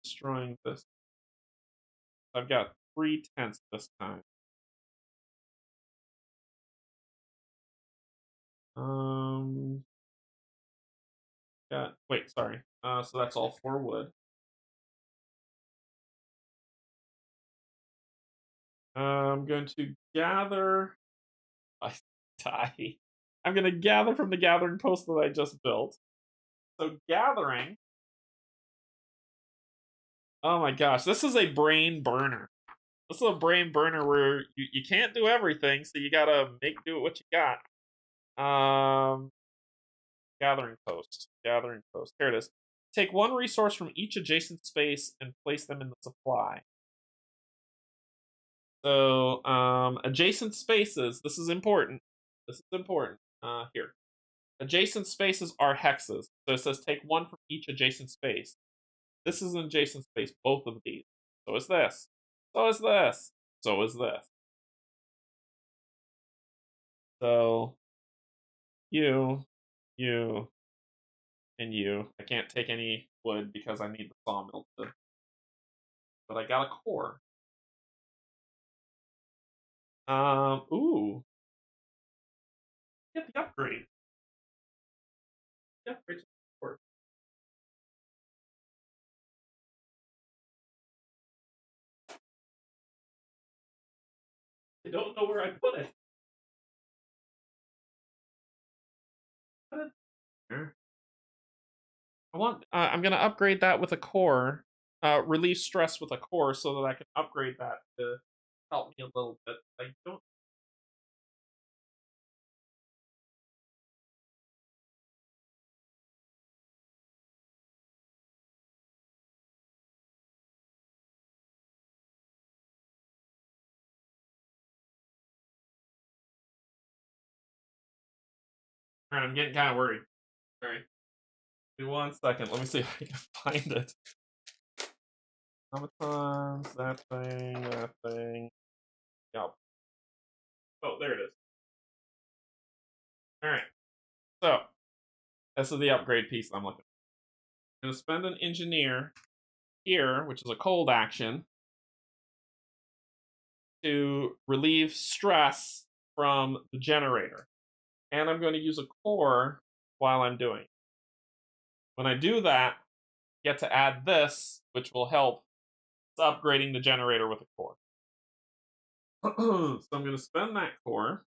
Destroying this. I've got 3 tents this time. Wait, sorry. So that's all 4 wood. I'm going to gather. I die. I'm going to gather from the gathering post that I just built. So gathering. Oh my gosh, this is a brain burner. This is a brain burner where you can't do everything, so you gotta do what you got. Gathering post. Gathering post. Here it is. Take 1 resource from each adjacent space and place them in the supply. So, adjacent spaces. This is important. This is important. Here. Adjacent spaces are hexes. So it says take 1 from each adjacent space. This is an adjacent space, both of these. So is this. So is this. So is this. So you, you, and you. I can't take any wood because I need the sawmill to. But I got a core. Ooh. Get the upgrade. The upgrade to the core. I don't know where I put it. Put it there. I'm gonna upgrade that with a core. Relieve stress with a core so that I can upgrade that to help me a little bit. I don't. Alright, I'm getting kind of worried. Sorry. Give me 1 second. Let me see if I can find it. Automatons, that thing. Yep. Oh, there it is. Alright. So, this is the upgrade piece I'm looking for. I'm going to spend an engineer here, which is a cold action, to relieve stress from the generator. And I'm going to use a core while I'm doing it. When I do that, I get to add this, which will help upgrading the generator with a core. So I'm going to spend that core.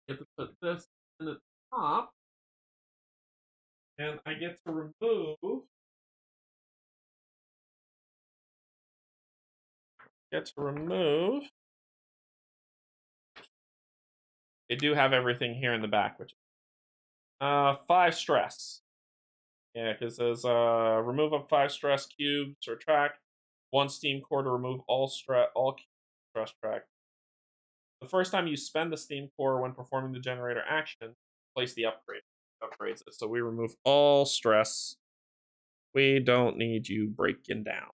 Get to put this in the top. And I get to remove. They do have everything here in the back, which 5 stress. Yeah, because it says remove up 5 stress cubes or track, 1 steam core to remove all stress track. The first time you spend the steam core when performing the generator action, place the upgrade. Upgrades it. So we remove all stress. We don't need you breaking down.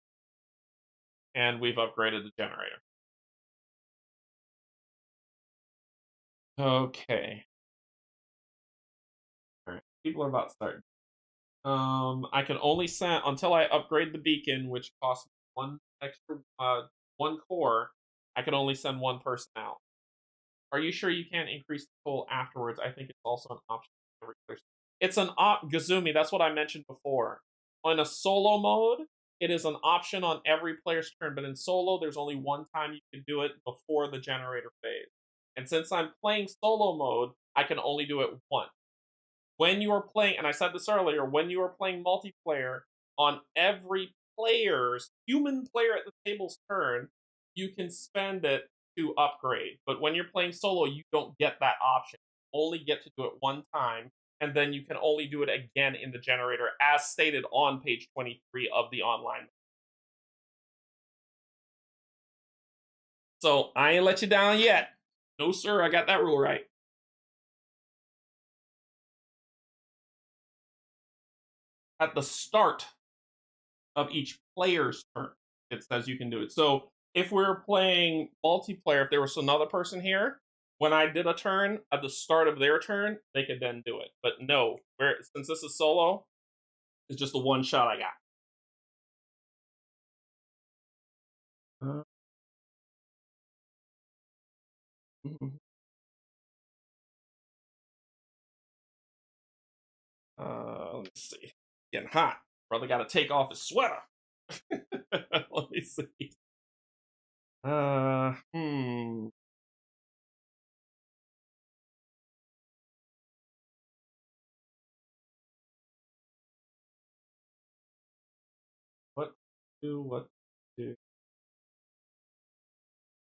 And we've upgraded the generator. Okay. Alright, people are about to start. I can only send until I upgrade the beacon, which costs 1 extra 1 core. I can only send 1 person out. Are you sure you can't increase the toll afterwards? I think it's also an option. It's an Gazumi. That's what I mentioned before. On a solo mode, it is an option on every player's turn, but in solo, there's only 1 time you can do it before the generator phase. And since I'm playing solo mode, I can only do it once. When you are playing, and I said this earlier, when you are playing multiplayer, on every human player at the table's turn, you can spend it to upgrade. But when you're playing solo, you don't get that option. You only get to do it 1 time, and then you can only do it again in the generator, as stated on page 23 of the online. So I ain't let you down yet. No, sir, I got that rule right. At the start of each player's turn, it says you can do it. So if we're playing multiplayer, if there was another person here, when I did a turn at the start of their turn, they could then do it. But no, since this is solo, it's just the 1 shot I got. Let me see. Getting hot. Brother got to take off his sweater. Let me see. What do?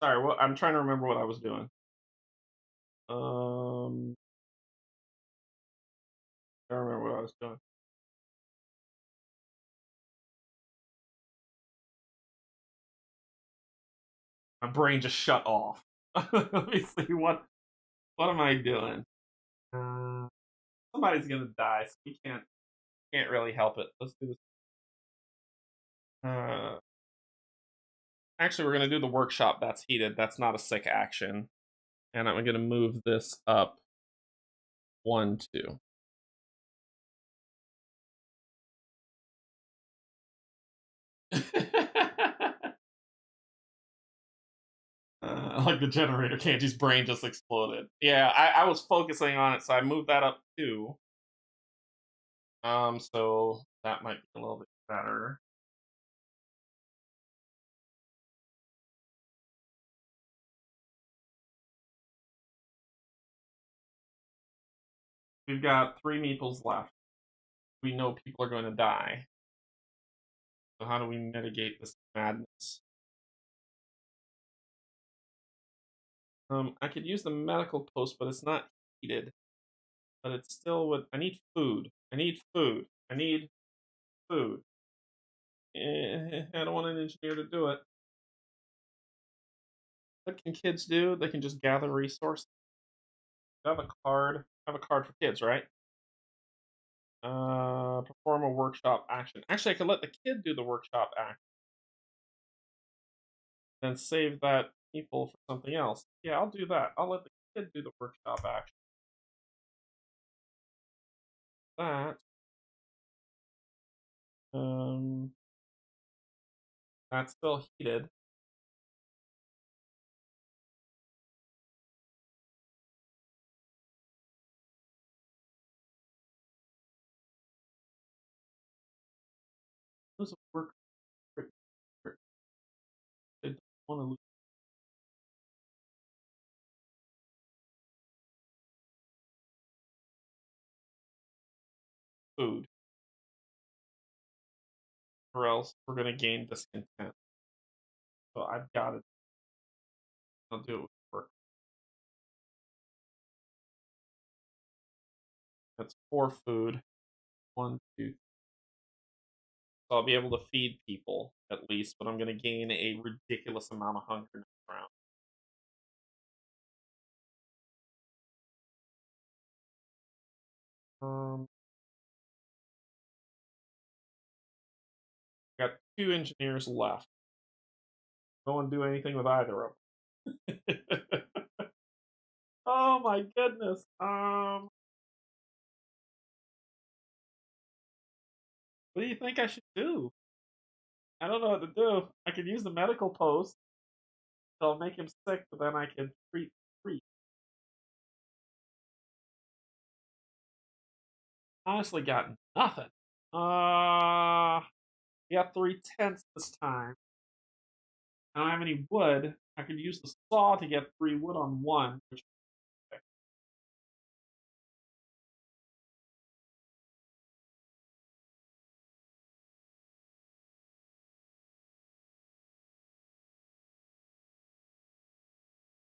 Sorry, I'm trying to remember what I was doing. I don't remember what I was doing. My brain just shut off. Let me see what am I doing? Somebody's gonna die, so we can't really help it. Let's do this. Actually, we're gonna do the workshop that's heated. That's not a sick action, and I'm gonna move this up 1, 2. Like the generator, Kanji's brain just exploded. Yeah, I was focusing on it, so I moved that up 2. So that might be a little bit better. We've got 3 meeples left. We know people are going to die. So how do we mitigate this madness? I could use the medical post, but it's not heated. But it still would. I need food. I need food. I need food. I don't want an engineer to do it. What can kids do? They can just gather resources. I have a card. I have a card for kids, right? Perform a workshop action. Actually, I could let the kid do the workshop action. Then save that people for something else. Yeah, I'll do that. I'll let the kid do the workshop action. That. That's still heated. Does it work? They don't want to lose food, or else we're gonna gain discontent. So I've got it. I'll do it with work. That's 4 food. 1, 2. So I'll be able to feed people at least, but I'm gonna gain a ridiculous amount of hunger next round. Got 2 engineers left. No one do anything with either of them. Oh my goodness. What do you think I should do? I don't know what to do. I could use the medical post. So I'll make him sick, but then I can treat. Honestly, got nothing. We got 3 tents this time. I don't have any wood. I could use the saw to get 3 wood on 1, which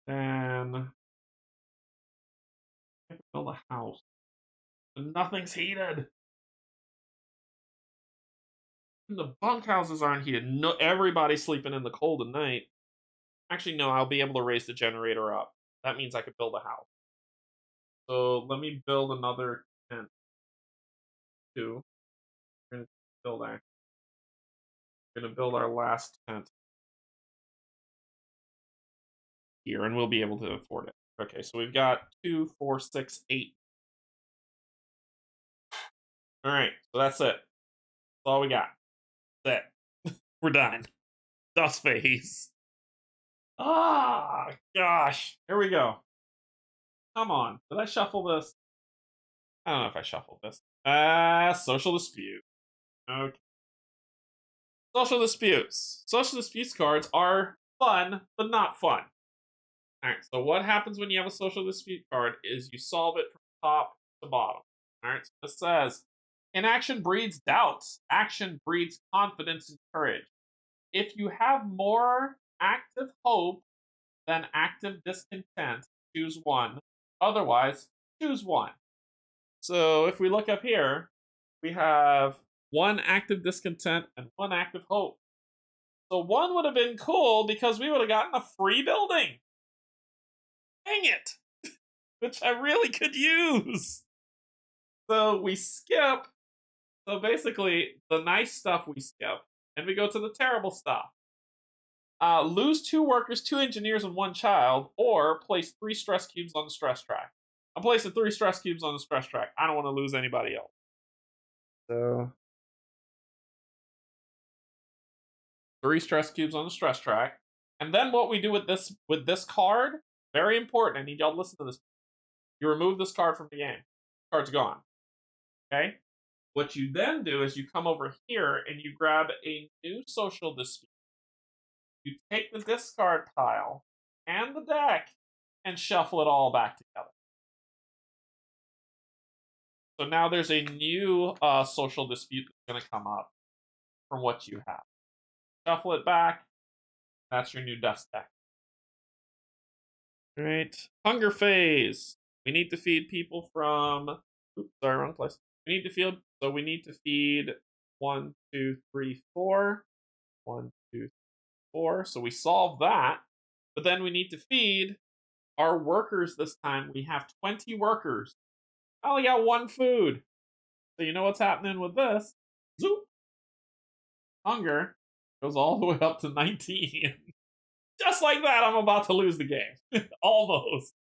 then I can build a house. But nothing's heated. The bunkhouses aren't heated. No, everybody's sleeping in the cold at night. Actually, no, I'll be able to raise the generator up. That means I could build a house. So let me build another tent. 2. We're gonna build our last tent here, and we'll be able to afford it. Okay, so we've got 2, 4, 6, 8. All right, so that's it. That's all we got. That's it. We're done. Dust phase. Ah, gosh. Here we go. Come on. Did I shuffle this? I don't know if I shuffled this. Social dispute. Okay. Social disputes. Social disputes cards are fun, but not fun. Alright, so what happens when you have a social dispute card is you solve it from top to bottom. Alright, so this says inaction breeds doubts, action breeds confidence and courage. If you have more active hope than active discontent, choose one. Otherwise, choose one. So if we look up here, we have 1 active discontent and 1 active hope. So 1 would have been cool because we would have gotten a free building. Dang it! Which I really could use. So we skip. So basically, the nice stuff we skip, and we go to the terrible stuff. Lose 2 workers, 2 engineers, and 1 child, or place 3 stress cubes on the stress track. I'm placing 3 stress cubes on the stress track. I don't want to lose anybody else. So 3 stress cubes on the stress track. And then what we do with this card, very important. I need y'all to listen to this. You remove this card from the game. Card's gone. Okay? What you then do is you come over here and you grab a new social dispute. You take the discard pile and the deck and shuffle it all back together. So now there's a new social dispute that's going to come up from what you have. Shuffle it back. That's your new Dusk deck. All right. Hunger phase. We need to feed people from... Oops, sorry, wrong place. We need to feed... So we need to feed 1, 2, 3, 4. 1, 2, 4. So we solve that. But then we need to feed our workers this time. We have 20 workers. I only got 1 food. So you know what's happening with this? Zoop. Hunger goes all the way up to 19. Just like that, I'm about to lose the game. Almost.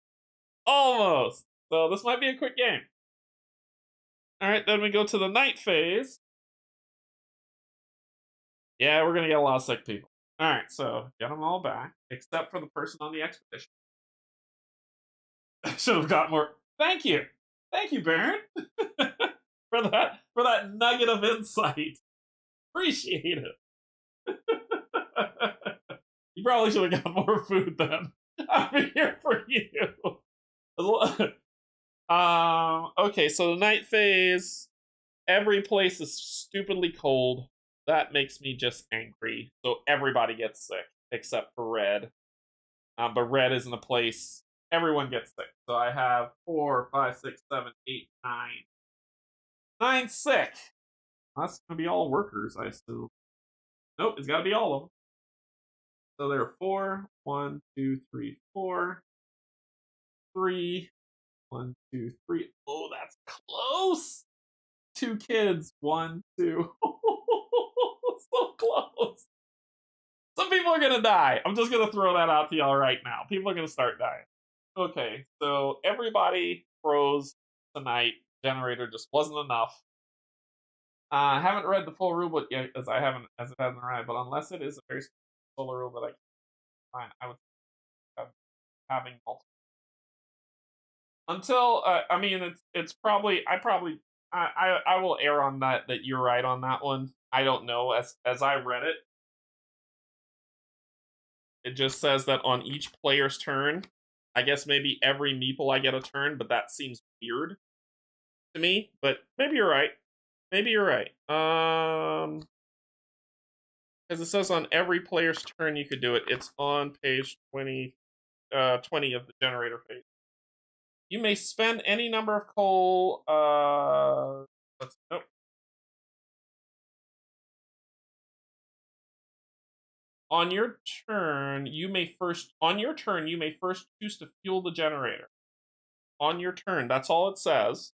Almost. So this might be a quick game. All right, then we go to the night phase. Yeah, we're going to get a lot of sick people. All right, so get them all back, except for the person on the expedition. I should have got more. Thank you. Thank you, Baron. for that nugget of insight. Appreciate it. You probably should have got more food then. I'm here for you. Okay, so the night phase, every place is stupidly cold. That makes me just angry. So everybody gets sick except for Red. But Red isn't a place. Everyone gets sick. So I have 4, 5, 6, 7, 8, 9. 9 sick. That's gonna be all workers, I assume. Nope, it's gotta be all of them. So there are 4. 1, 2, 3, 4. 3. 1, 2, 3. Oh, that's close. 2 kids. 1, 2. So close. Some people are gonna die. I'm just gonna throw that out to y'all right now. People are gonna start dying. Okay, so everybody froze tonight. Generator just wasn't enough. I haven't read the full rulebook yet as it hasn't arrived. But unless it is a very solar rule that I can find, I would having multiple. Until I mean, it's probably I will err on that you're right on that one. I don't know. As I read it, it just says that on each player's turn, I guess maybe every meeple I get a turn, but that seems weird to me. But maybe you're right. Maybe you're right. Because it says on every player's turn you could do it. It's on page 20 of the generator phase. You may spend any number of coal. Nope. On your turn, you may first choose to fuel the generator. On your turn, that's all it says.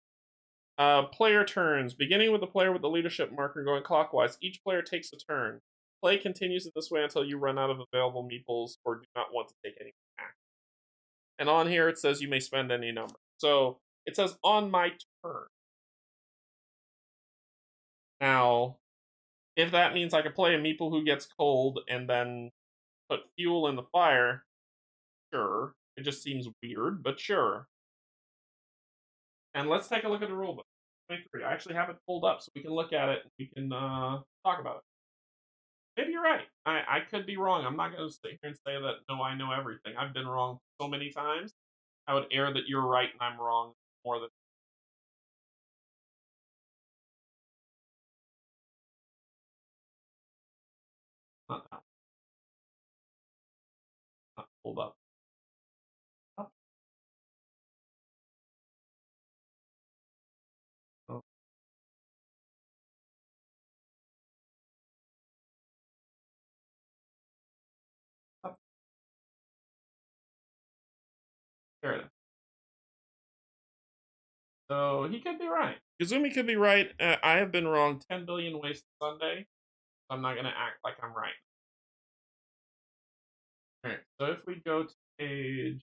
Player turns. Beginning with the player with the leadership marker going clockwise, each player takes a turn. Play continues in this way until you run out of available meeples or do not want to take any action. And on here it says you may spend any number. So it says on my turn. Now, if that means I can play a meeple who gets cold and then put fuel in the fire, sure. It just seems weird, but sure. And let's take a look at the rulebook. 23. I actually have it pulled up so we can look at it and we can talk about it. Maybe you're right. I could be wrong. I'm not going to sit here and say that, no, I know everything. I've been wrong so many times. I would err that you're right and I'm wrong more than... Not that. Not pulled up. Oh. Oh. Oh. There it is. So he could be right. Kazumi could be right. I have been wrong 10 billion ways Sunday. So I'm not going to act like I'm right. Alright, so if we go to page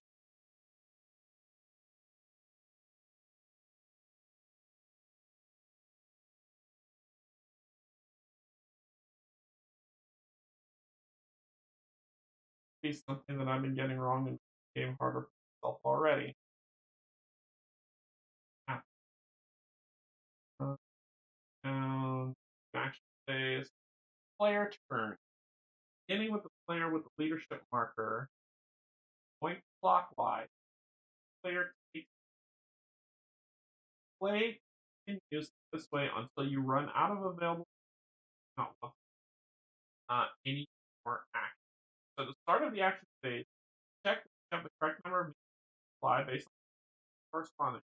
be something that I've been getting wrong and game harder for myself already. And action phase, player turn. Beginning with the player with the leadership marker, point clockwise. Player takes play continues this way until you run out of available any more action. So at the start of the action phase, check if you have the correct number of apply based on corresponding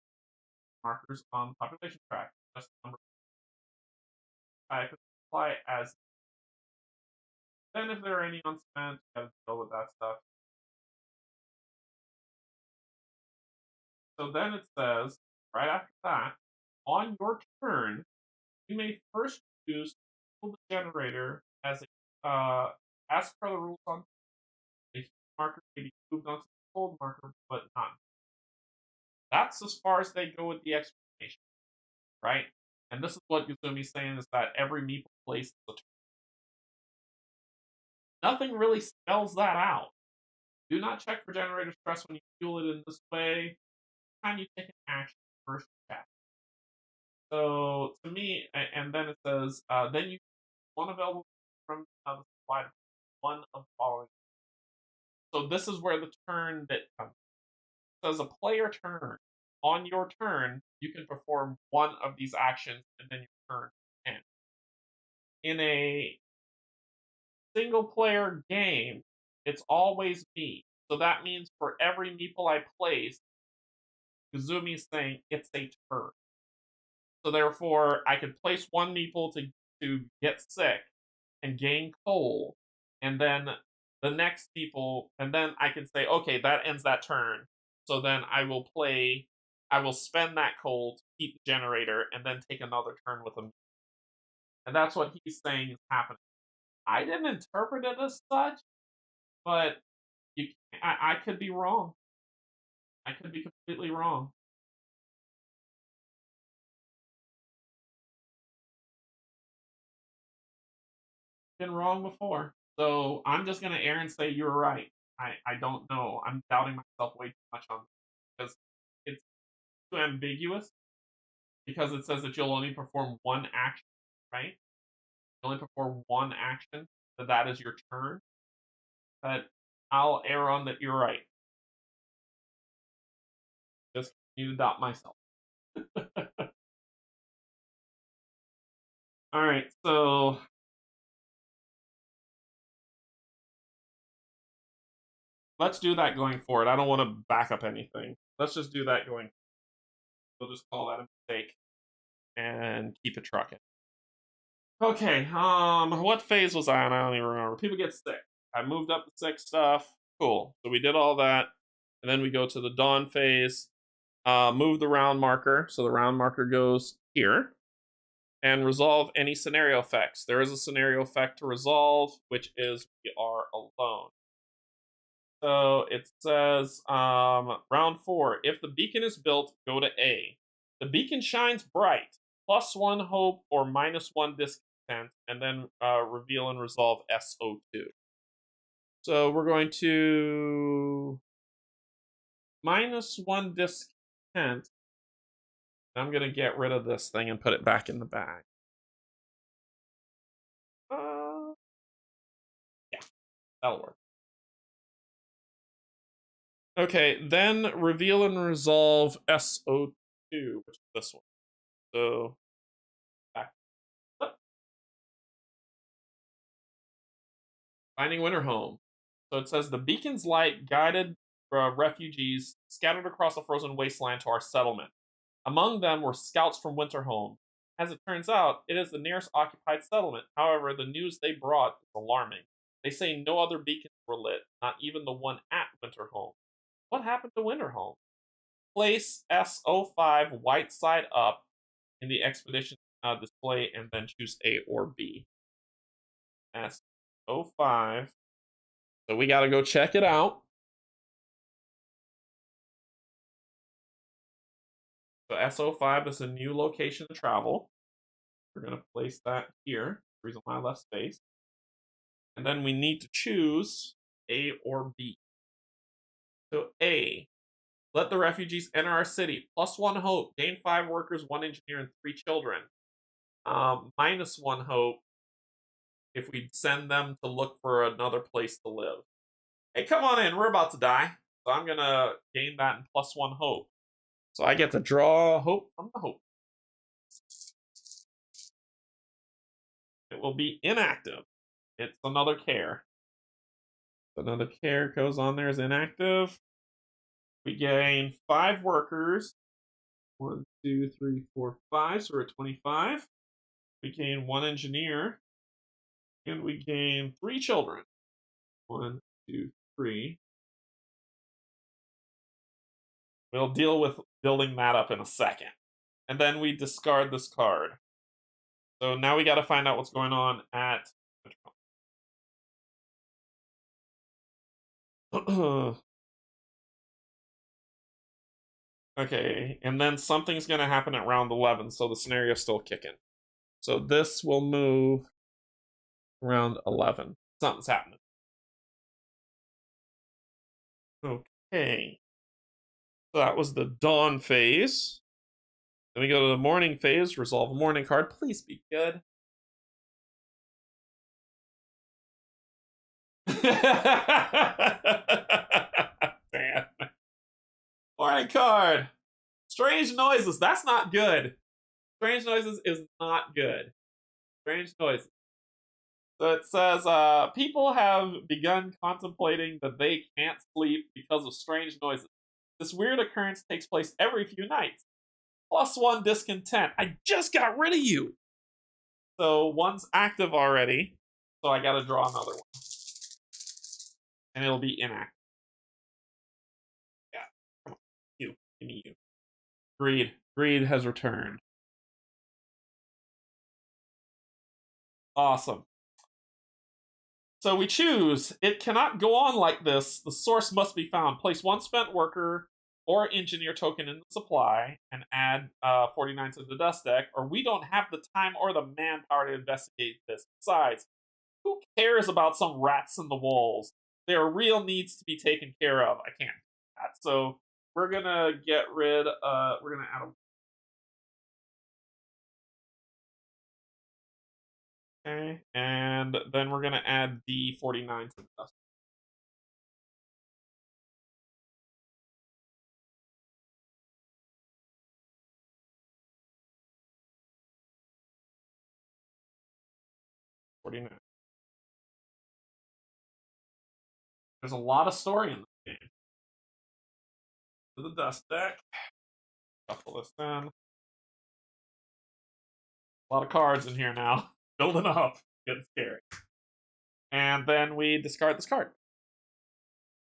markers on population track. Just the number apply as. Then if there are any unspent, you gotta deal with that stuff. So then it says, right after that, on your turn, you may first choose the generator as per the rules on a marker may be moved onto the cold marker, but not. That's as far as they go with the explanation, right? And this is what Yuzumi's saying is that every meeple places a turn. Nothing really spells that out. Do not check for generator stress when you fuel it in this way. Time you take an action, first check. So to me, and then it says, then you one available from the supply one of the following. So this is where the turn bit comes. It says a player turn. On your turn, you can perform one of these actions, and then your turn ends. In a single player game, it's always me. So that means for every meeple I place, Kazumi's saying it's a turn. So therefore, I could place one meeple to get sick and gain coal, and then the next people, and then I can say, okay, that ends that turn. So then I will spend that coal to keep the generator, and then take another turn with them. And that's what he's saying is happening. I didn't interpret it as such, but I could be wrong. I could be completely wrong. Been wrong before. So I'm just going to err and say you're right. I don't know. I'm doubting myself way too much on this because it's too ambiguous because it says that you'll only perform one action, right? You only perform one action, that is your turn. But I'll err on that you're right. Just need to doubt myself. All right, so let's do that going forward. I don't want to back up anything. Let's just do that going. We'll just call that a mistake and keep it trucking. Okay, what phase was I on? I don't even remember. People get sick. I moved up the sick stuff. Cool. So we did all that. And then we go to the dawn phase. Move the round marker. So the round marker goes here. And resolve any scenario effects. There is a scenario effect to resolve, which is we are alone. So it says, round 4. If the beacon is built, go to A. The beacon shines bright. +1 hope or -1 discontent, and then reveal and resolve SO2. So we're going to -1 discontent. I'm going to get rid of this thing and put it back in the bag. Yeah, that'll work. Okay, then reveal and resolve SO2, which is this one. So back. Finding Winterhome. So it says the beacon's light guided refugees scattered across a frozen wasteland to our settlement. Among them were scouts from Winterhome. As it turns out, it is the nearest occupied settlement. However, the news they brought is alarming. They say no other beacons were lit, not even the one at Winterhome. What happened to Winterhome? Place SO5 white side up in the expedition display and then choose A or B. SO5. So we got to go check it out. So SO5 is a new location to travel. We're going to place that here. The reason why I left space. And then we need to choose A or B. So A, let the refugees enter our city. +1 hope. Gain 5 workers, 1 engineer, and 3 children. -1 hope if we send them to look for another place to live. Hey, come on in. We're about to die. So I'm going to gain that in +1 hope. So I get to draw hope from the hope. It will be inactive. It's another care. Another care goes on there as inactive. We gain 5 workers. 1, 2, 3, 4, 5. So we're at 25. We gain 1 engineer. And we gain 3 children. 1, 2, 3. We'll deal with building that up in a second. And then we discard this card. So now we got to find out what's going on at Okay, and then something's going to happen at round 11, so the scenario's still kicking. So this will move around 11. Something's happening. Okay. So that was the dawn phase. Then we go to the morning phase, resolve a morning card. Please be good. Damn. Morning card. Strange noises. That's not good. Strange noises is not good. Strange noises. So it says, people have begun contemplating that they can't sleep because of strange noises. This weird occurrence takes place every few nights. +1 discontent. I just got rid of you. So 1's active already. So I gotta draw another one. And it'll be inactive. Yeah. Come on. You. Give me you. Greed. Greed has returned. Awesome. So we choose. It cannot go on like this. The source must be found. Place 1 spent worker or engineer token in the supply and add 49 to the dust deck, or we don't have the time or the manpower to investigate this. Besides, who cares about some rats in the walls? There are real needs to be taken care of. I can't do that. So we're gonna get rid. We're gonna add a. Okay, and then we're gonna add D49 to the dust. There's a lot of story in this game. To the dust deck. Shuffle this in. A lot of cards in here now. Building up. Getting scary. And then we discard this card.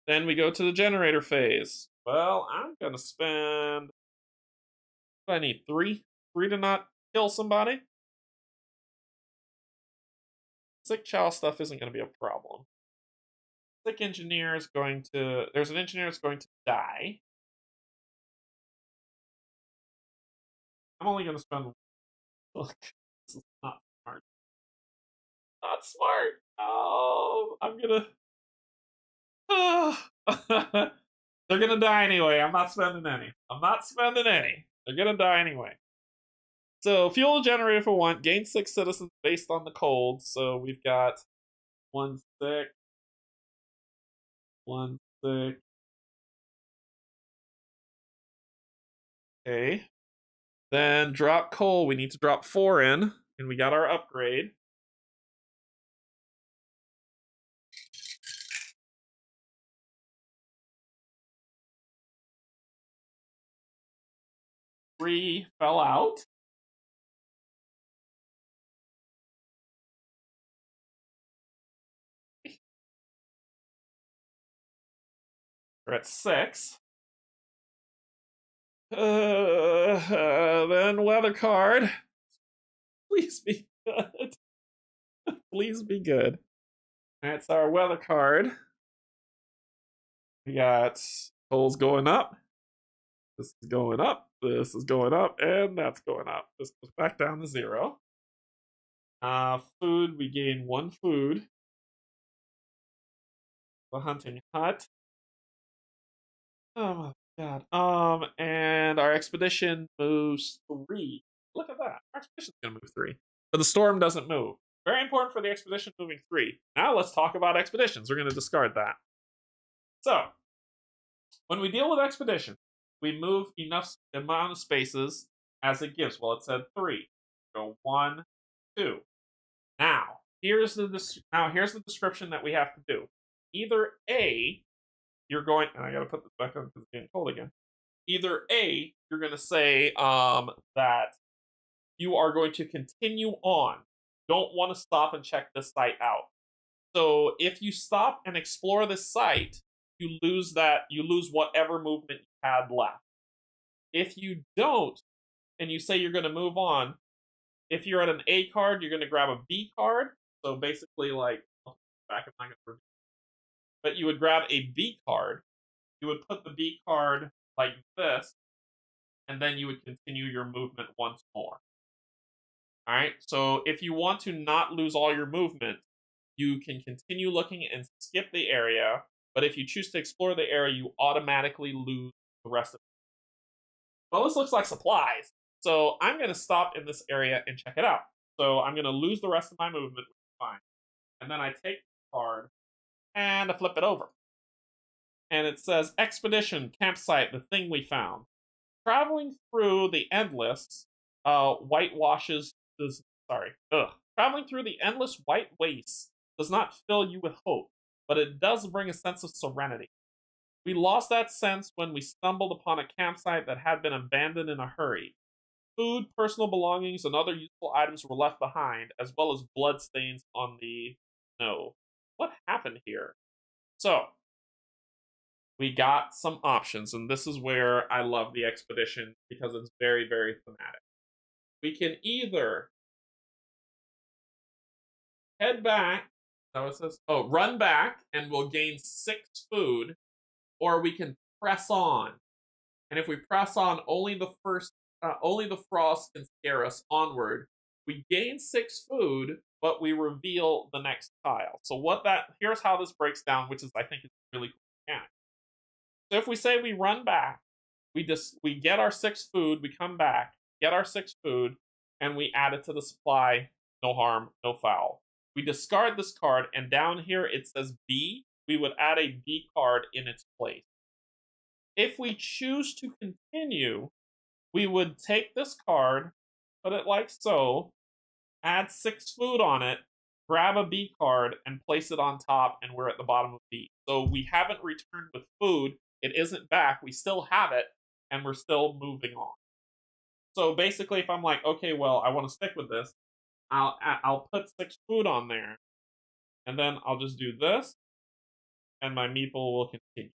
Then we go to the generator phase. Well, I'm gonna spend. I need 3. 3 to not kill somebody. Sick chow stuff isn't going to be a problem. Sick engineer is going to. There's an engineer that's going to die. I'm only going to spend. Look, this is not smart. Not smart. Oh, I'm gonna. They're gonna die anyway. I'm not spending any. They're gonna die anyway. So fuel generator for 1. Gain 6 citizens based on the cold. So we've got 1 sick. 1 sick. Okay. Then drop coal. We need to drop 4 in. And we got our upgrade. Three fell out. We're at 6. Then weather card. Please be good. Please be good. That's our weather card. We got coals going up. This is going up. This is going up. And that's going up. This goes back down to 0. Food, we gain 1 food. the hunting hut. Oh my god. And our expedition moves 3. Look at that. Our expedition's gonna move 3. But the storm doesn't move. Very important for the expedition moving 3. Now let's talk about expeditions. We're gonna discard that. So, when we deal with expedition, we move enough amount of spaces as it gives. Well, it said 3. Go 1, 2. Now, here's the description that we have to do. Either A, you're going, and I gotta put this back on because it's getting cold again. Either A, you're gonna say that you are going to continue on. Don't want to stop and check this site out. So if you stop and explore this site, you lose whatever movement you had left. If you don't, and you say you're going to move on, if you're at an A card, you're going to grab a B card. So basically, like, back in my but you would grab a B card. You would put the B card like this, and then you would continue your movement once more. All right. So if you want to not lose all your movement, you can continue looking and skip the area. But if you choose to explore the area, you automatically lose the rest of it. Well, this looks like supplies. So I'm going to stop in this area and check it out. So I'm going to lose the rest of my movement, which is fine. And then I take the card and I flip it over. And it says Expedition, Campsite, the thing we found. Traveling through the endless whitewashes does traveling through the endless white wastes does not fill you with hope, but it does bring a sense of serenity. We lost that sense when we stumbled upon a campsite that had been abandoned in a hurry. Food, personal belongings, and other useful items were left behind, as well as bloodstains on the snow. What happened here? So, we got some options, and this is where I love the expedition because it's very, very thematic. We can either head back, that what it says? Oh, run back, and we'll gain 6 food, or we can press on. And if we press on, only the frost can scare us onward. We gain 6 food, but we reveal the next tile. So here's how this breaks down, which is I think is really cool mechanic. So if we say we run back, we get our 6 food, we come back, get our 6 food, and we add it to the supply. No harm, no foul. We discard this card, and down here it says B. We would add a B card in its place. If we choose to continue, we would take this card, put it like so, add 6 food on it, grab a B card, and place it on top, and we're at the bottom of B. So we haven't returned with food. It isn't back. We still have it, and we're still moving on. So basically, if I'm like, okay, well, I want to stick with this, I'll put 6 food on there, and then I'll just do this, and my meeple will continue.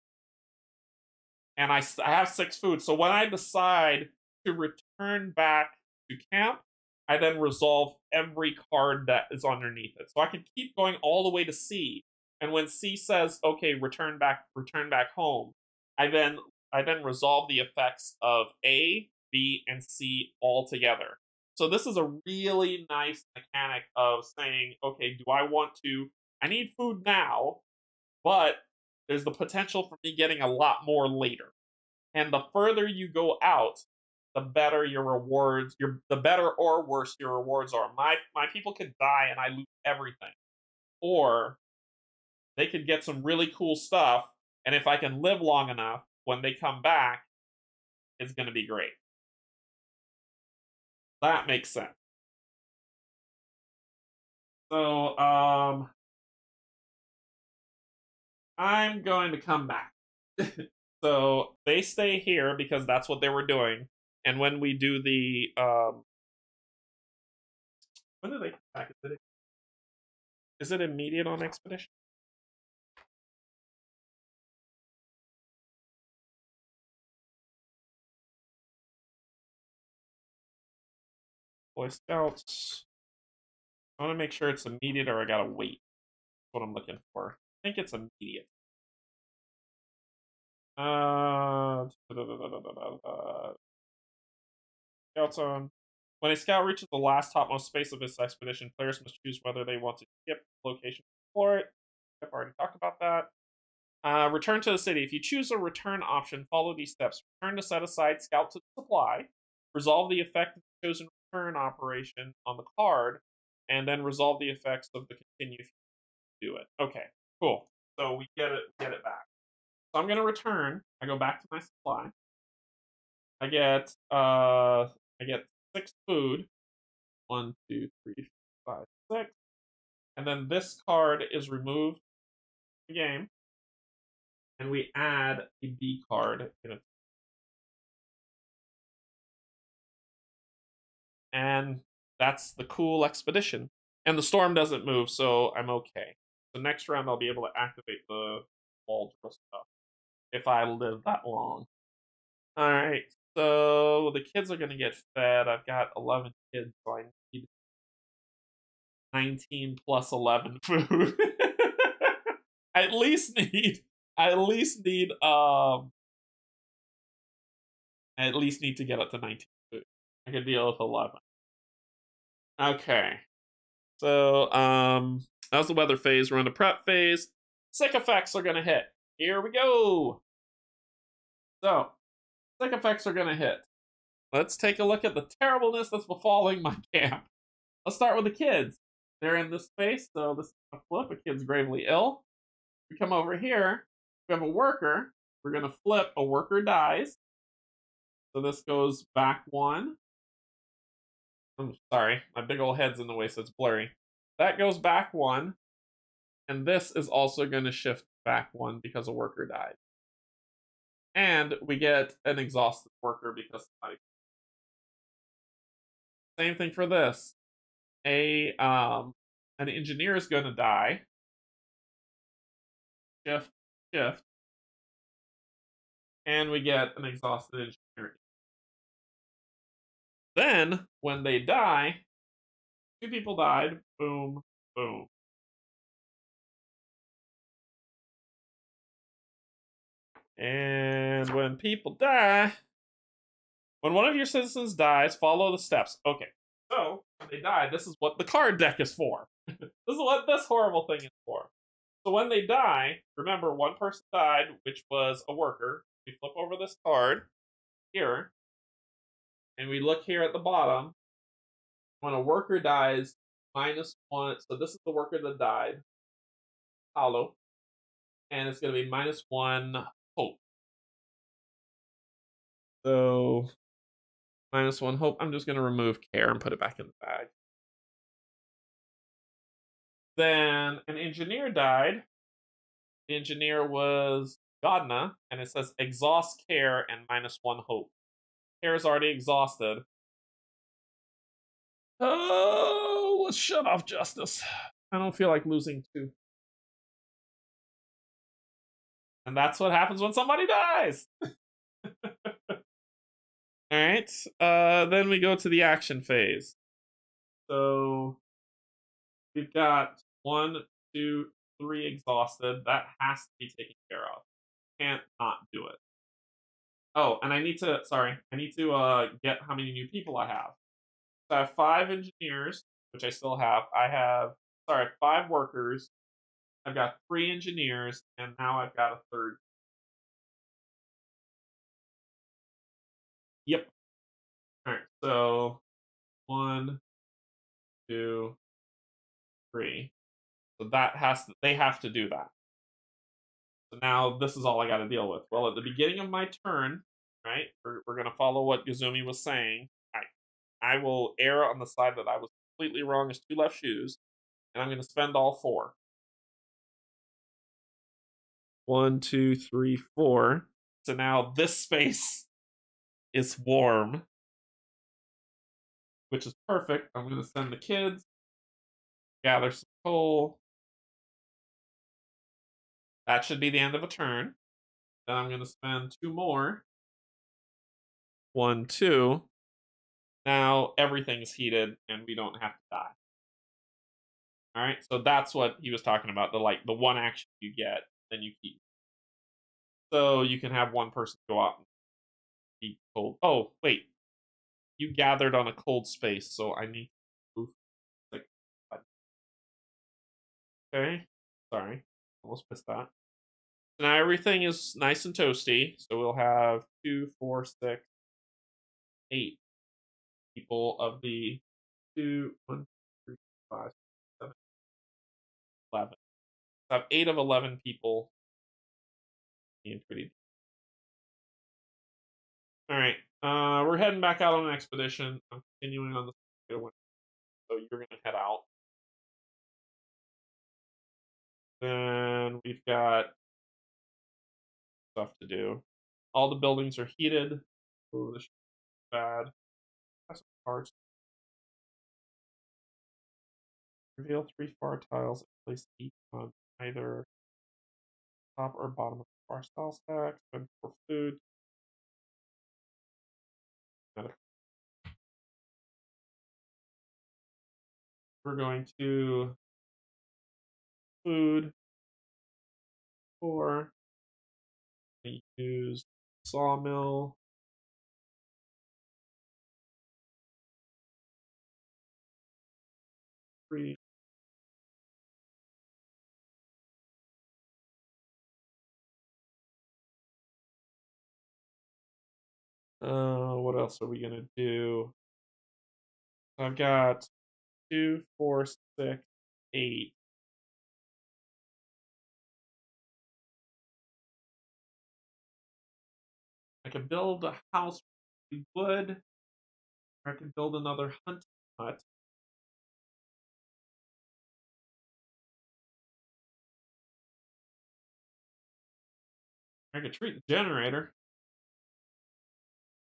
And I have 6 food. So when I decide to return back to camp, I then resolve every card that is underneath it. So I can keep going all the way to C. And when C says, okay, return back home, I then resolve the effects of A, B, and C all together. So this is a really nice mechanic of saying, okay, I need food now, but there's the potential for me getting a lot more later. And the further you go out, the better your rewards, the better or worse your rewards are. My people could die and I lose everything. Or they could get some really cool stuff, and if I can live long enough, when they come back, it's going to be great. That makes sense. So, I'm going to come back. So they stay here because that's what they were doing. And when we do the when do they come back? Is it immediate on expedition? Boy Scouts. I want to make sure it's immediate or I gotta wait. That's what I'm looking for. I think it's immediate. Scouts on. When a scout reaches the last topmost space of this expedition, players must choose whether they want to skip the location or explore it. I've already talked about that. Return to the city. If you choose a return option, follow these steps. Return to set aside, scout to supply, resolve the effect of the chosen return operation on the card, and then resolve the effects of the continue if you do it. Okay, cool. So we get it back. So I'm gonna return. I go back to my supply. I get 6 food. 1, 2, 3, 4, 5, 6. And then this card is removed from the game. And we add a B card in it. And that's the cool expedition. And the storm doesn't move, so I'm okay. So next round I'll be able to activate the wall stuff if I live that long. Alright, so the kids are gonna get fed. I've got 11 kids, so I need 19 plus 11 food. I at least need I at least need to get up to 19 food. I can deal with 11. Okay. So, that was the weather phase. We're on the prep phase. Sick effects are gonna hit. Here we go. So, sick effects are gonna hit. Let's take a look at the terribleness that's befalling my camp. Let's start with the kids. They're in this space, so this is a flip. A kid's gravely ill. We come over here. We have a worker. We're gonna flip. A worker dies. So this goes back 1. I'm sorry, my big old head's in the way, so it's blurry. That goes back 1. And this is also going to shift back 1 because a worker died. And we get an exhausted worker because somebody. Same thing for this. An engineer is going to die. Shift, shift. And we get an exhausted engineer. Then, when they die, 2 people died. Boom, boom. And when people die, when one of your citizens dies, follow the steps. Okay, so when they die, this is what the card deck is for. This is what this horrible thing is for. So when they die, remember 1 person died, which was a worker. We flip over this card here, and we look here at the bottom. When a worker dies, -1. So this is the worker that died. Hollow. And it's going to be -1 hope. So -1 hope. I'm just going to remove care and put it back in the bag. Then an engineer died. The engineer was Godna, and it says exhaust care and -1 hope. Care is already exhausted. Oh, let's shut off justice. I don't feel like losing 2. And that's what happens when somebody dies. Alright, then we go to the action phase. So we've got 1, 2, 3 exhausted. That has to be taken care of. Can't not do it. Oh, and I need to get how many new people I have. So I have 5 engineers, which I still have. I have 5 workers. I've got 3 engineers, and now I've got a 3rd. Yep. Alright, so 1, 2, 3. So they have to do that. So now this is all I got to deal with. Well, at the beginning of my turn, right, we're going to follow what Gazumi was saying. I will err on the side that I was completely wrong as 2 left shoes, and I'm going to spend all 4. 1, 2, 3, 4. So now this space is warm, which is perfect. I'm going to send the kids, gather some coal. That should be the end of a turn. Then I'm going to spend 2 more. 1, 2. Now everything's heated and we don't have to die. All right, so that's what he was talking about. The 1 action you get, then you keep. So you can have 1 person go out and be cold. Oh, wait. You gathered on a cold space, so I need to move. Okay. Sorry. Almost missed that. Now everything is nice and toasty. So we'll have 2, 4, 6, 8 people of the 2, 1, 3, 5, 7, 11. So I have 8 of 11 people being pretty. All right. We're heading back out on an expedition. I'm continuing on the so you're gonna head out. Then we've got stuff to do. All the buildings are heated. Oh, this is bad. That's some parts. Reveal 3 far tiles and place each on either top or bottom of the far tile stack. Spend for food. We're going to food for use sawmill. Free. What else are we gonna do? I've got 2, 4, 6, 8. I can build a house with wood, or I can build another hunting hut. I could treat the generator.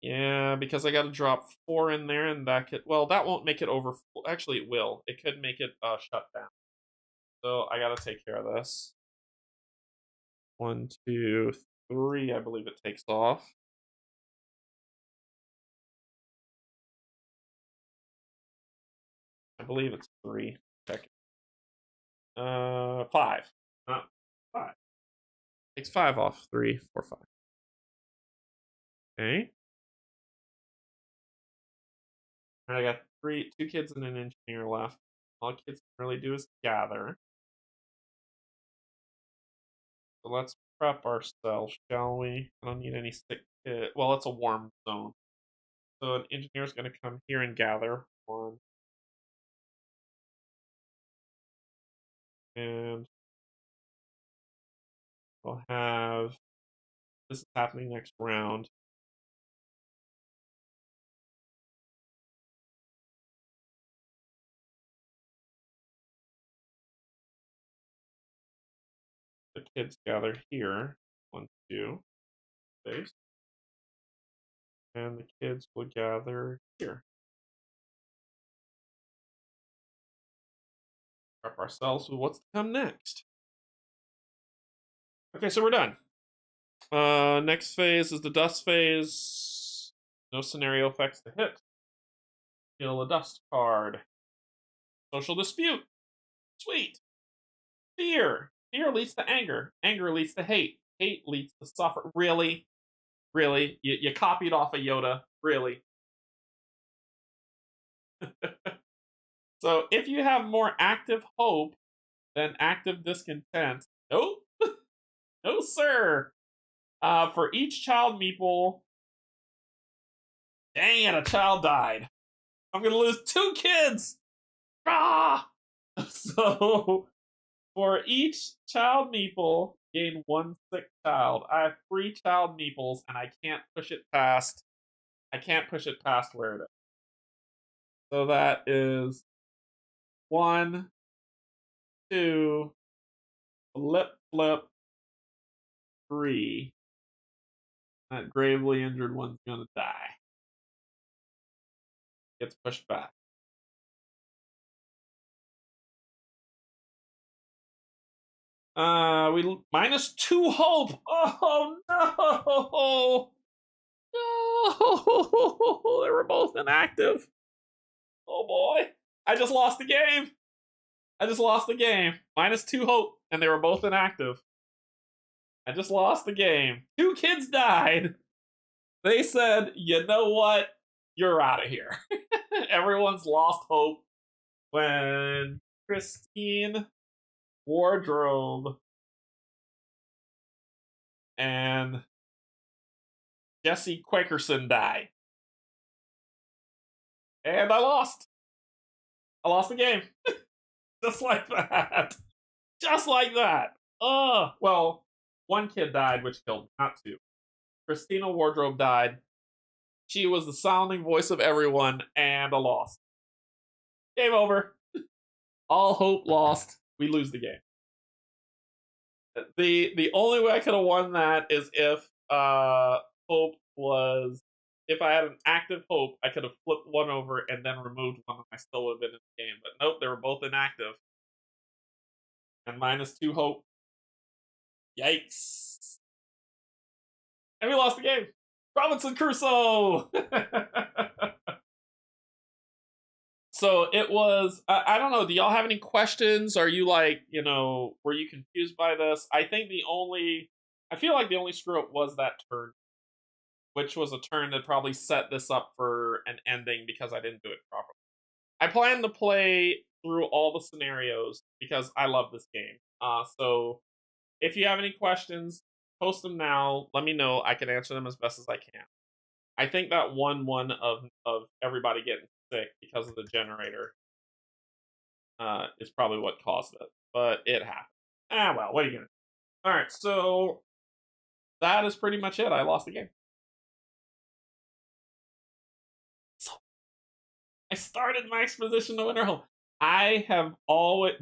Yeah, because I got to drop 4 in there, and that could. Well, that won't make it over. Actually, it will. It could make it shut down. So I got to take care of this. 1, 2, 3. I believe it takes off. I believe it's 3. Check. 5. 5. Takes 5 off. 3, 4, 5. Okay. I got 2 kids and an engineer left. All kids can really do is gather. So let's prep ourselves, shall we? I don't need any sick kid. Well, it's a warm zone. So an engineer's going to come here and gather 1. And we'll have this is happening next round. The kids gather here. 1, 2. Space. And the kids will gather here. Prep ourselves with what's to come next. Okay, so we're done. Next phase is the Dusk phase. No scenario effects to hit. Kill a Dust card. Social dispute. Sweet. Fear. Fear leads to anger. Anger leads to hate. Hate leads to suffer. Really? Really? You copied off of Yoda. Really? So if you have more active hope than active discontent, nope. No, sir. For each child meeple. Dang it, a child died. I'm gonna lose 2 kids. Ah! So for each child meeple, gain 1 sick child. I have 3 child meeples, and I can't push it past. I can't push it past where it is. So that is 1, 2, flip, flip, 3. That gravely injured one's gonna die. Gets pushed back. We minus 2 hope. Oh no! No, they were both inactive. Oh boy, I just lost the game. I just lost the game. Minus 2 hope, and they were both inactive. I just lost the game. 2 kids died. They said, you know what? You're out of here. Everyone's lost hope when Christine Wardrobe and Jesse Quakerson died. And I lost. I lost the game. Just like that. Just like that. Well, one kid died, which killed me, not two. Christina Wardrobe died. She was the sounding voice of everyone, and I lost. Game over. All hope lost. We lose the game. The only way I could have won that is if hope was, if I had an active hope, I could have flipped one over and then removed one, and I still would have been in the game. But nope, they were both inactive. And -2 hope. Yikes. And we lost the game. Robinson Crusoe. So it was, I don't know, do y'all have any questions? Are you like, were you confused by this? I feel like the only screw up was that turn, which was a turn that probably set this up for an ending because I didn't do it properly. I plan to play through all the scenarios because I love this game. So if you have any questions, post them now. Let me know. I can answer them as best as I can. I think that one of everybody getting sick because of the generator is probably what caused it. But it happened. Well, what are you gonna do? Alright, so that is pretty much it. I lost the game. So I started my expedition to Winterhome.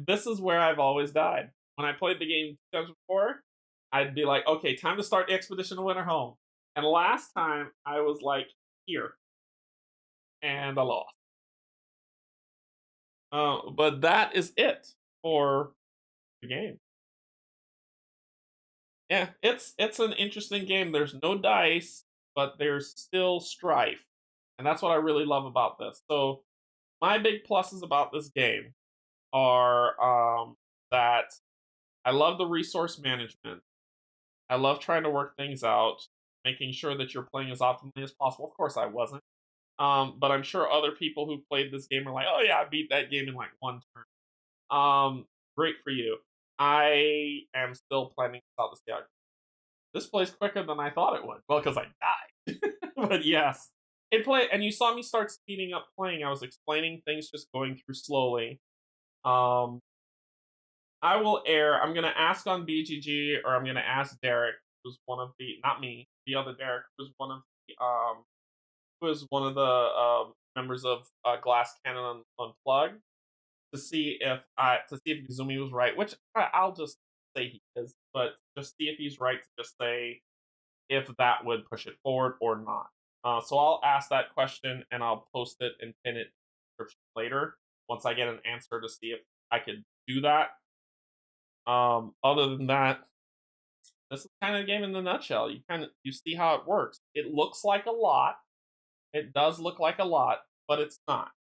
This is where I've always died. When I played the game before, I'd be like, okay, time to start the expedition to Winterhome. And last time I was like here. And I lost. But that is it for the game. Yeah, it's an interesting game. There's no dice, but there's still strife. And that's what I really love about this. So my big pluses about this game are that I love the resource management. I love trying to work things out, making sure that you're playing as optimally as possible. Of course I wasn't. But I'm sure other people who played this game are like, oh yeah, I beat that game in like one turn. Great for you. I am still planning out this game. This plays quicker than I thought it would. Well, because I died. But yes. It played, and you saw me start speeding up playing. I was explaining things, just going through slowly. I will air. I'm gonna ask on BGG, or I'm gonna ask Derek, who's one of the, not me, the other Derek, who's one of the members of Glass Cannon Unplugged, to see if Izumi was right, which I'll just say he is, but just see if he's right to just say if that would push it forward or not. So I'll ask that question and I'll post it and pin it in the description later once I get an answer to see if I could do that. Other than that, this is kind of the game in a nutshell. You see how it works. It looks like a lot. It does look like a lot, but it's not.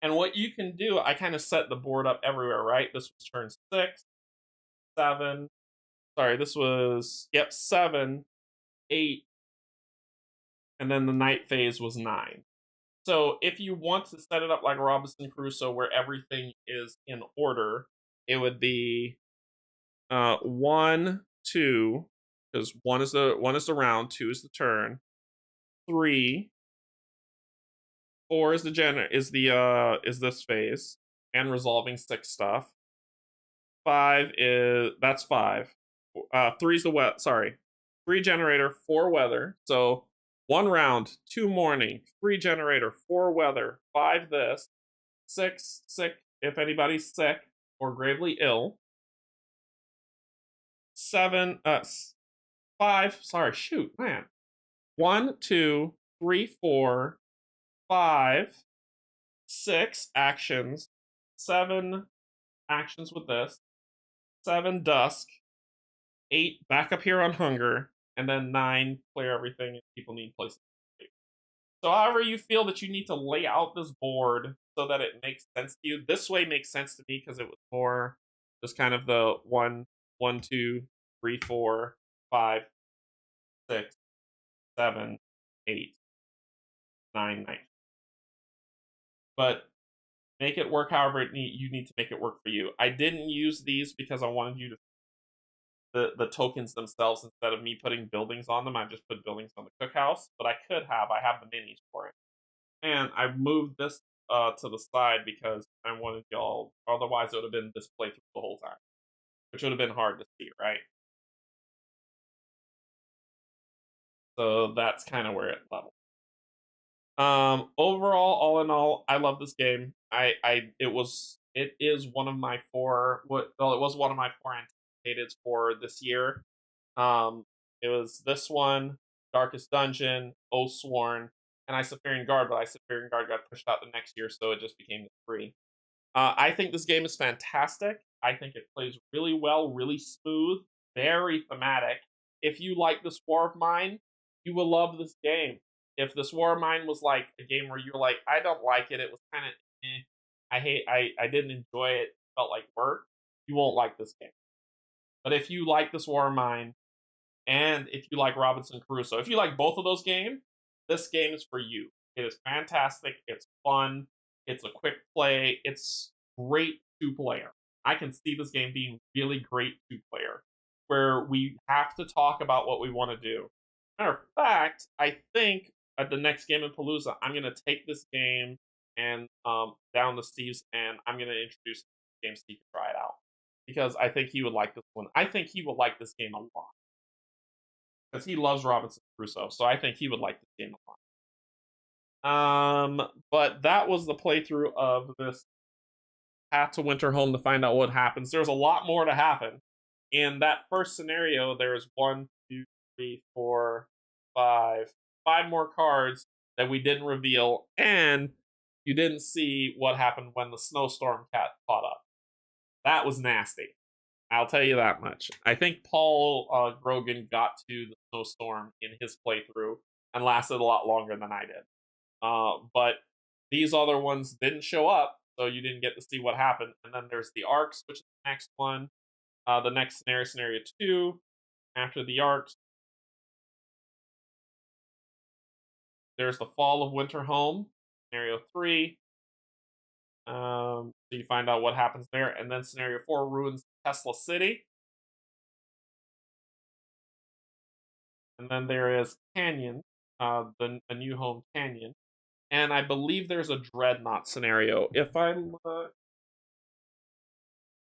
And what you can do, I kind of set the board up everywhere, right? This was turn 6, 7. Sorry, this was 7, 8, and then the night phase was 9. So if you want to set it up like Robinson Crusoe, where everything is in order, it would be 1, 2, because one is the round, 2 is the turn, 3, 4 is is this phase and resolving 6 stuff. 5 is that's 5. 3 is the 3 generator, 4 weather. So 1 round, 2 morning, 3 generator, 4 weather, 5 this, 6 sick if anybody's sick or gravely ill. 7 5 sorry, shoot, man. 1, 2, 3, 4, 5, 6 actions, 7 actions with this, 7 Dusk, 8 back up here on Hunger, and then 9 clear everything if people need places to sleep. So however you feel that you need to lay out this board so that it makes sense to you. This way makes sense to me because it was more just kind of the 1, 1, 2, 3, 4, 5, 6, 7, 8, 9, 9. But make it work however you need to make it work for you. I didn't use these because I wanted you to the tokens themselves, instead of me putting buildings on them, I just put buildings on the cookhouse. But I have the minis for it, and I moved this to the side because I wanted y'all. Otherwise, it would have been this playthrough the whole time, which would have been hard to see, right? So that's kind of where it leveled. Overall, all in all, I love this game. It is one of my it was one of my four anticipated for this year. It was this one, Darkest Dungeon, Oathsworn, and Isofarian Guard, but Isofarian Guard got pushed out the next year, so it just became the three. I think this game is fantastic. I think it plays really well, really smooth, very thematic. If you like this War of Mine, you will love this game. If this War of Mine was like a game where you're like, I don't like it, it was kind of, I didn't enjoy it, felt like work, you won't like this game. But if you like this War of Mine, and if you like Robinson Crusoe, if you like both of those games, this game is for you. It is fantastic. It's fun. It's a quick play. It's great two-player. I can see this game being really great two-player, where we have to talk about what we want to do. Matter of fact, I think at the next Game in Palooza, I'm going to take this game and down to Steve's, and I'm going to introduce Game Steve to try it out, because I think he would like this one. I think he would like this game a lot, because he loves Robinson Crusoe, so I think he would like this game a lot. But that was the playthrough of this Path to Winterhome to find out what happens. There's a lot more to happen. In that first scenario, there's 1, 2, 3, 4, 5 more cards that we didn't reveal, and you didn't see what happened when the snowstorm cat caught up. That was nasty. I'll tell you that much. I think Paul Grogan got to the snowstorm in his playthrough and lasted a lot longer than I did. But these other ones didn't show up, so you didn't get to see what happened. And then there's the arcs, which is the next one. The next scenario 2. After the arcs, there's the Fall of Winterhome, scenario 3. So you find out what happens there. And then scenario 4, Ruins Tesla City. And then there is Canyon, a New Home Canyon. And I believe there's a Dreadnought scenario. If I look,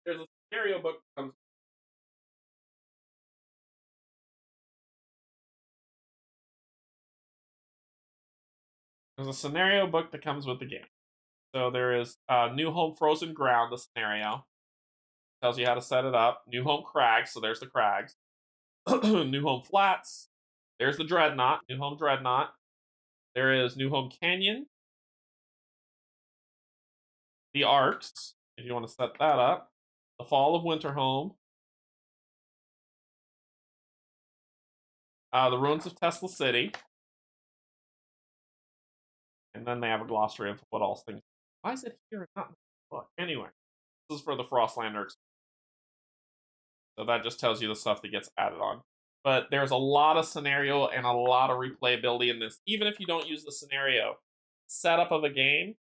there's a scenario book that comes. There's a scenario book that comes with the game. So there is New Home Frozen Ground, the scenario. Tells you how to set it up. New Home Crags, so there's the Crags. New Home Flats, there's the Dreadnought, New Home Dreadnought. There is New Home Canyon. The Arcs, if you want to set that up. The Fall of Winterhome. The Ruins of Tesla City. And then they have a glossary of what all things. Why is it here and not in the book? Anyway, this is for the Frostlander. So that just tells you the stuff that gets added on. But there's a lot of scenario and a lot of replayability in this. Even if you don't use the scenario, setup of a game,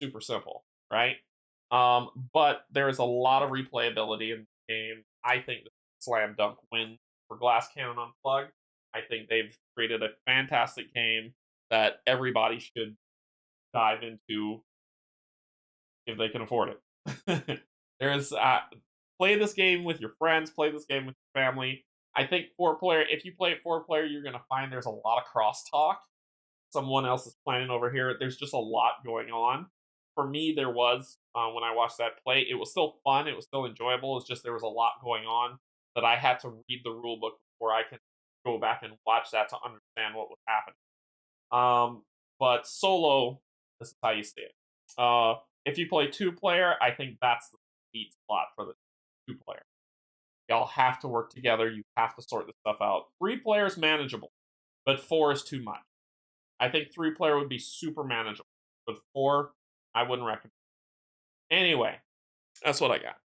super simple, right? But there is a lot of replayability in the game. I think the slam dunk win for Glass Cannon Unplugged. I think they've created a fantastic game that everybody should dive into if they can afford it. There's play this game with your friends, play this game with your family. I think 4-player, if you play it 4-player, you're going to find there's a lot of crosstalk. Someone else is planning over here. There's just a lot going on. For me, there was, when I watched that play, it was still fun. It was still enjoyable. It's just there was a lot going on that I had to read the rule book before I can go back and watch that to understand what was happening. But solo, this is how you see it. If you play 2-player, I think that's the sweet spot for the 2-player. Y'all have to work together. You have to sort this stuff out. 3-player is manageable, but 4 is too much. I think 3-player would be super manageable, but 4, I wouldn't recommend. Anyway, that's what I got.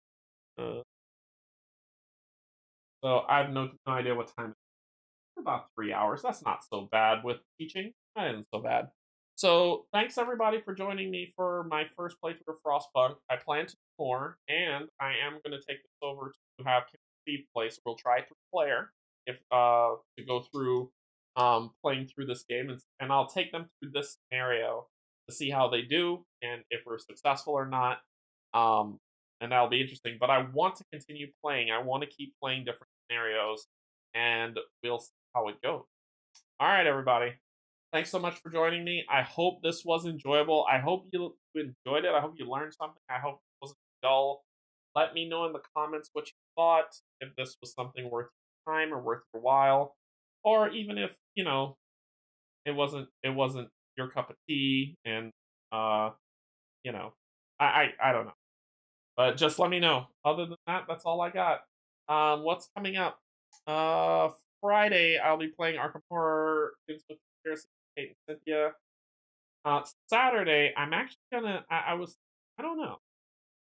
So I have no idea what time it is. About 3 hours. That's not so bad with teaching. That isn't so bad. So thanks everybody for joining me for my first playthrough of Frostpunk. I plan to do more, and I am going to take this over to have speed play, so we'll try 3-player if to go through playing through this game, and I'll take them through this scenario to see how they do and if we're successful or not. Um, and that'll be interesting. But I want to continue playing. I want to keep playing different scenarios, and we'll see how it goes. All right, everybody. Thanks so much for joining me. I hope this was enjoyable. I hope you enjoyed it. I hope you learned something. I hope it wasn't dull. Let me know in the comments what you thought, if this was something worth your time or worth your while, or even if, it wasn't your cup of tea and uh, you know, I don't know. But just let me know. Other than that, that's all I got. What's coming up? Friday, I'll be playing Arkham Horror Games with Conspiracy, Kate and Cynthia. Saturday, I'm actually gonna. I don't know.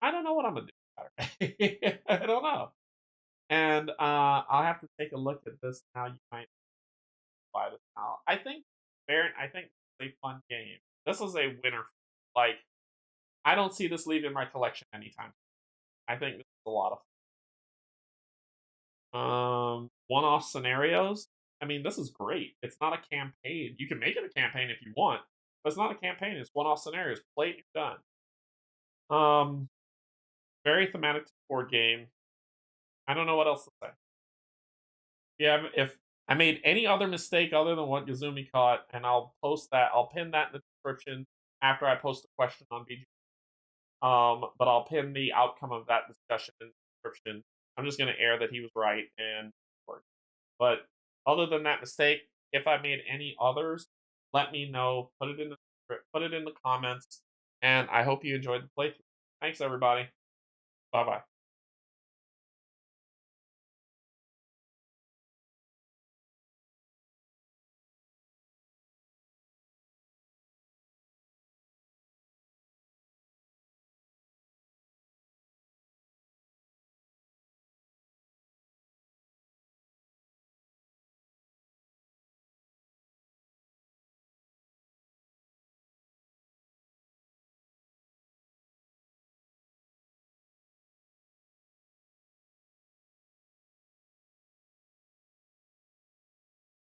I don't know what I'm gonna do Saturday. I don't know. And I'll have to take a look at this now. You might buy this now. I think it's a fun game. This is a winner. Like, I don't see this leaving my collection anytime. I think this is a lot of one-off scenarios. I mean, this is great. It's not a campaign. You can make it a campaign if you want, but it's not a campaign. It's one-off scenarios. Play it, you're done. Very thematic board game. I don't know what else to say. Yeah, if I made any other mistake other than what Gazumi caught, and I'll post that. I'll pin that in the description after I post a question on BG. But I'll pin the outcome of that discussion in the description. I'm just going to air that he was right and work. But other than that mistake, if I made any others, let me know. Put it in the comments, and I hope you enjoyed the playthrough. Thanks, everybody. Bye bye.